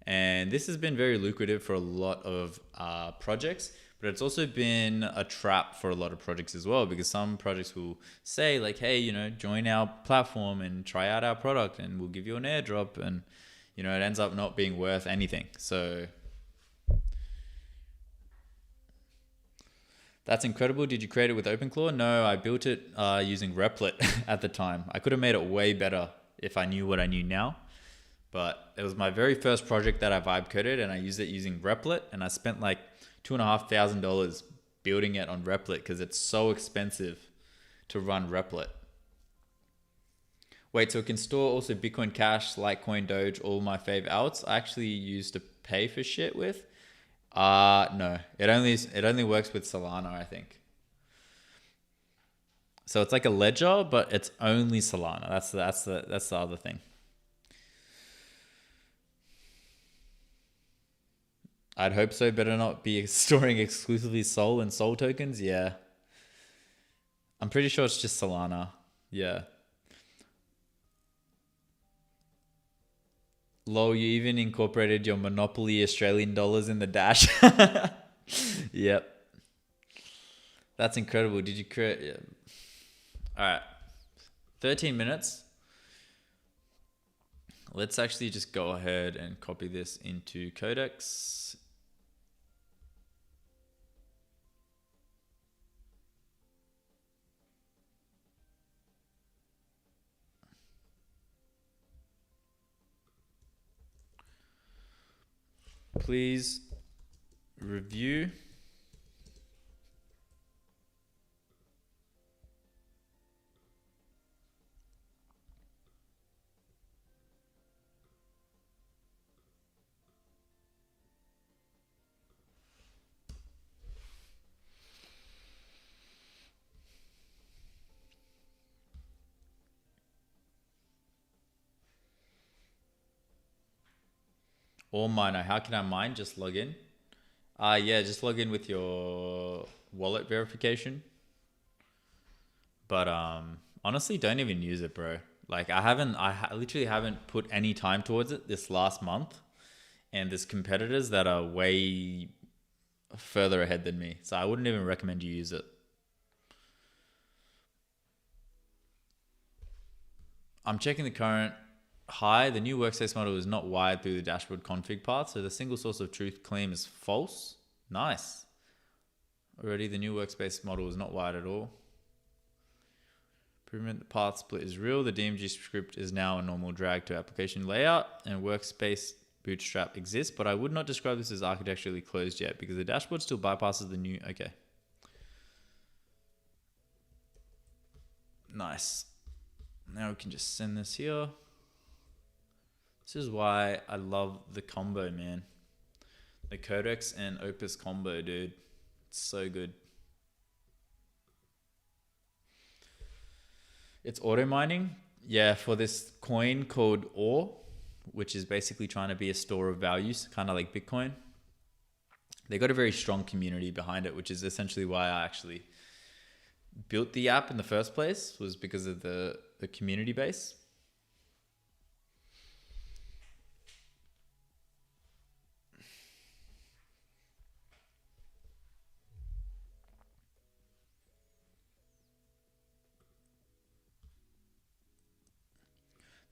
And this has been very lucrative for a lot of projects, but it's also been a trap for a lot of projects as well, because some projects will say like, hey, you know, join our platform and try out our product and we'll give you an airdrop, and you know, it ends up not being worth anything. So that's incredible. Did you create it with Openclaw? No, I built it using Replit at the time. I could have made it way better if I knew what I knew now. But it was my very first project that I vibe coded, and I used it using Replit, and I spent like $2,500 building it on Replit because it's so expensive to run Replit. Wait, so it can store also Bitcoin Cash, Litecoin, Doge, all my fave outs. I actually used to pay for shit with. No, it only works with Solana, I think. So it's like a ledger, but it's only Solana. That's the other thing. I'd hope so. Better not be storing exclusively Sol and Sol tokens. Yeah, I'm pretty sure it's just Solana. Yeah. Lol, you even incorporated your Monopoly Australian dollars in the dash. Yep. That's incredible. Did you create? Yeah. All right. 13 minutes. Let's actually just go ahead and copy this into Codex. Please review or miner. How can I mine? Just log in. Yeah, just log in with your wallet verification. But honestly, don't even use it, bro. Like I literally haven't put any time towards it this last month, and there's competitors that are way further ahead than me. So I wouldn't even recommend you use it. I'm checking the current high. The new workspace model is not wired through the dashboard config path, so the single source of truth claim is false. Nice. Already the new workspace model is not wired at all. Improvement, the path split is real. The DMG script is now a normal drag to application layout, and workspace bootstrap exists, but I would not describe this as architecturally closed yet because the dashboard still bypasses the new. Okay. Nice. Now we can just send this here. This is why I love the combo, man. The Codex and Opus combo, dude. It's so good. It's auto mining. Yeah, for this coin called Ore, which is basically trying to be a store of values, kind of like Bitcoin. They got a very strong community behind it, which is essentially why I actually built the app in the first place, was because of the community base.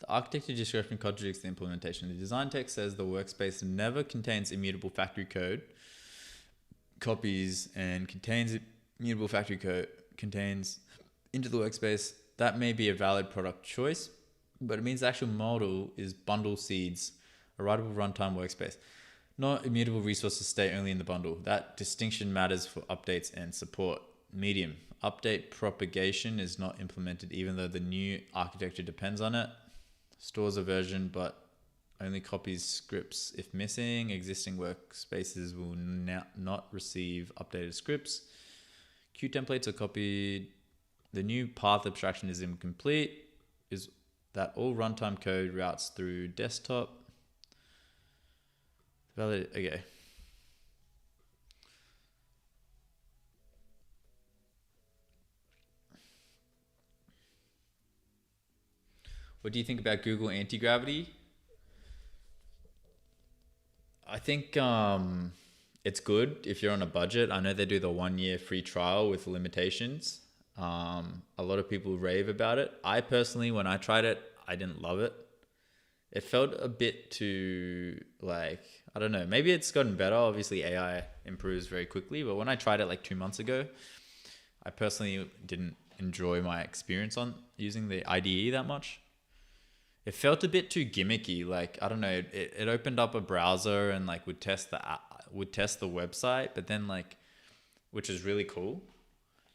The architecture description contradicts the implementation. The design text says the workspace never contains immutable factory code copies and contains immutable factory code contains into the workspace. That may be a valid product choice, but it means the actual model is bundle seeds, a writable runtime workspace. Not immutable resources stay only in the bundle. That distinction matters for updates and support. Medium. Update propagation is not implemented even though the new architecture depends on it. Stores a version but only copies scripts if missing. Existing workspaces will not receive updated scripts. Queue templates are copied. The new path abstraction is incomplete. Is that all runtime code routes through desktop? Valid. Okay. What do you think about Google anti-gravity? I think it's good if you're on a budget. I know they do the 1 year free trial with limitations. A lot of people rave about it. I personally, when I tried it, I didn't love it. It felt a bit too like, I don't know, maybe it's gotten better. Obviously AI improves very quickly, but when I tried it like 2 months ago, I personally didn't enjoy my experience on using the IDE that much. It felt a bit too gimmicky. Like, I don't know, it opened up a browser and like would test the website, but then like, which is really cool.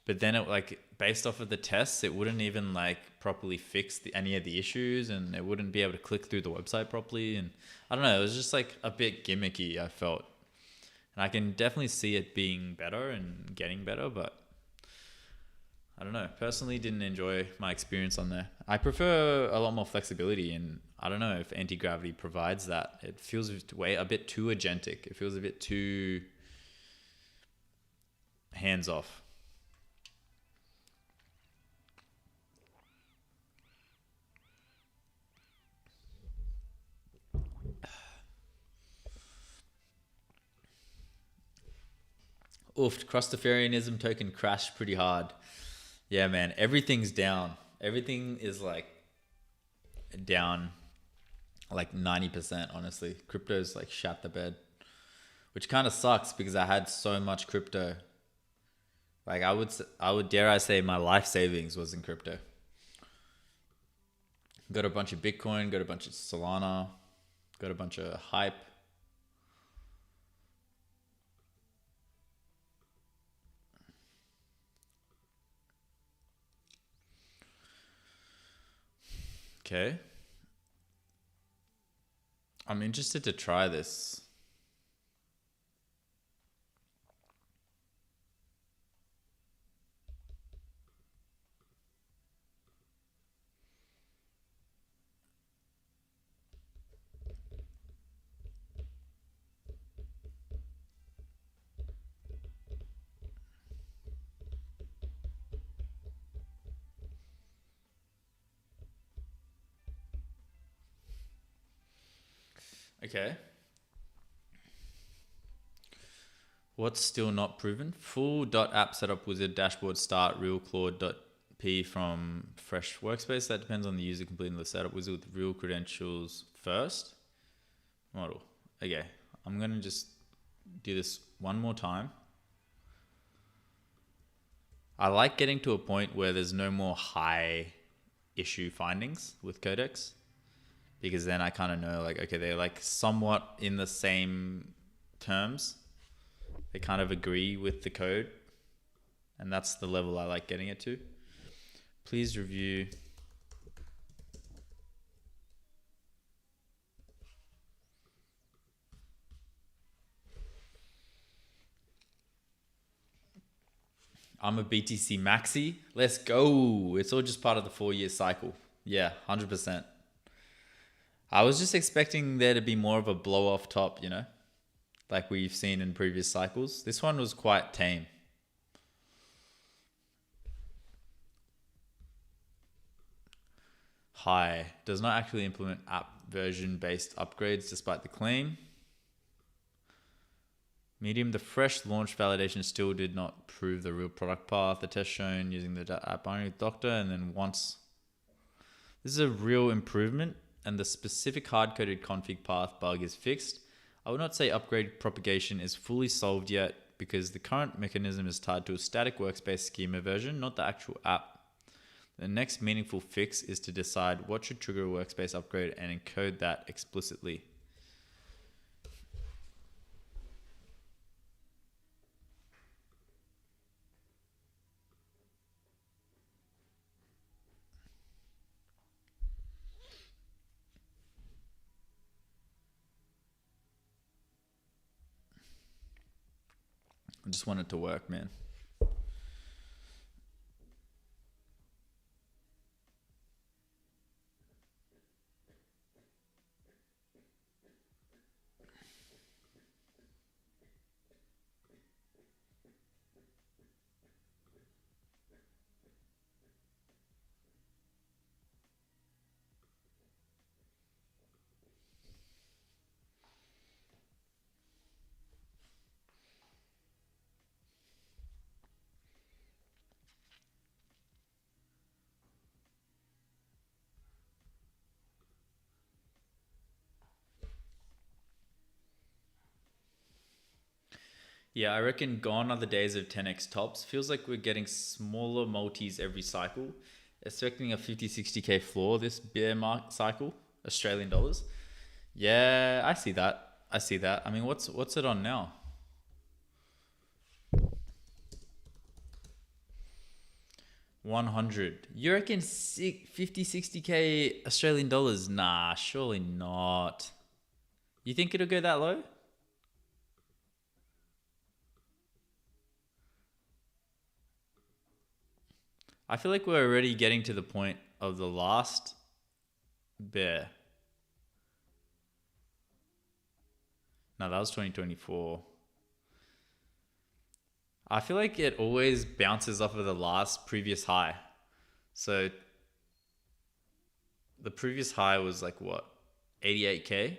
But then it like based off of the tests, it wouldn't even like properly fix any of the issues, and it wouldn't be able to click through the website properly. And I don't know, it was just like a bit gimmicky, I felt. And I can definitely see it being better and getting better, but I don't know. Personally, didn't enjoy my experience on there. I prefer a lot more flexibility, and I don't know if anti-gravity provides that. It feels a bit too agentic. It feels a bit too hands-off. Oof, Crustafarianism token crashed pretty hard. Yeah, man, everything's down. Everything is like down like 90%, honestly. Crypto's like shat the bed, which kind of sucks because I had so much crypto. Like I would dare I say my life savings was in crypto. Got a bunch of Bitcoin, got a bunch of Solana, got a bunch of hype. Okay. I'm interested to try this. Okay. What's still not proven? Full .app setup wizard dashboard start real claude.p from fresh workspace. That depends on the user completing the setup wizard with real credentials first. Model. Okay. I'm going to just do this one more time. I like getting to a point where there's no more high issue findings with codecs, because then I kind of know like, okay, they're like somewhat in the same terms. They kind of agree with the code, and that's the level I like getting it to. Please review. I'm a BTC maxi. Let's go. It's all just part of the 4-year cycle. Yeah, 100%. I was just expecting there to be more of a blow off top, you know, like we've seen in previous cycles. This one was quite tame. High does not actually implement app version based upgrades despite the claim. Medium, the fresh launch validation still did not prove the real product path. The test shown using the app binary doctor, and then once this is a real improvement, and the specific hard-coded config path bug is fixed. I would not say upgrade propagation is fully solved yet, because the current mechanism is tied to a static workspace schema version, not the actual app. The next meaningful fix is to decide what should trigger a workspace upgrade and encode that explicitly. I just want it to work, man. Yeah, I reckon gone are the days of 10x tops. Feels like we're getting smaller multis every cycle. Expecting a 50-60K floor this bear market cycle, Australian dollars. Yeah, I see that. I see that. I mean, what's it on now? $100. You reckon 50-60K Australian dollars? Nah, surely not. You think it'll go that low? I feel like we're already getting to the point of the last bear. No, that was 2024. I feel like it always bounces off of the last previous high. So the previous high was like what? 88K?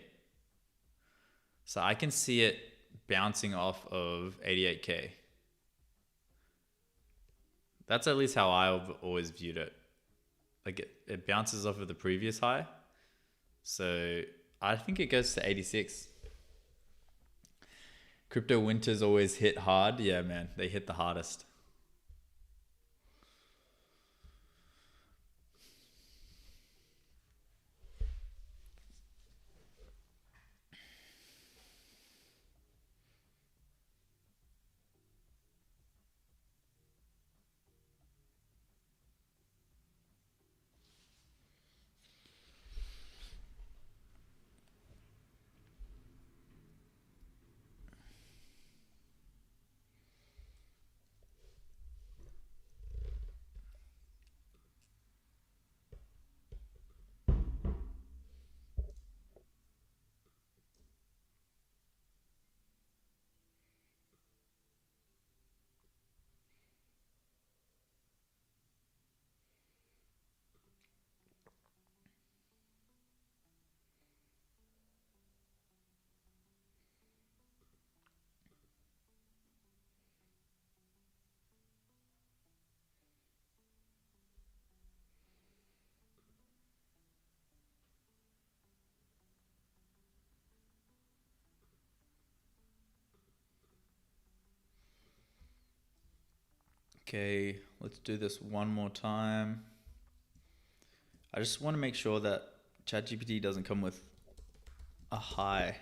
So I can see it bouncing off of 88K. That's at least how I've always viewed it. Like it bounces off of the previous high. So I think it goes to 86. Crypto winters always hit hard. Yeah, man, they hit the hardest. Okay, let's do this one more time. I just want to make sure that ChatGPT doesn't come with a high.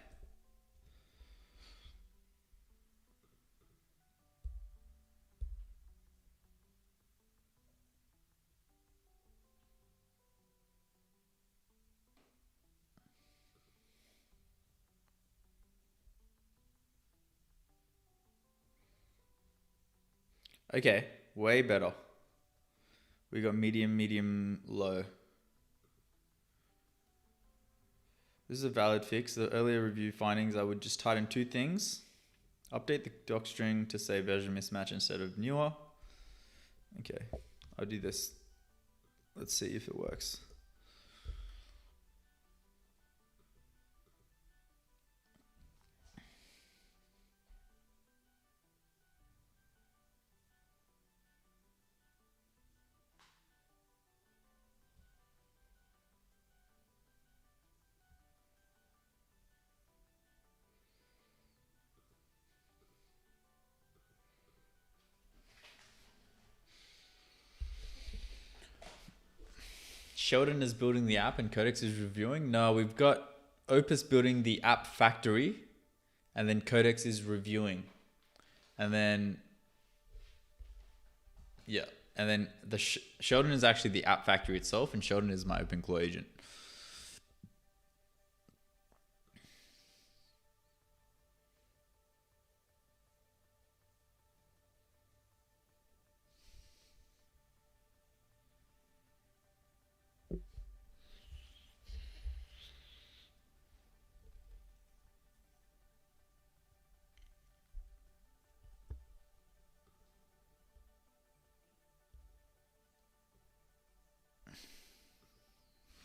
Okay, way better. We got medium, medium, low. This is a valid fix. The earlier review findings, I would just tighten two things. Update the doc string to say version mismatch instead of newer. Okay, I'll do this. Let's see if it works. Sheldon is building the app and Codex is reviewing. No, we've got Opus building the app factory, and then Codex is reviewing, and then yeah, and then the Sheldon is actually the app factory itself, and Sheldon is my Openclaw agent.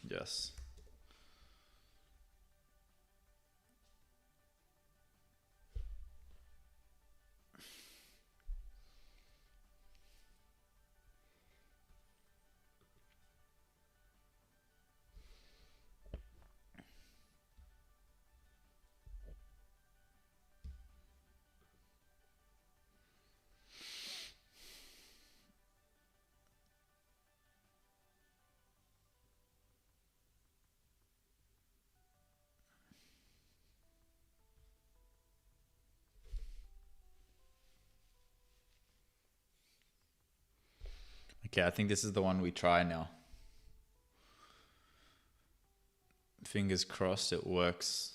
Yes. Okay, I think this is the one we try now. Fingers crossed it works.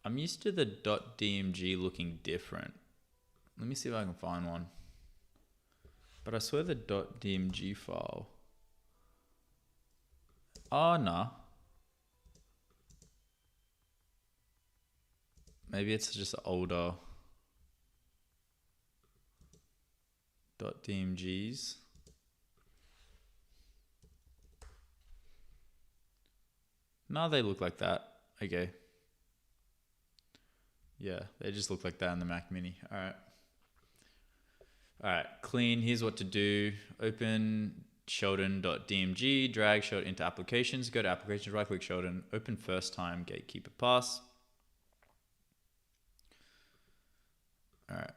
I'm used to the .dmg looking different. Let me see if I can find one. But I swear the .dmg file. Oh, nah. Maybe it's just older .dmgs. No, they look like that. Okay. Yeah, they just look like that in the Mac Mini. All right. All right, clean. Here's what to do. Open Sheldon.dmg, drag Sheldon into applications. Go to applications, right click Sheldon, open first time gatekeeper pass. All right.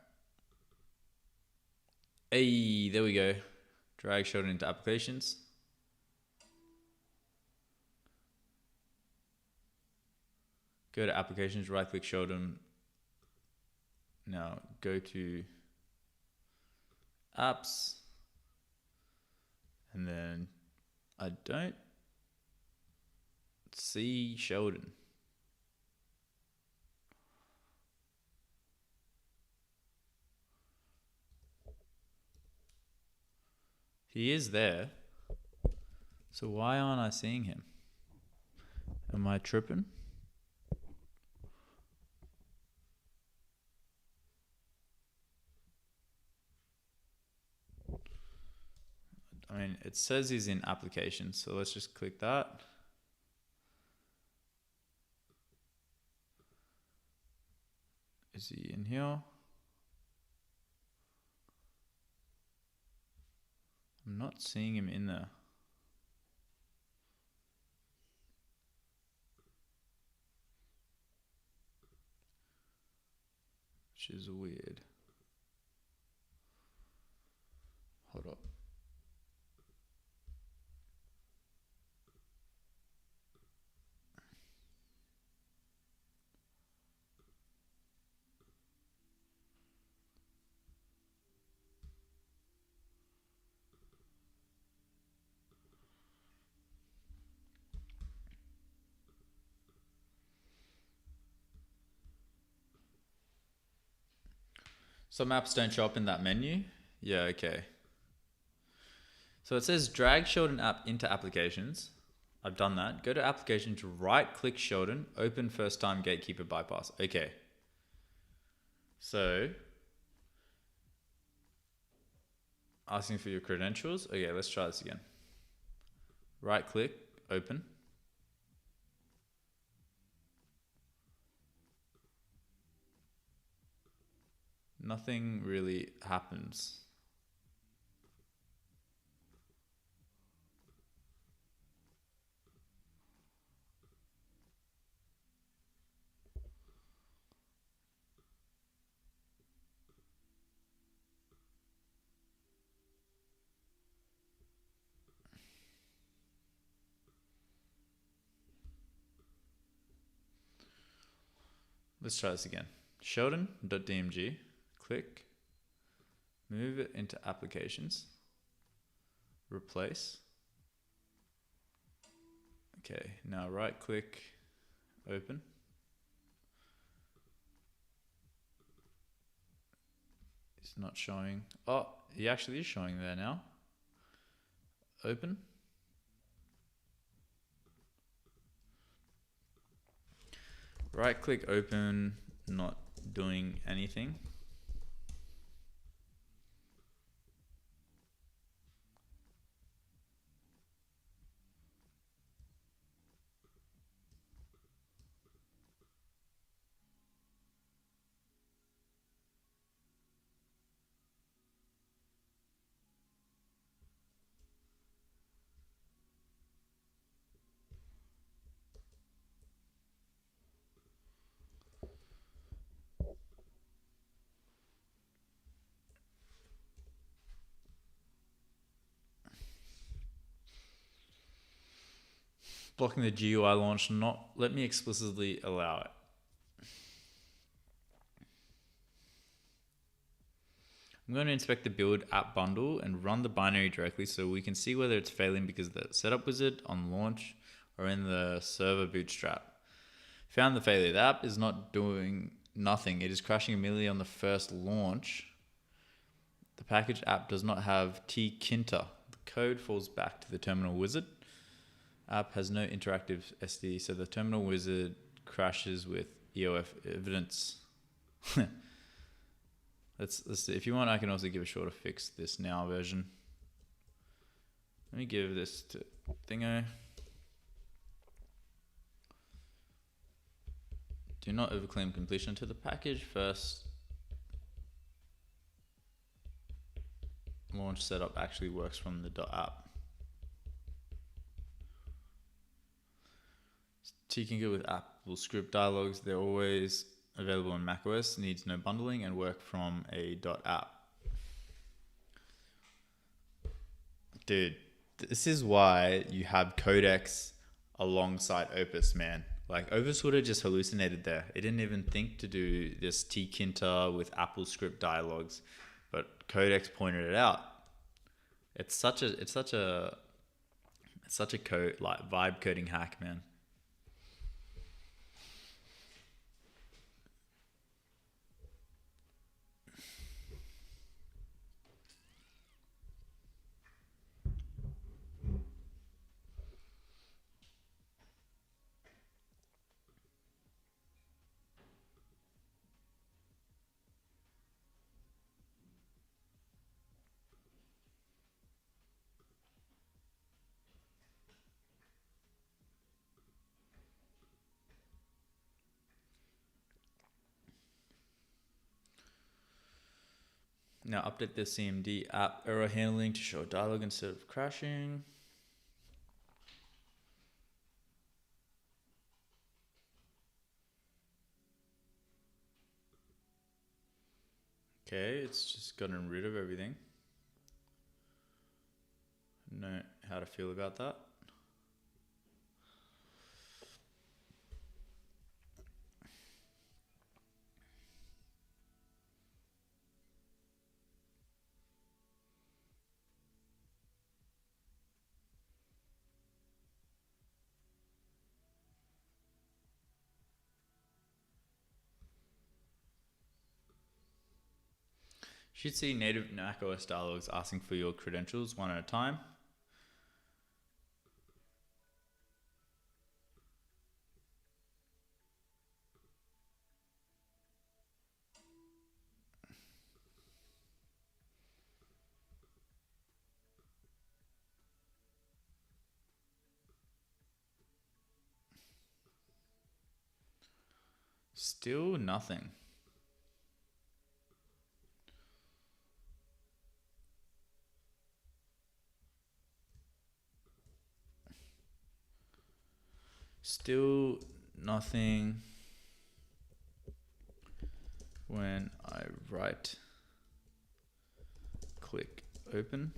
Hey, there we go. Drag Sheldon into applications. Go to applications, right click Sheldon. Now go to apps. And then I don't see Sheldon. He is there. So why aren't I seeing him? Am I tripping? I mean, it says he's in applications, so let's just click that. Is he in here? I'm not seeing him in there. Which is weird. Hold up. Some apps don't show up in that menu. Yeah, okay. So it says drag Sheldon app into applications. I've done that. Go to applications, right click Sheldon, open first time gatekeeper bypass. Okay. So asking for your credentials. Okay, let's try this again. Right click, open. Nothing really happens. Let's try this again. Sheldon.dmg, click, move it into applications, replace. Okay, now right click, open. It's not showing. Oh, he actually is showing there now. Open. Right click, open, not doing anything. Blocking the GUI launch, not let me explicitly allow it. I'm going to inspect the build app bundle and run the binary directly so we can see whether it's failing because of the setup wizard on launch or in the server bootstrap. Found the failure. The app is not doing nothing. It is crashing immediately on the first launch. The package app does not have tkinter. The code falls back to the terminal wizard. App has no interactive SD, so the terminal wizard crashes with EOF evidence. Let's see. If you want, I can also give a shorter fix this now version. Let me give this to Thingo. Do not overclaim completion to the package first. Launch setup actually works from the .app. Tkinter with Apple script dialogues, they're always available on macOS, needs no bundling, and work from a .app. Dude, this is why you have Codex alongside Opus, man. Like, Opus would have just hallucinated there. It didn't even think to do this Tkinter with Apple script dialogues, but Codex pointed it out. It's such a code, like, vibe coding hack, man. Now update the CMD app error handling to show dialog instead of crashing. Okay, it's just gotten rid of everything. Know how to feel about that. You should see native macOS dialogues asking for your credentials one at a time. Still nothing. Still nothing when I right click open.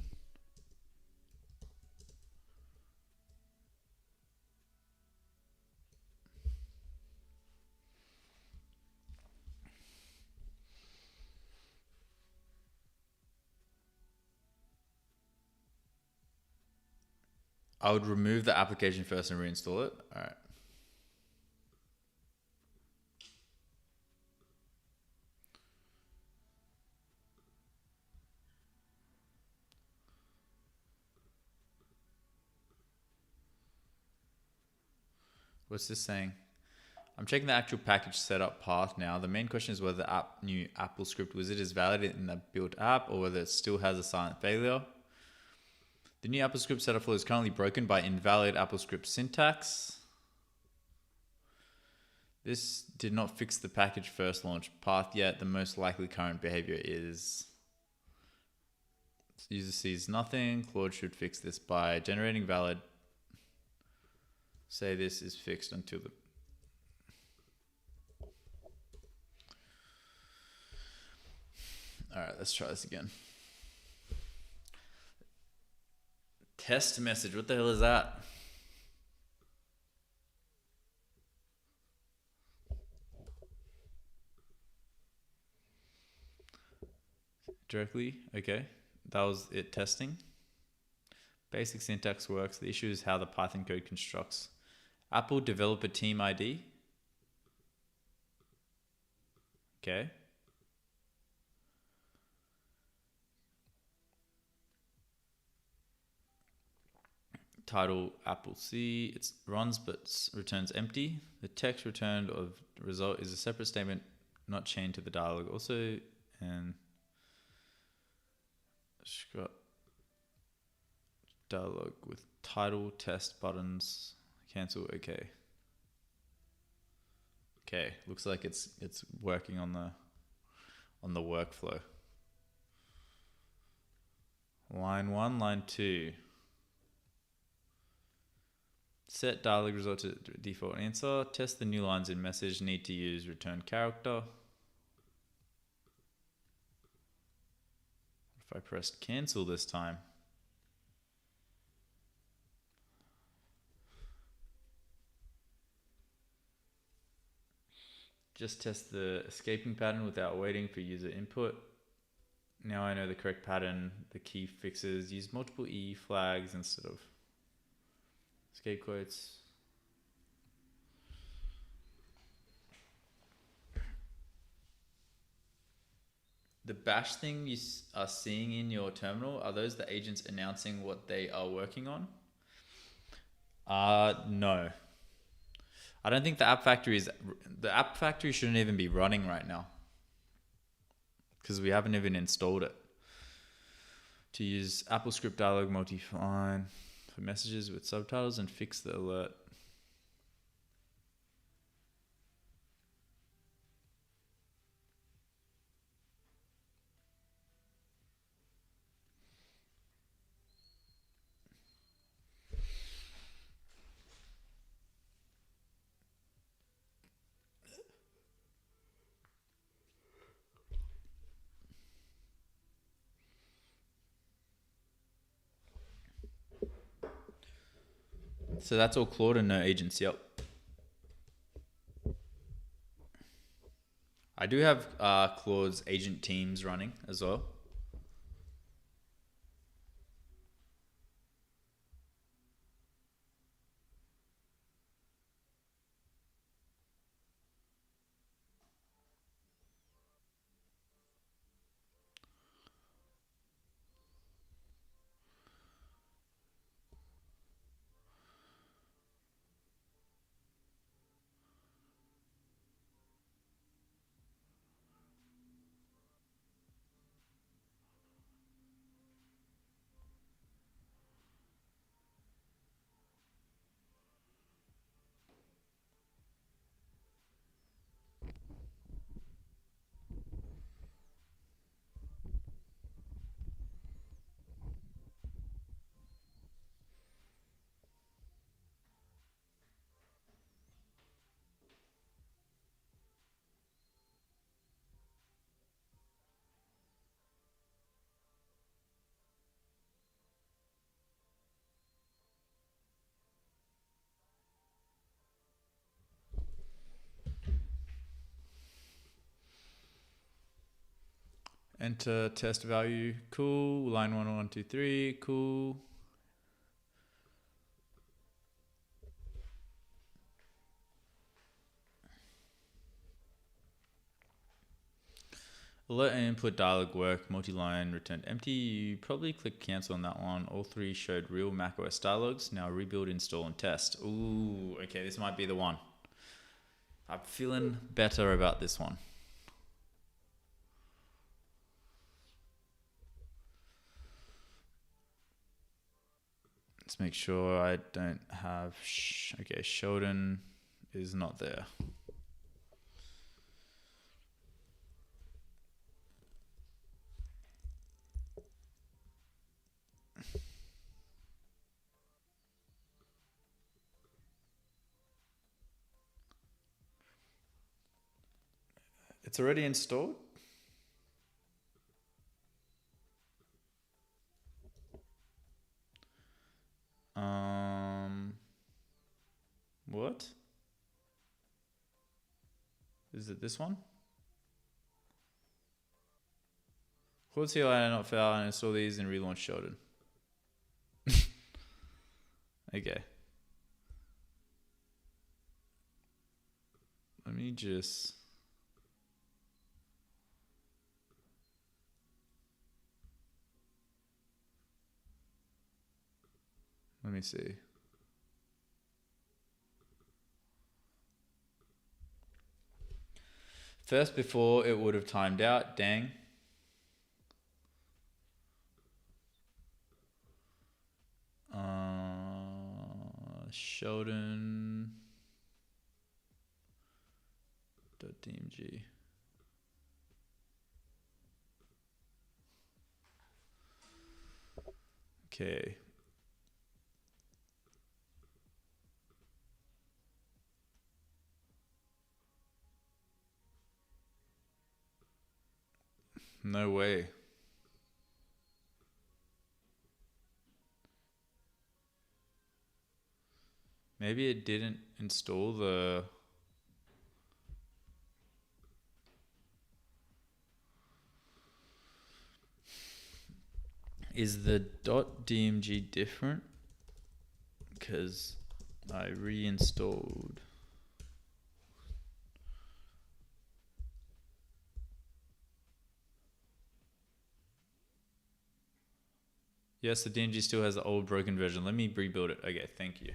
I would remove the application first and reinstall it. All right. What's this saying? I'm checking the actual package setup path now. The main question is whether the new Apple script wizard is valid in the built app or whether it still has a silent failure. The new Apple script setup flow is currently broken by invalid Apple script syntax. This did not fix the package first launch path yet. The most likely current behavior is user sees nothing. Claude should fix this by generating valid. Say this is fixed until the all right, let's try this again. Test message. What the hell is that? Directly. Okay. That was it testing. Basic syntax works. The issue is how the Python code constructs. Apple developer team ID. Okay. Title Apple C. It runs but returns empty. The text returned of the result is a separate statement not chained to the dialog. Also, and got dialog with title test buttons. Cancel. Okay. Okay. Looks like it's working on the workflow. Line 1, line 2. Set dialog result to default answer. Test the new lines in message. Need to use return character. If I pressed cancel this time. Just test the escaping pattern without waiting for user input. Now I know the correct pattern. The key fixes. Use multiple E flags instead of escape quotes. The bash thing you are seeing in your terminal, are those the agents announcing what they are working on? No. I don't think the app factory shouldn't even be running right now because we haven't even installed it. To use Apple script dialog multi-line for messages with subtitles and fix the alert. So that's all Claude and no agents. Yep. I do have Claude's agent teams running as well. Enter test value. Cool. Line 1, 1, 2, 3. Cool. Alert and input dialog work, multi-line returned empty. You probably click cancel on that one. All three showed real macOS dialogs. Now rebuild, install, and test. Ooh, okay, this might be the one. I'm feeling better about this one. Let's make sure I don't have... okay, Sheldon is not there. It's already installed? What? Is it this one? Close CLI not found and install these and relaunch Sheldon. Okay. Let me just... let me see. First, before it would have timed out, dang. Sheldon.dmg. Okay. No way. Maybe it didn't install the... is the .dmg different? Because I reinstalled... yes, the DMG still has the old broken version. Let me rebuild it. Okay, thank you.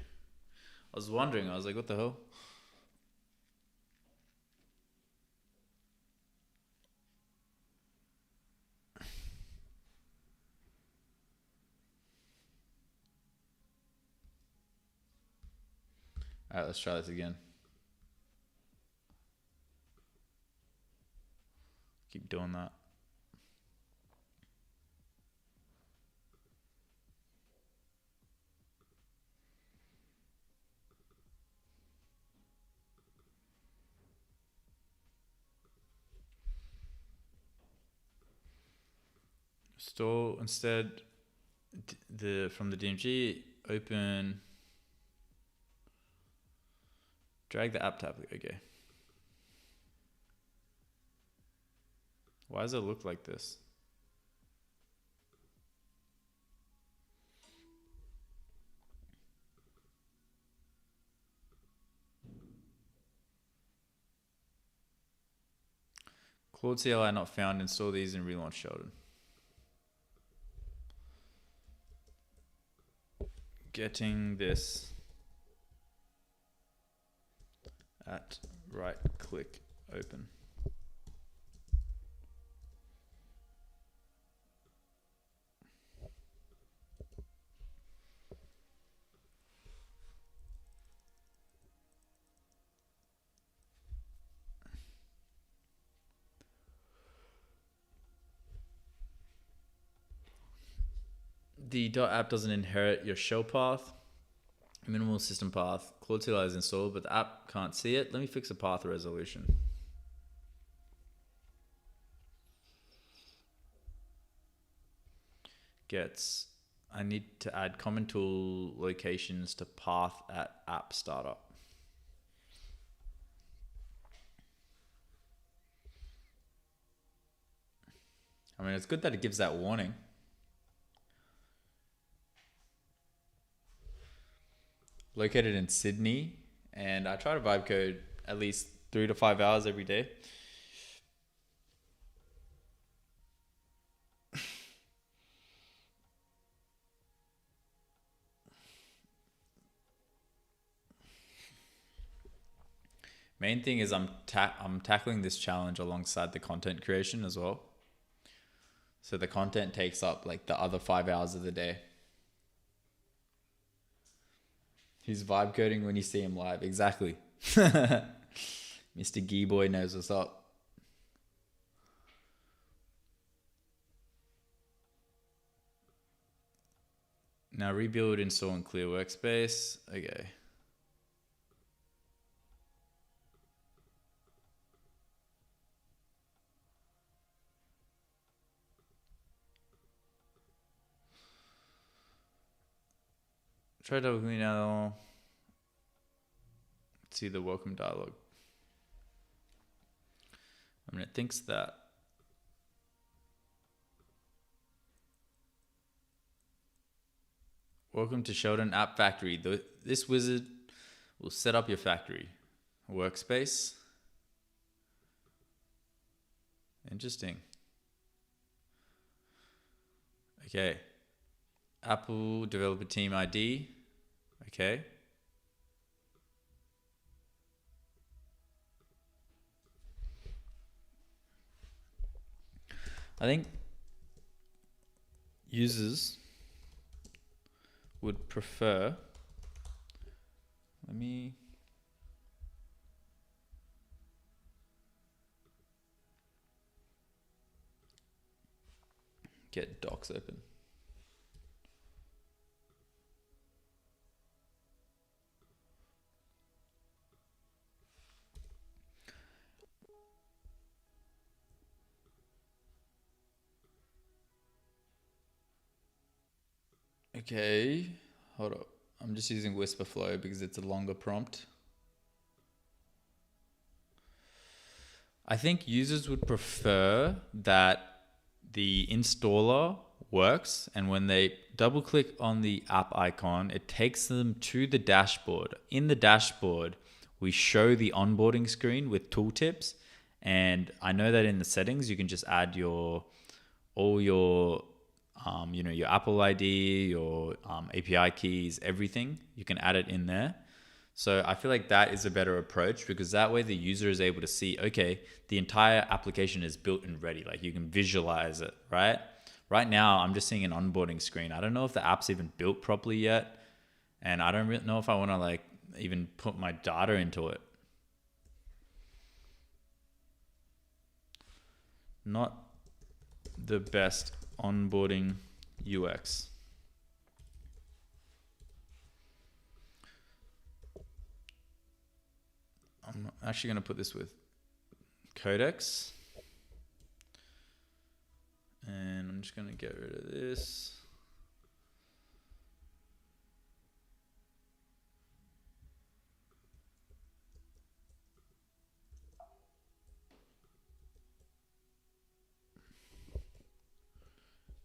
I was wondering. I was like, what the hell? All right, let's try this again. Keep doing that. Store instead from the DMG, open, drag the app tab. Okay. Why does it look like this? Claude CLI not found. Install these and relaunch Sheldon. Getting this at right click open. The .app doesn't inherit your shell path, minimal system path. Claude CLI is installed, but the app can't see it. Let me fix the path resolution. Gets, I need to add common tool locations to path at app startup. I mean, it's good that it gives that warning. Located in Sydney, and I try to vibe code at least 3 to 5 hours every day. Main thing is I'm tackling this challenge alongside the content creation as well. So the content takes up like the other 5 hours of the day. He's vibe coding when you see him live. Exactly. Mr. Gee Boy knows what's up. Now rebuild, install, and clear workspace. Okay. Try double clean now. Let's see the welcome dialog. I mean, it thinks that. Welcome to Sheldon App Factory. This wizard will set up your factory workspace. Interesting. Okay. Apple developer team ID. Okay. I think users would prefer, let me get docs open. Okay, hold up. I'm just using Whisperflow because it's a longer prompt. I think users would prefer that the installer works, and when they double click on the app icon, it takes them to the dashboard. In the dashboard, we show the onboarding screen with tooltips, and I know that in the settings you can just add all your your Apple ID, your API keys, everything. You can add it in there. So I feel like that is a better approach, because that way the user is able to see, okay, the entire application is built and ready. Like you can visualize it, right? Right now, I'm just seeing an onboarding screen. I don't know if the app's even built properly yet. And I don't really know if I want to like even put my data into it. Not the best onboarding UX. I'm actually going to put this with Codex. And I'm just going to get rid of this.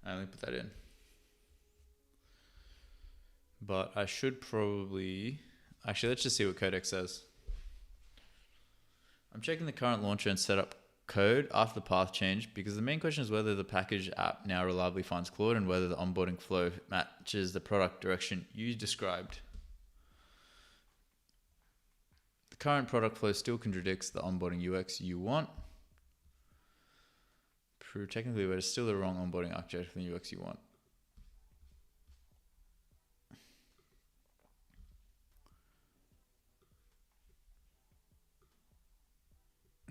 I only put that in. But I should probably... Actually, let's just see what Codex says. I'm checking the current launcher and setup code after the path change, because the main question is whether the package app now reliably finds Claude and whether the onboarding flow matches the product direction you described. The current product flow still contradicts the onboarding UX you want. Technically, but it's still the wrong onboarding architecture for the UX you want.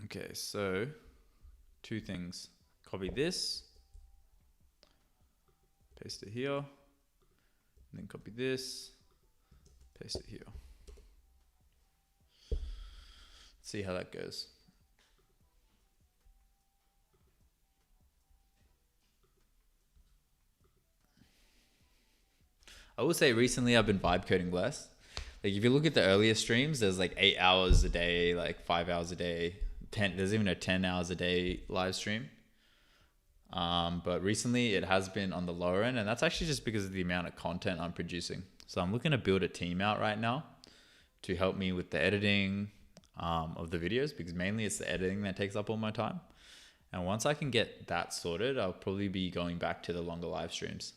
Okay, so 2 things. Copy this, paste it here, and then copy this, paste it here. See how that goes. I will say recently I've been vibe coding less. Like if you look at the earlier streams, there's like 8 hours a day, like 5 hours a day, 10. There's even a 10 hours a day live stream. But recently it has been on the lower end, and that's actually just because of the amount of content I'm producing. So I'm looking to build a team out right now to help me with the editing of the videos, because mainly it's the editing that takes up all my time. And once I can get that sorted, I'll probably be going back to the longer live streams.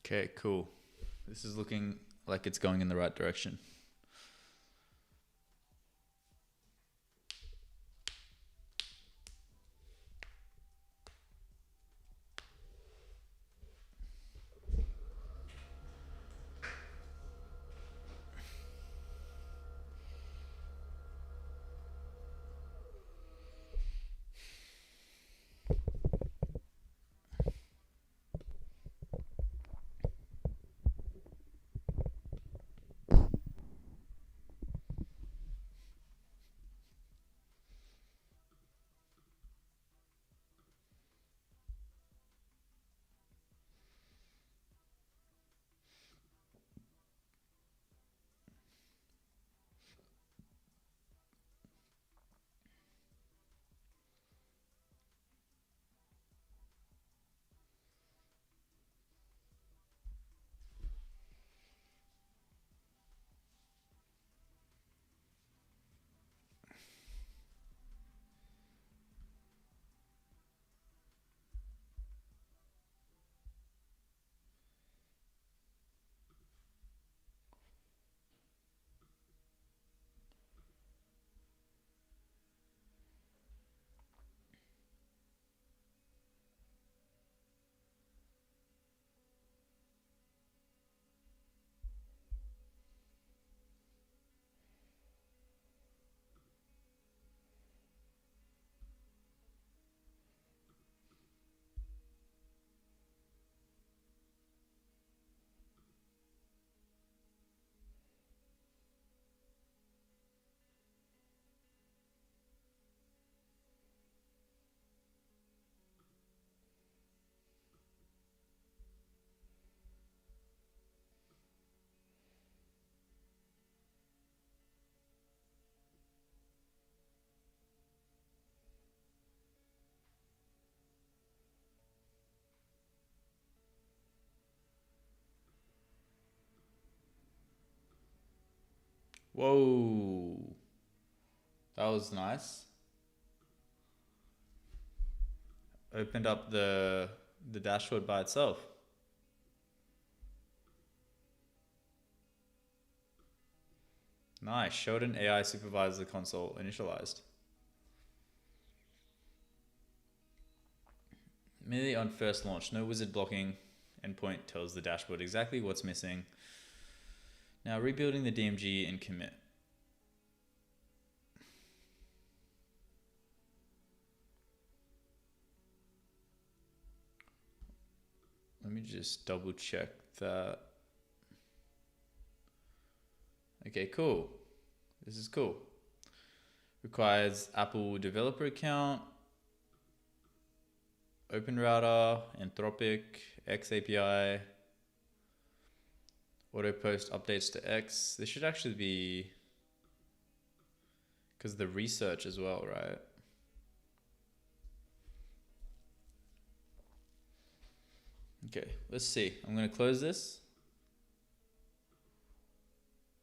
Okay, cool. This is looking like it's going in the right direction. Whoa, that was nice. Opened up the dashboard by itself. Nice. Showed an AI supervisor console initialized. Immediately on first launch, no wizard blocking. Endpoint tells the dashboard exactly what's missing. Now rebuilding the DMG and commit. Let me just double check that. Okay, cool. This is cool. Requires Apple developer account, OpenRouter, Anthropic, X API, auto post updates to X. This should actually be because of the research as well, right? Okay, let's see. I'm going to close this.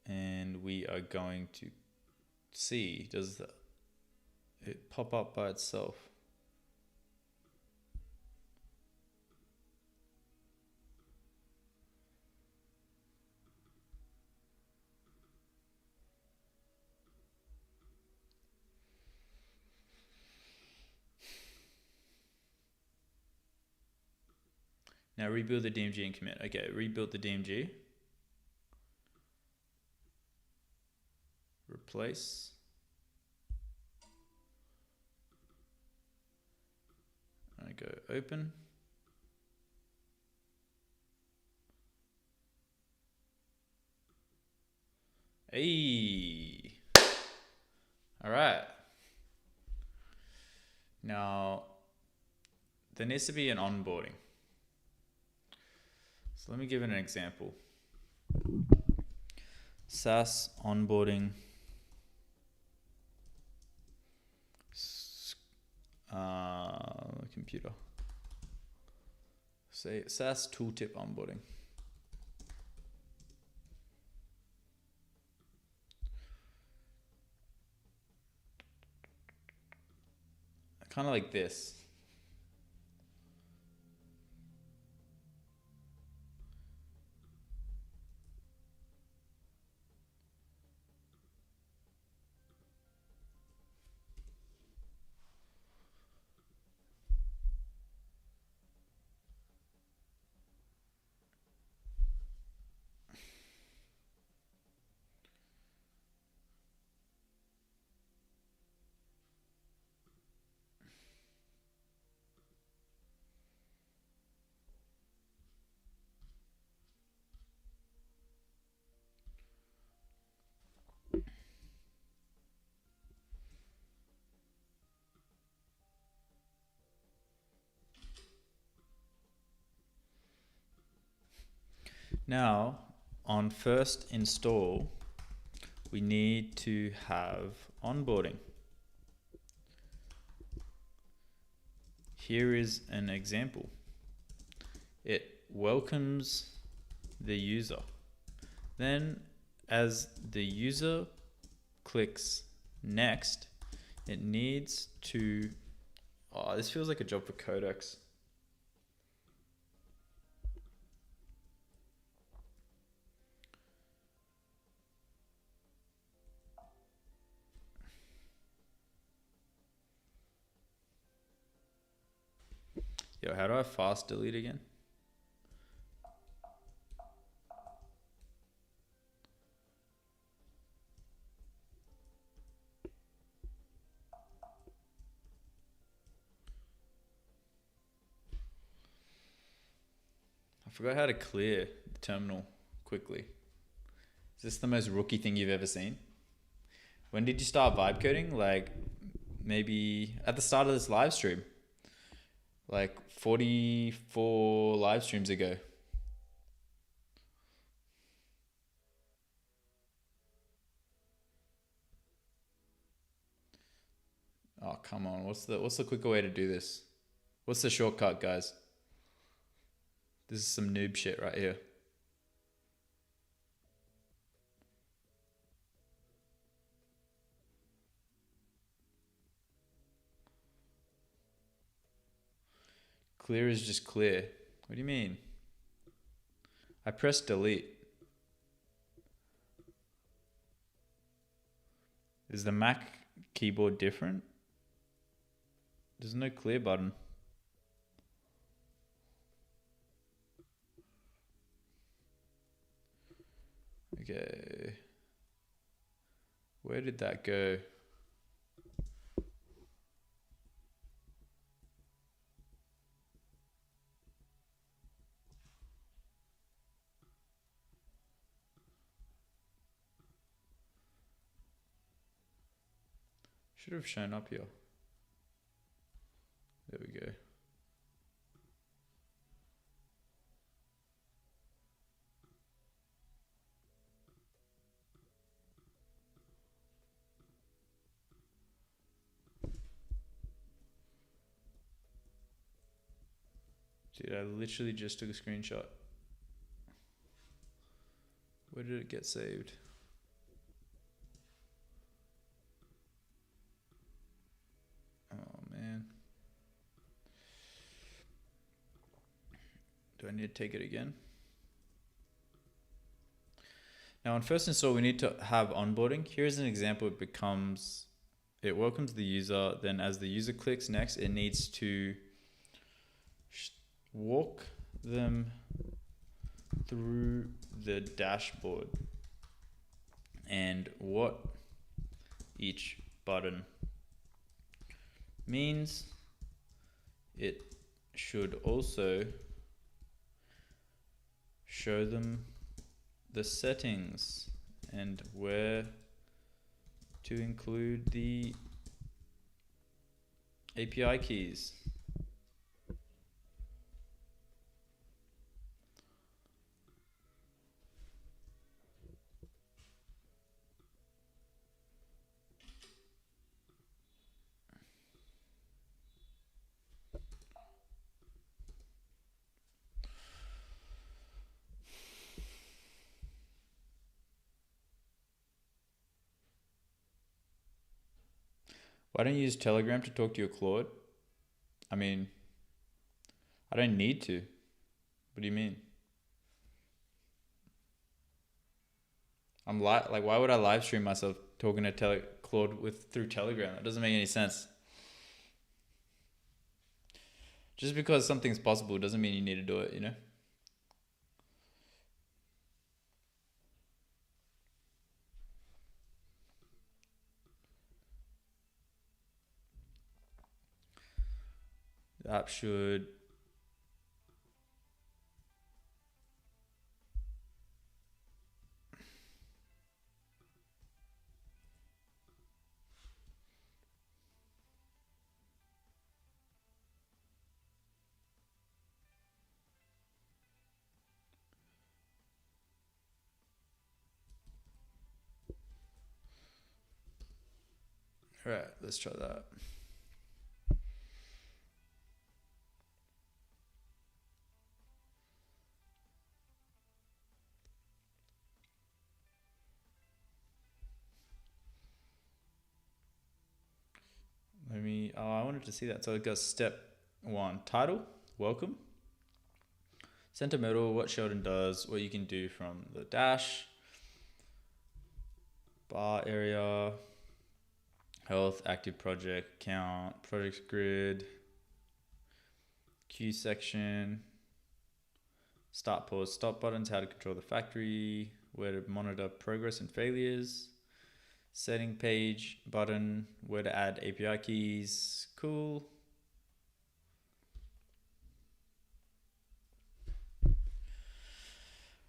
And we are going to see, does it pop up by itself? Now rebuild the DMG and commit. Okay, rebuild the DMG. Replace. I go open. Hey. All right. Now, there needs to be an onboarding. So let me give it an example. SaaS onboarding. Computer. Say SaaS tooltip onboarding. Kind of like this. Now, on first install, we need to have onboarding. Here is an example. It welcomes the user. Then, as the user clicks next, it needs to, oh, this feels like a job for Codex. Yo, how do I fast delete again? I forgot how to clear the terminal quickly. Is this the most rookie thing you've ever seen? When did you start Vibecoding? Like maybe at the start of this live stream. Like 44 live streams ago. Oh, come on. What's the quicker way to do this? What's the shortcut, guys? This is some noob shit right here. Clear is just clear. What do you mean? I pressed delete. Is the Mac keyboard different? There's no clear button. Okay. Where did that go? Should have shown up here. There we go. Dude, I literally just took a screenshot. Where did it get saved? Oh man. Do I need to take it again? Now on first install, we need to have onboarding. Here's an example. It welcomes the user. Then as the user clicks next, it needs to walk them through the dashboard and what each button means. It should also show them the settings and where to include the API keys. Why don't you use Telegram to talk to your Claude? I mean, I don't need to. What do you mean? Like, why would I live stream myself talking to Claude through Telegram? That doesn't make any sense. Just because something's possible doesn't mean you need to do it, you know? The app should All right, let's try that. I wanted to see that. So it goes step 1, title, welcome. Center middle, what Sheldon does, what you can do from the dash, bar area, health, active project, count, project grid, queue section, start, pause, stop buttons, how to control the factory, where to monitor progress and failures, setting page button, where to add API keys, cool.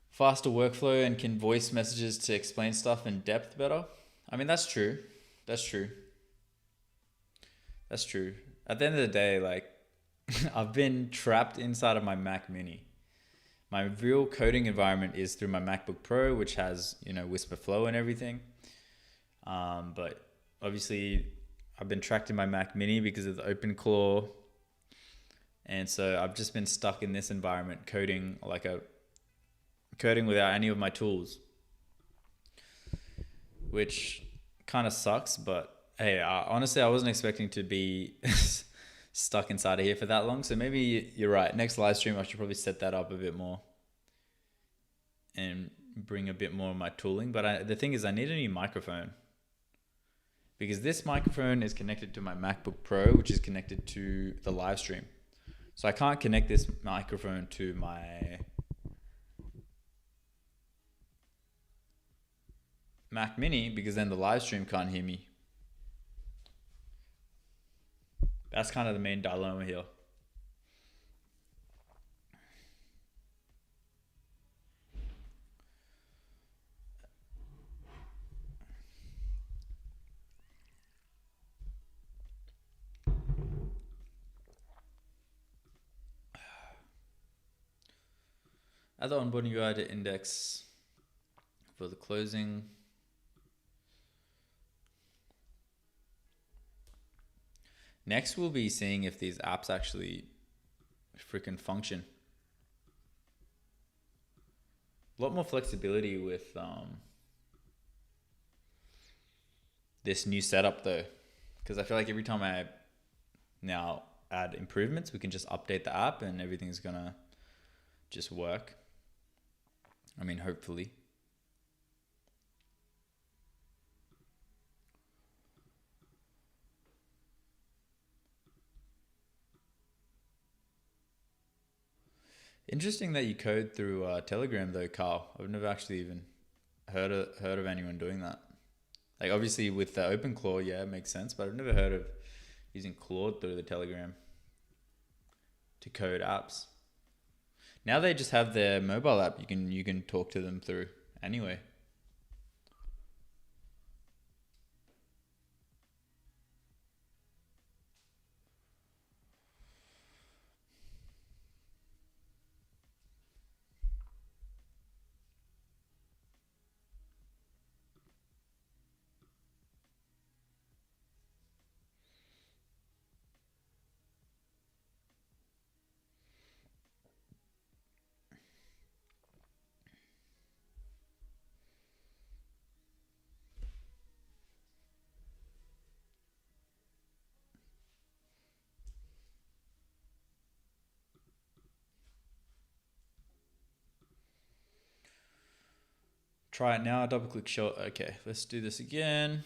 Faster workflow and can voice messages to explain stuff in depth better. I mean, that's true. That's true. That's true. At the end of the day, like, I've been trapped inside of my Mac Mini. My real coding environment is through my MacBook Pro, which has, Whisper Flow and everything. But obviously, I've been trapped in my Mac Mini because of the Openclaw. And so I've just been stuck in this environment coding without any of my tools, which kind of sucks. But hey, honestly, I wasn't expecting to be stuck inside of here for that long. So maybe you're right. Next live stream, I should probably set that up a bit more and bring a bit more of my tooling. But the thing is, I need a new microphone because this microphone is connected to my MacBook Pro, which is connected to the live stream. So I can't connect this microphone to my Mac Mini because then the live stream can't hear me. That's kind of the main dilemma here. Add the onboarding UI to index for the closing. Next, we'll be seeing if these apps actually freaking function. A lot more flexibility with this new setup though, because I feel like every time I now add improvements, we can just update the app and everything's gonna just work. I mean, hopefully. Interesting that you code through Telegram though, Carl. I've never actually even heard of anyone doing that. Like obviously with the Openclaw, yeah, it makes sense, but I've never heard of using Claude through the Telegram to code apps. Now they just have their mobile app you can talk to them through anyway. Try it now, double click show. Okay, let's do this again.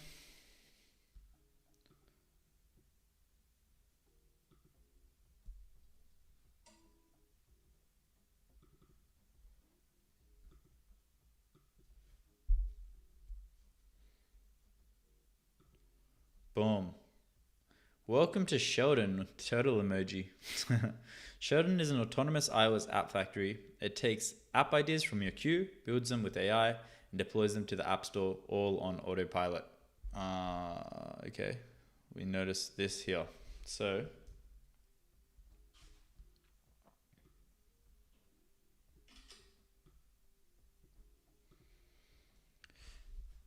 Boom. Welcome to Sheldon with turtle emoji. Sheldon is an autonomous iOS app factory. It takes app ideas from your queue, builds them with AI, and deploys them to the App Store all on autopilot. Okay, we notice this here. So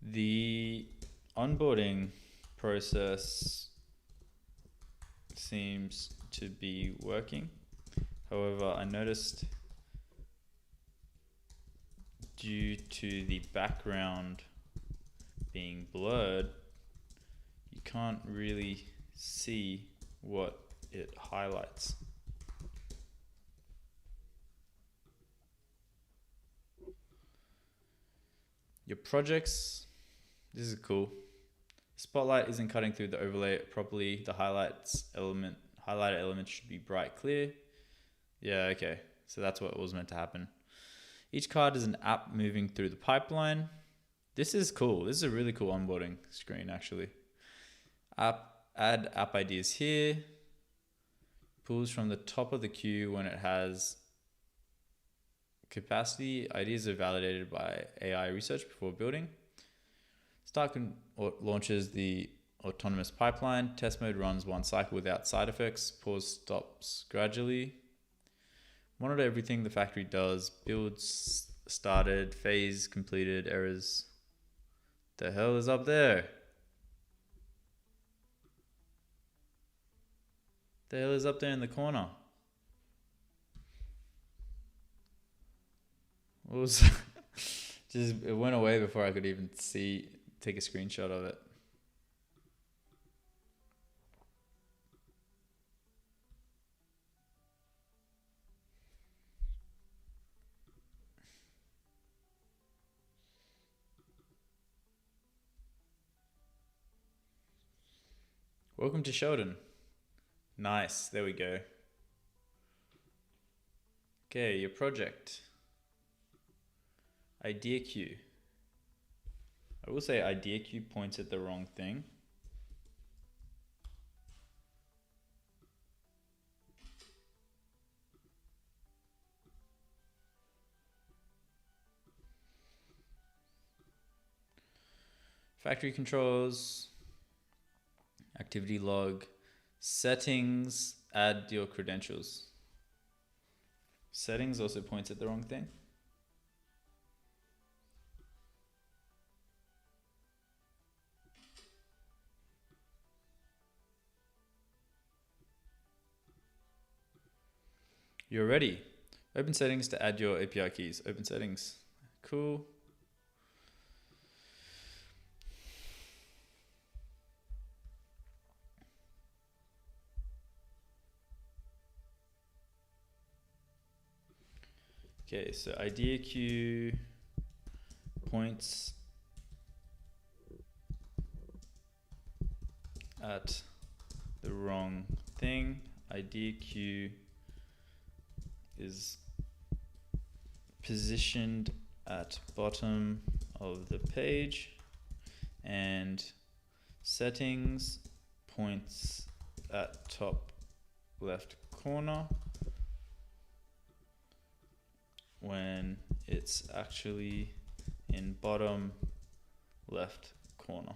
the onboarding process seems to be working. However, I noticed due to the background being blurred, you can't really see what it highlights. Your projects, this is cool. Spotlight isn't cutting through the overlay properly. The highlighted element should be bright clear. Yeah, okay. So that's what was meant to happen. Each card is an app moving through the pipeline. This is cool. This is a really cool onboarding screen, actually. Add app ideas here. Pulls from the top of the queue when it has capacity. Ideas are validated by AI research before building. Start launches the autonomous pipeline. Test mode runs one cycle without side effects. Pause stops gradually. Monitor everything the factory does. Builds started. Phase completed. Errors. The hell is up there? The hell is up there in the corner? What was just it went away before I could even take a screenshot of it. Welcome to Sheldon. Nice, there we go. Okay, your project. Idea queue. I will say idea queue points at the wrong thing. Factory controls, activity log, settings, add your credentials. Settings also points at the wrong thing. You're ready. Open settings to add your API keys. Open settings. Cool. Okay, so idea queue points at the wrong thing. Idea queue is positioned at bottom of the page, and settings points at top left corner when it's actually in bottom left corner.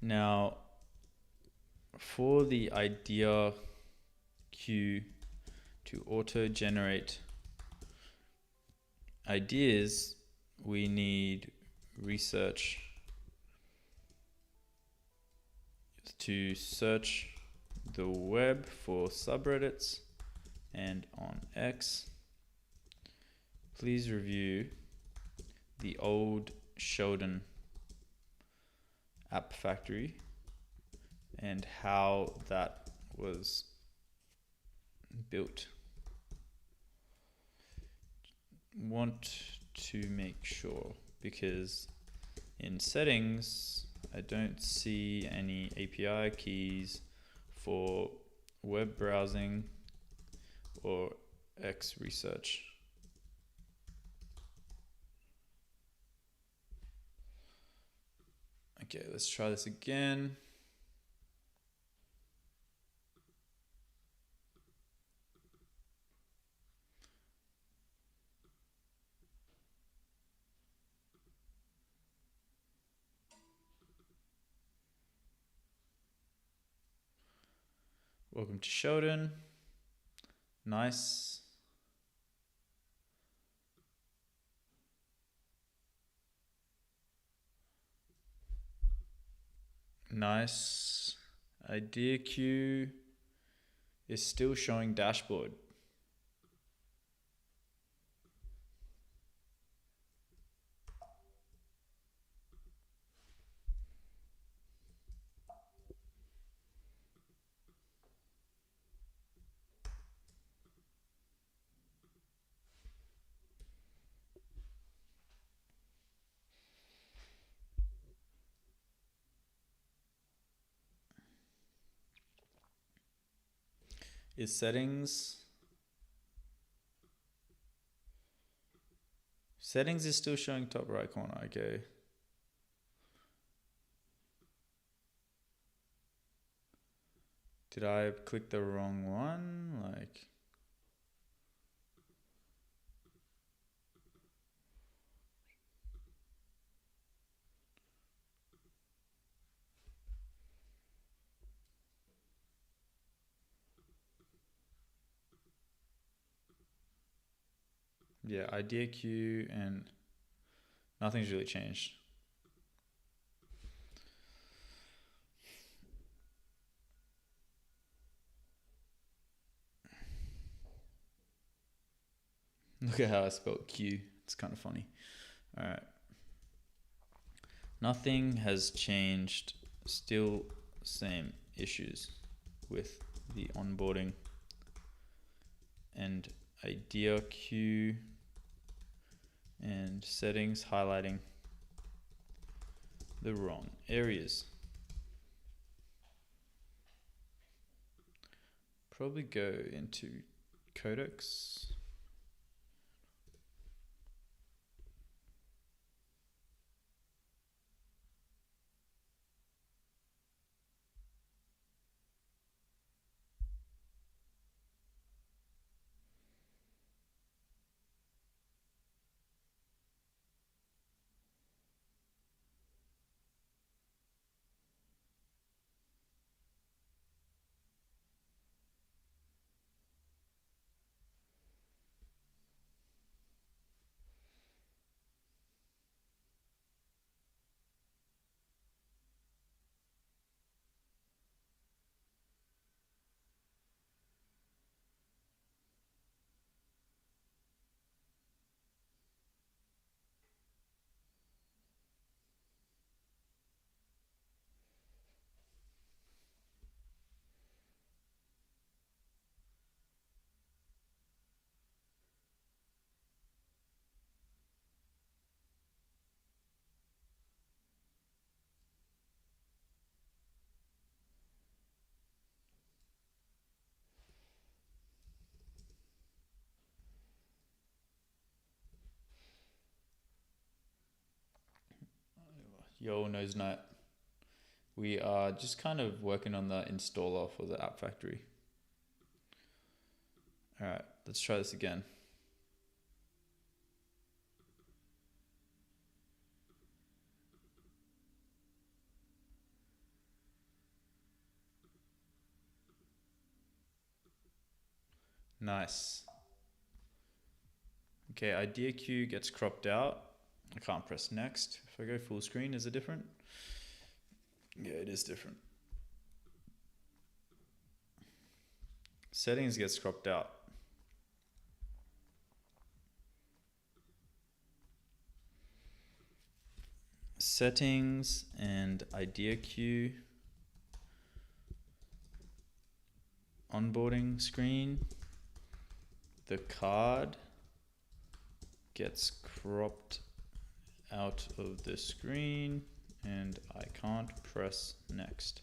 Now, for the idea queue to auto-generate ideas, we need research to search the web for subreddits and on X. Please review the old Sheldon app factory and how that was built. Want to make sure, because in settings I don't see any API keys for web browsing or X research. Okay, let's try this again. Welcome to Sheldon. Nice. Nice. Idea queue is still showing dashboard. Is settings is still showing top right corner. Okay. Did I click the wrong one? Like, yeah, idea queue and nothing's really changed. Look at how I spelled Q. It's kind of funny. All right. Nothing has changed. Still same issues with the onboarding and idea queue and settings highlighting the wrong areas. Probably go into codecs. Yo, nose night. We are just kind of working on the installer for the app factory. All right, let's try this again. Nice. Okay, idea queue gets cropped out. I can't press next. If I go full screen, is it different? Yeah, it is different. Settings gets cropped out. Settings and idea queue. Onboarding screen. The card gets cropped out of the screen and I can't press next.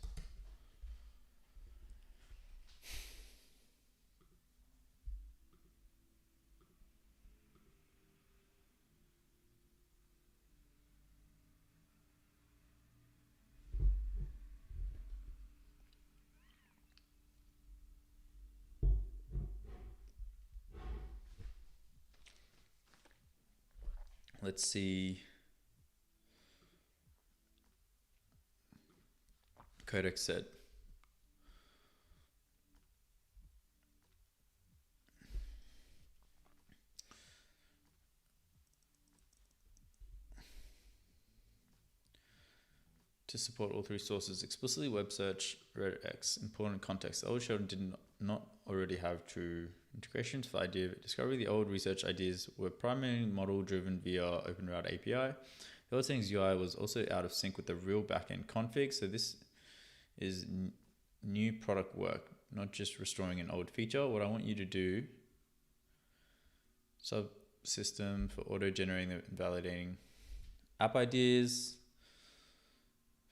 Let's see. Codex said. To support all three sources, explicitly web search, Redx, important context. The old Sheldon did not already have true integrations for idea discovery. The old research ideas were primarily model driven via OpenRoute API. The old settings UI was also out of sync with the real backend config. So this is new product work, not just restoring an old feature. What I want you to do, subsystem for auto-generating and validating app ideas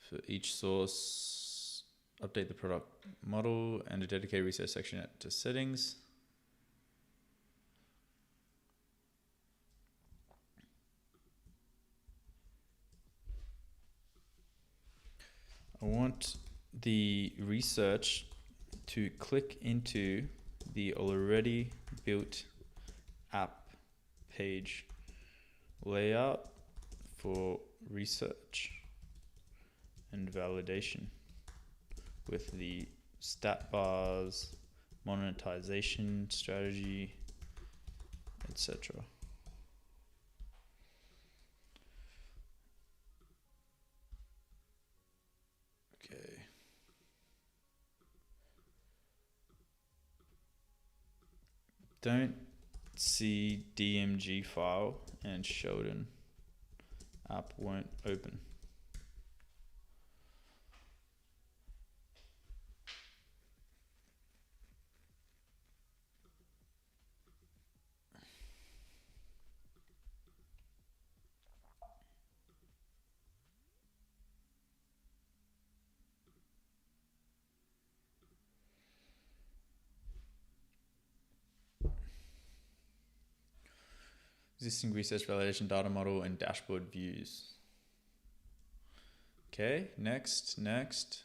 for each source, update the product model and a dedicated research section to settings. I want the research to click into the already built app page layout for research and validation with the stat bars, monetization strategy, etc. Okay. Don't see DMG file and Sheldon app won't open. Existing research validation data model and dashboard views. Okay, next. Nice.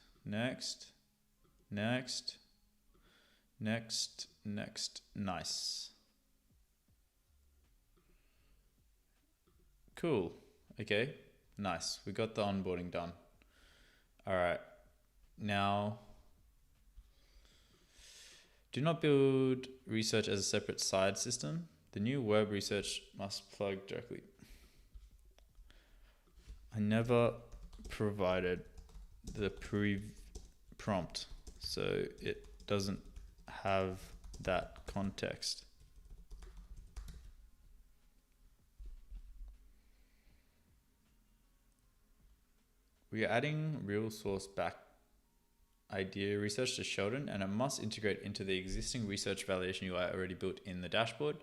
Cool. Okay, nice. We got the onboarding done. All right. Now, do not build research as a separate side system. The new web research must plug directly. I never provided the prompt, so it doesn't have that context. We are adding real source back idea research to Sheldon, and it must integrate into the existing research validation UI already built in the dashboard,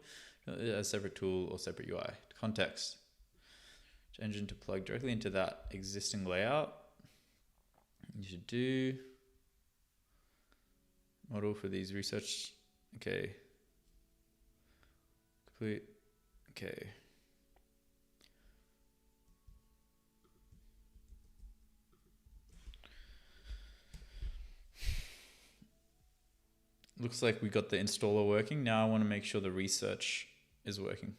a separate tool or separate UI. Context. Engine to plug directly into that existing layout. You should do model for these research. Okay. Complete. Okay. Looks like we got the installer working. Now I want to make sure the research is working.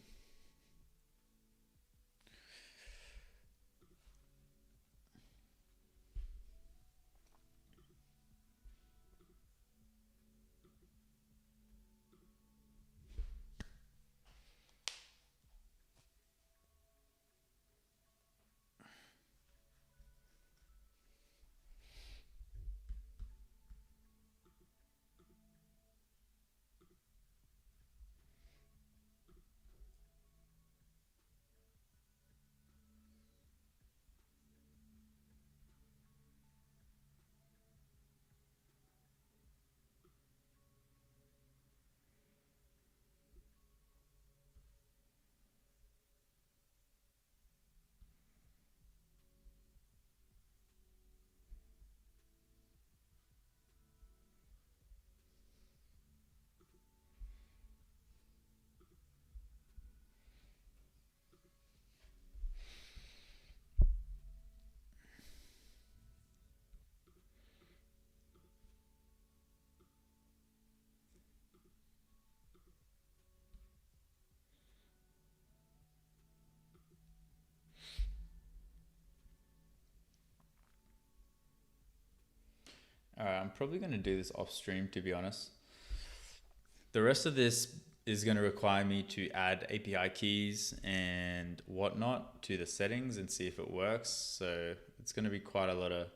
All right, I'm probably going to do this off stream, to be honest. The rest of this is going to require me to add API keys and whatnot to the settings and see if it works. So it's going to be quite a lot of,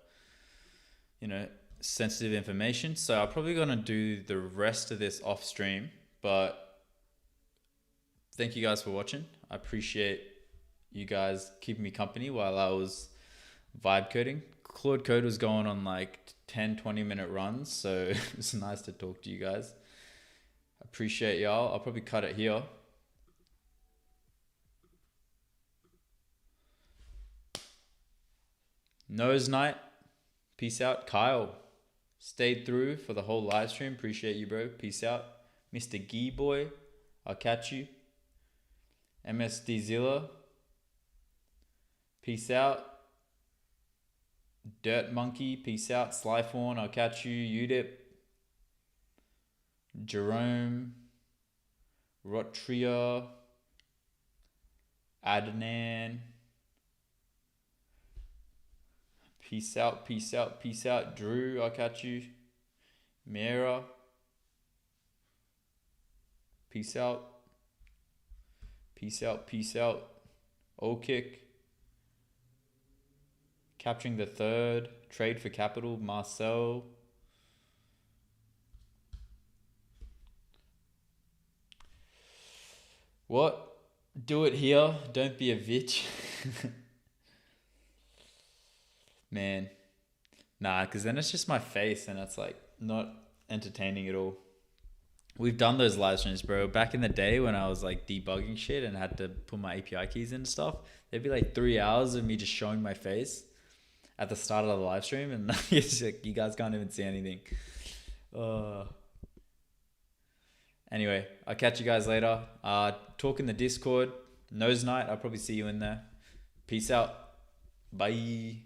sensitive information. So I'm probably going to do the rest of this off stream, but thank you guys for watching. I appreciate you guys keeping me company while I was vibe coding. Claude Code was going on like 10-20 minute runs, so it's nice to talk to you guys. Appreciate y'all. I'll probably cut it here. Nose night. Peace out. Kyle stayed through for the whole live stream. Appreciate you, bro. Peace out. Mr. Gee Boy, I'll catch you. MSD Zilla, peace out. Dirt Monkey, peace out. Slyfawn, I'll catch you. UDIP, Jerome, Rotria, Adnan, peace out, peace out, peace out. Drew, I'll catch you. Mira, peace out. Peace out, peace out. O-Kick. Capturing the third. Trade for capital. Marcel. What? Do it here. Don't be a bitch. Man. Nah, because then it's just my face and it's like not entertaining at all. We've done those live streams, bro. Back in the day when I was like debugging shit and had to put my API keys in and stuff, there'd be like 3 hours of me just showing my face at the start of the live stream, and it's like, you guys can't even see anything. Anyway, I'll catch you guys later. Talk in the Discord. Nose night, I'll probably see you in there. Peace out. Bye.